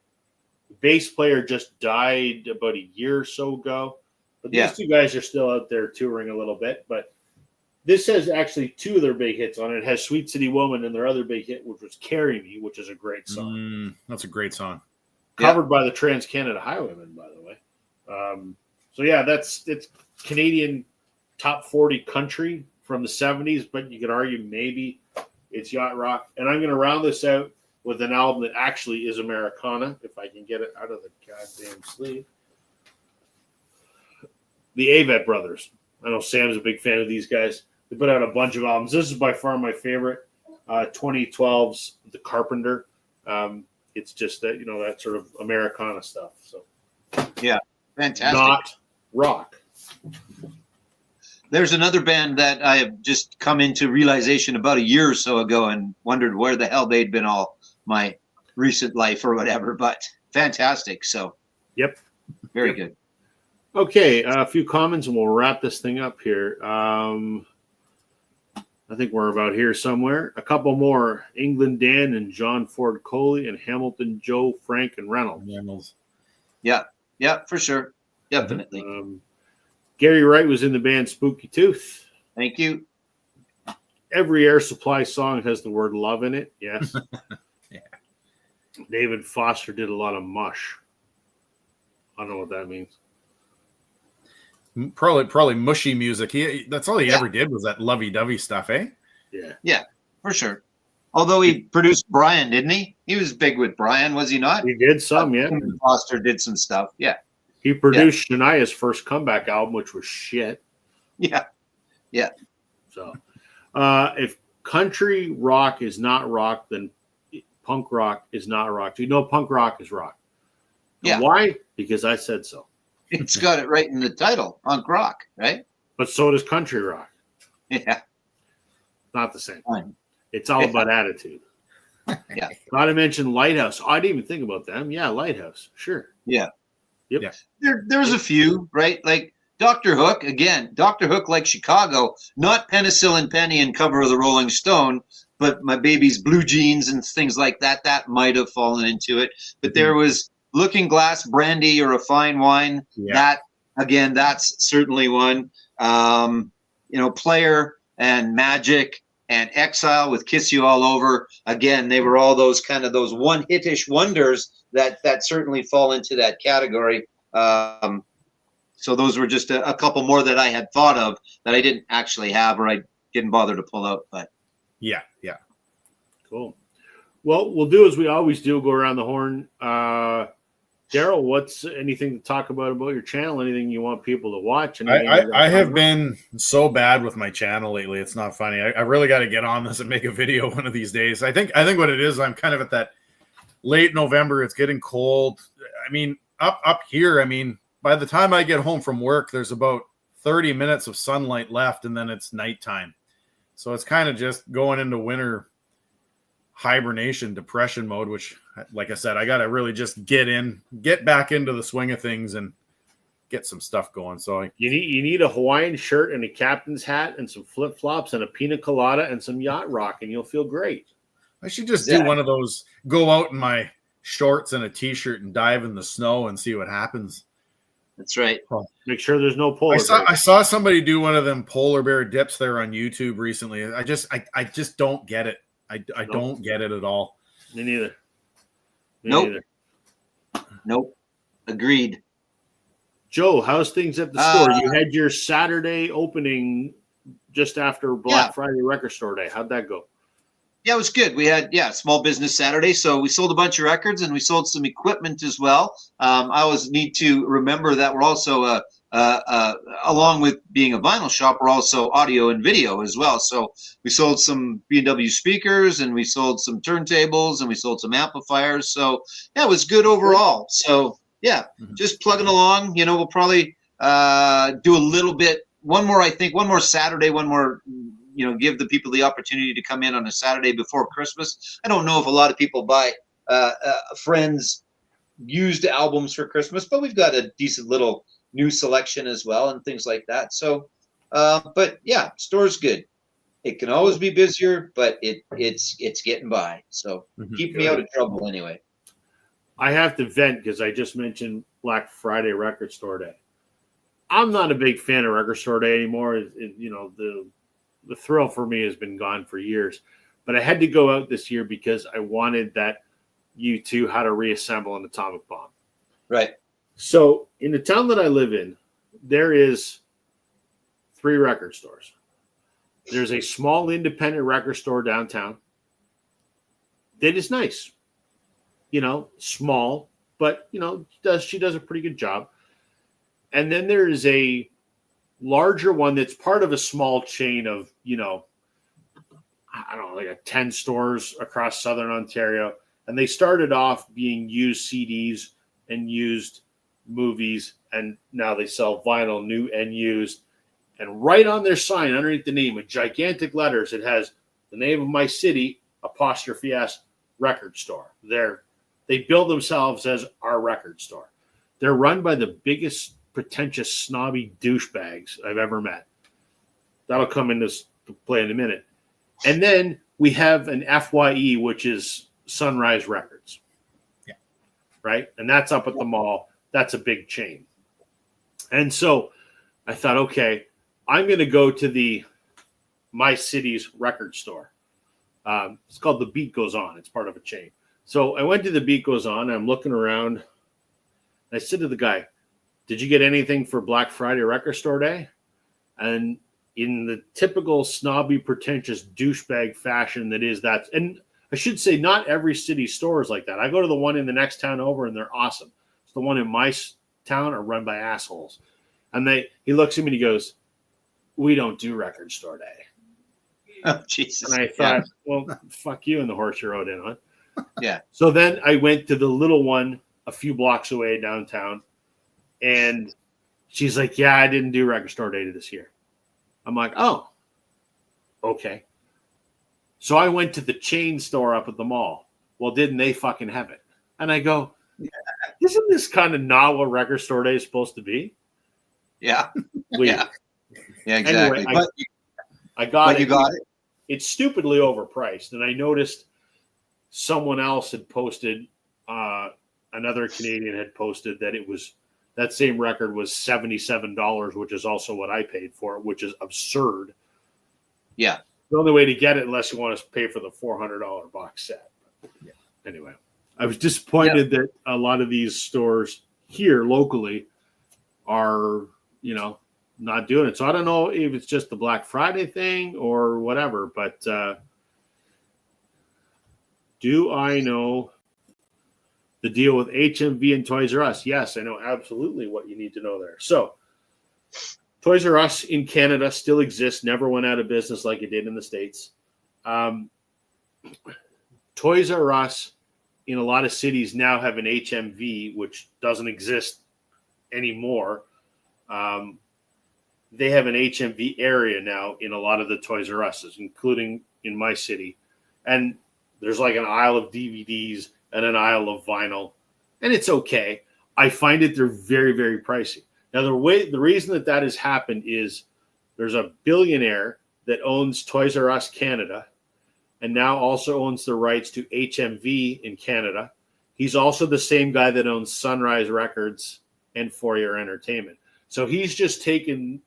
A: The bass player just died about a year or so ago. But these two guys are still out there touring a little bit. But this has actually 2 of their big hits on it. It has Sweet City Woman and their other big hit, which was Carry Me, which is a great song.
B: That's a great song.
A: Covered by the Trans-Canada Highwaymen, by the way. It's Canadian top 40 country from the 70s, but you could argue maybe it's Yacht Rock. And I'm going to round this out with an album that actually is Americana, if I can get it out of the goddamn sleeve. The Avett Brothers. I know Sam's a big fan of these guys. They put out a bunch of albums. This is by far my favorite. 2012's The Carpenter. It's just that, that sort of Americana stuff. So,
C: yeah, fantastic.
A: Not rock.
C: there's another band that I have just come into realization about a year or so ago and wondered where the hell they'd been all my recent life or whatever, but fantastic. So,
A: Yep.
C: very
A: Yep.
C: good.
A: Okay, a few comments and we'll wrap this thing up here. I think we're about here somewhere. A couple more. England Dan and John Ford Coley and Hamilton Joe, Frank, and Reynolds.
C: Yeah, for sure. Definitely.
A: Gary Wright was in the band Spooky Tooth.
C: Thank you.
A: Every Air Supply song has the word love in it. Yes.
B: Yeah.
A: David Foster did a lot of mush. I don't know what that means.
B: Probably mushy music. That's all he ever did was that lovey-dovey stuff, eh?
A: Yeah,
C: for sure. Although he produced Brian, didn't he? He was big with Brian, was he not?
A: he did some. Yeah,
C: Foster did some stuff. Yeah,
A: he produced Shania's first comeback album, which was shit.
C: yeah.
A: So, if country rock is not rock, then punk rock is not rock. Do you know punk rock is rock?
C: Yeah.
A: And why? Because I said so.
C: It's got it right in the title, punk rock, right?
A: But so does country rock.
C: Yeah.
A: Not the same.
C: Fine.
A: It's all about attitude.
C: Yeah.
A: Not to mention Lighthouse. I didn't even think about them. Yeah, Lighthouse. Sure.
C: Yeah.
A: Yep.
B: Yeah.
C: There's a few, right? Like Dr. Hook, again, Dr. Hook like Chicago, not Penicillin Penny and cover of the Rolling Stone, but My Baby's Blue Jeans and things like that. That might have fallen into it. But there was Looking Glass, Brandy, or a Fine Wine.
B: Yeah.
C: That, again, that's certainly one. Player and Magic and Exile with Kiss You All Over. Again, they were all those kind of those one-hit-ish wonders that certainly fall into that category. So those were just a couple more that I had thought of that I didn't actually have or I didn't bother to pull out. But
B: Yeah.
A: Cool. Well, we'll do as we always do. Go around the horn. Daryl, what's anything to talk about your channel? Anything you want people to watch?
B: I have been so bad with my channel lately. It's not funny. I really got to get on this and make a video one of these days. I think what it is, I'm kind of at that late November. It's getting cold. I mean, up here, I mean, by the time I get home from work, there's about 30 minutes of sunlight left, and then it's nighttime. So it's kind of just going into winter hibernation depression mode, which, like I said, I got to really just get back into the swing of things and get some stuff going. So
A: you need a Hawaiian shirt and a captain's hat and some flip flops and a pina colada and some yacht rock, and you'll feel great.
B: I should just do one of those, go out in my shorts and a t-shirt and dive in the snow and see what happens.
C: that's right.
A: Make sure there's no polar bears.
B: I saw somebody do one of them polar bear dips there on YouTube recently. I just don't get it. I don't get it at all.
A: Me neither.
C: Nope. Agreed.
A: Joe, how's things at the store? You had your Saturday opening just after Black Friday Record Store Day. How'd that go?
C: Yeah, it was good. We had, Small Business Saturday. So we sold a bunch of records and we sold some equipment as well. I always need to remember that we're also, along with being a vinyl shop, we're also audio and video as well. So we sold some B&W speakers and we sold some turntables and we sold some amplifiers. So, it was good overall. So, just plugging along. We'll probably do a little bit, one more Saturday, one more, give the people the opportunity to come in on a Saturday before Christmas. I don't know if a lot of people buy friends used albums for Christmas, but we've got a decent little new selection as well and things like that. So, but yeah, store's good. It can always be busier, but it's getting by. So keep me out of trouble anyway.
A: I have to vent because I just mentioned Black Friday Record Store Day. I'm not a big fan of Record Store Day anymore. The thrill for me has been gone for years, but I had to go out this year because I wanted that U2 How to Reassemble an Atomic Bomb.
C: Right.
A: So in the town that I live in, there is 3 record stores. There's a small independent record store downtown that is nice, small, but she does a pretty good job. And then there is a larger one that's part of a small chain of, I don't know, like 10 stores across Southern Ontario. And they started off being used CDs and used movies, and now they sell vinyl, new and used. And right on their sign, underneath the name, in gigantic letters, it has the name of my city, apostrophe S, record store. They build themselves as our record store. They're run by the biggest, pretentious, snobby douchebags I've ever met. That'll come into play in a minute. And then we have an FYE, which is Sunrise Records.
B: Yeah.
A: Right? And that's up at the mall. That's a big chain. And so I thought, okay, I'm going to go to my city's record store. It's called The Beat Goes On. It's part of a chain. So I went to The Beat Goes On. I'm looking around. And I said to the guy, did you get anything for Black Friday Record Store Day? And in the typical snobby, pretentious douchebag fashion and I should say not every city store is like that. I go to the one in the next town over and they're awesome. It's the one in my town are run by assholes. And he looks at me and he goes, we don't do Record Store Day.
C: Oh, Jesus.
A: And I thought, well, fuck you and the horse you rode in on.
C: Yeah.
A: So then I went to the little one a few blocks away downtown. And she's like, yeah, I didn't do Record Store Day this year. I'm like, oh, okay. So I went to the chain store up at the mall. Well, didn't they fucking have it? And I go, isn't this kind of not what Record Store Day is supposed to be?
C: Yeah.
A: Weird.
C: Yeah, exactly.
A: Anyway, I got it.
C: You got it.
A: It's stupidly overpriced. And I noticed someone else had posted, another Canadian had posted that same record was $77, which is also what I paid for it, which is absurd.
C: Yeah.
A: The only way to get it, unless you want to pay for the $400 box set.
B: Yeah.
A: Anyway, I was disappointed that a lot of these stores here locally are, not doing it. So I don't know if it's just the Black Friday thing or whatever, but do I know the deal with HMV and Toys R Us? Yes, I know absolutely what you need to know there. So Toys R Us in Canada still exists, never went out of business like it did in the States. Toys R Us in a lot of cities now have an HMV, which doesn't exist anymore. They have an HMV area now in a lot of the Toys R Us's, including in my city. And there's like an aisle of DVDs and an aisle of vinyl, and it's okay. I find it they're very, very pricey. Now, the reason that has happened is there's a billionaire that owns Toys R Us Canada and now also owns the rights to HMV in Canada. He's also the same guy that owns Sunrise Records and Fourier Entertainment. So he's just taken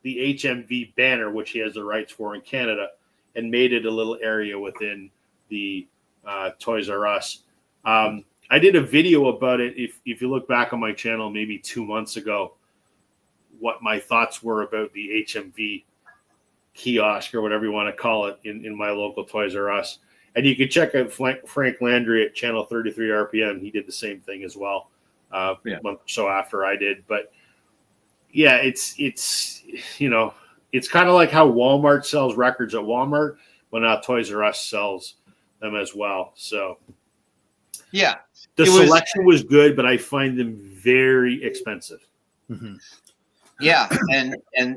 A: the HMV banner, which he has the rights for in Canada, and made it a little area within the Toys R Us. I did a video about it. If you look back on my channel, maybe 2 months ago, what my thoughts were about the HMV kiosk or whatever you want to call it in my local Toys R Us. And you can check out Frank Landry at channel 33 RPM. He did the same thing as well a month or so after I did. But yeah, it's kind of like how Walmart sells records at Walmart, but now Toys R Us sells them as well. So
C: yeah,
A: the selection was good, but I find them very expensive.
B: Mm-hmm.
C: Yeah, and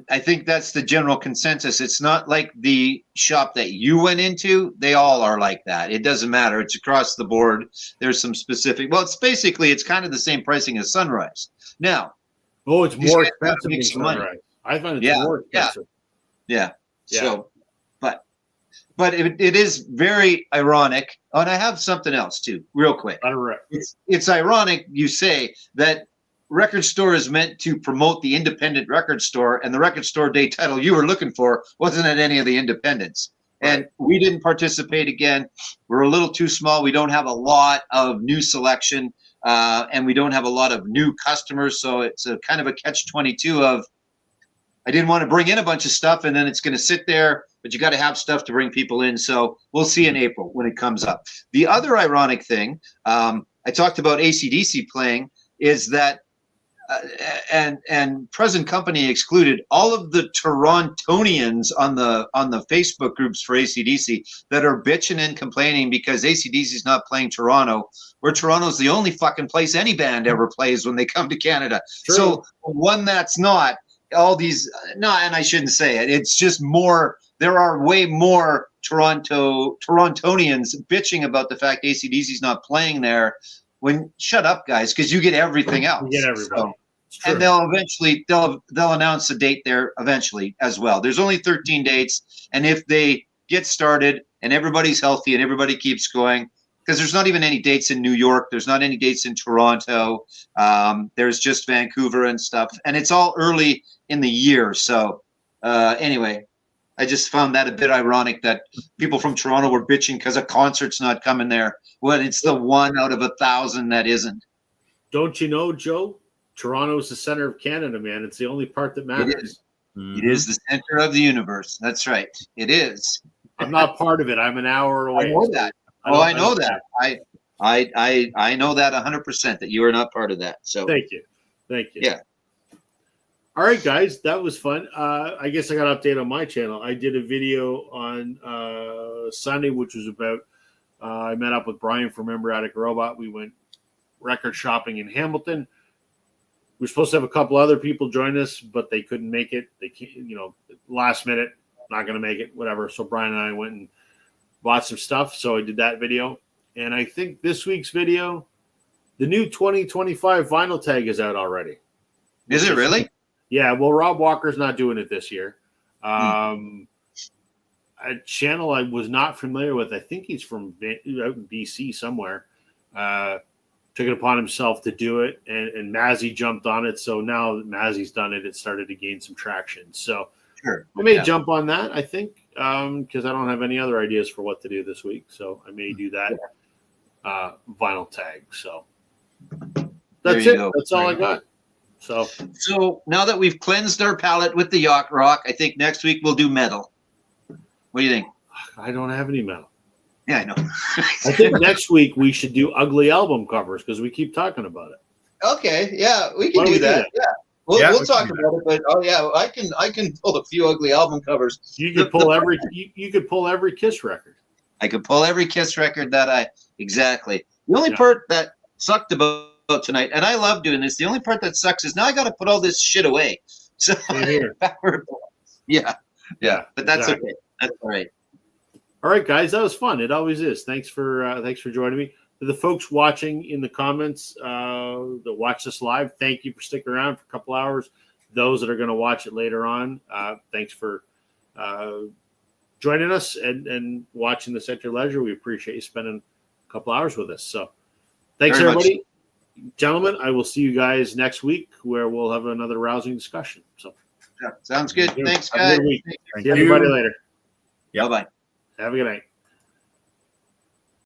C: I think that's the general consensus. It's not like the shop that you went into. They all are like that. It doesn't matter. It's across the board. There's some specific. Well, it's kind of the same pricing as Sunrise. Now,
A: it's more expensive than Sunrise. I find it's more expensive.
C: Yeah. So, but it is very ironic. Oh, and I have something else too, real quick. It's ironic you say that Record Store is meant to promote the independent record store, and the Record Store Day title you were looking for wasn't at any of the independents. Right. And we didn't participate again. We're a little too small. We don't have a lot of new selection, and we don't have a lot of new customers. So it's a kind of a catch-22 of, I didn't want to bring in a bunch of stuff, and then it's going to sit there, but you got to have stuff to bring people in. So we'll see in April when it comes up. The other ironic thing, I talked about AC/DC playing, is that and present company excluded, all of the Torontonians on the Facebook groups for AC/DC that are bitching and complaining because AC/DC is not playing Toronto, where Toronto's the only fucking place any band ever plays when they come to Canada. True. So one that's not, all these, no, and I shouldn't say it. It's just more. There are way more Torontonians bitching about the fact AC/DC's not playing there. When shut up, guys, because you get everything else.
A: You get everybody.
C: So, and they'll announce a date there eventually as well. There's only 13 dates, and if they get started and everybody's healthy and everybody keeps going, because there's not even any dates in New York, there's not any dates in Toronto, there's just Vancouver and stuff, and it's all early in the year. So anyway, I just found that a bit ironic that people from Toronto were bitching because a concert's not coming there when it's the 1 out of 1,000 that isn't.
A: Don't you know, Joe? Toronto is the center of Canada, man. It's the only part that matters.
C: It is the center of the universe. That's right. It is.
A: I'm not part of it. I'm an hour away.
C: I know that. I know that. I know that 100% that you are not part of that. So
A: thank you.
C: Yeah.
A: All right, guys, that was fun. I guess I got an update on my channel. I did a video on Sunday, which was about I met up with Brian from Member Attic Robot. We went record shopping in Hamilton. We were supposed to have a couple other people join us, but they couldn't make it. They can't, last minute, not going to make it, whatever. So Brian and I went and bought some stuff. So I did that video. And I think this week's video, the new 2025 vinyl tag is out already.
C: Is it really?
A: Yeah. Well, Rob Walker's not doing it this year. A channel I was not familiar with. I think he's from out in BC somewhere. Took it upon himself to do it, and Mazzy jumped on it. So now that Mazzy's done it, it started to gain some traction. So
C: sure.
A: I may jump on that, I think, because I don't have any other ideas for what to do this week. So I may do that vinyl tag. So that's it.
C: Go.
A: That's all I got. So
C: now that we've cleansed our palate with the Yacht Rock, I think next week we'll do metal. What do you think?
A: I don't have any metal.
C: Yeah, I know.
A: I think next week we should do ugly album covers because we keep talking about it.
C: Okay, yeah, we can do that. Yeah, we'll talk about it. But I can pull a few ugly album covers.
A: You could pull every Kiss record.
C: I could pull every Kiss record exactly. The only part that sucked about tonight, and I love doing this. The only part that sucks is now I got to put all this shit away. So yeah, but that's okay. That's all right.
A: All right, guys, that was fun. It always is. Thanks for joining me. To the folks watching in the comments that watch this live, thank you for sticking around for a couple hours. Those that are going to watch it later on, thanks for joining us and watching this at your leisure. We appreciate you spending a couple hours with us. So thanks,
C: very
A: everybody. Gentlemen, I will see you guys next week where we'll have another rousing discussion. So
C: sounds good. Thanks,
A: have
C: guys.
A: a good week. See everybody later.
C: Bye-bye.
A: Have a good night.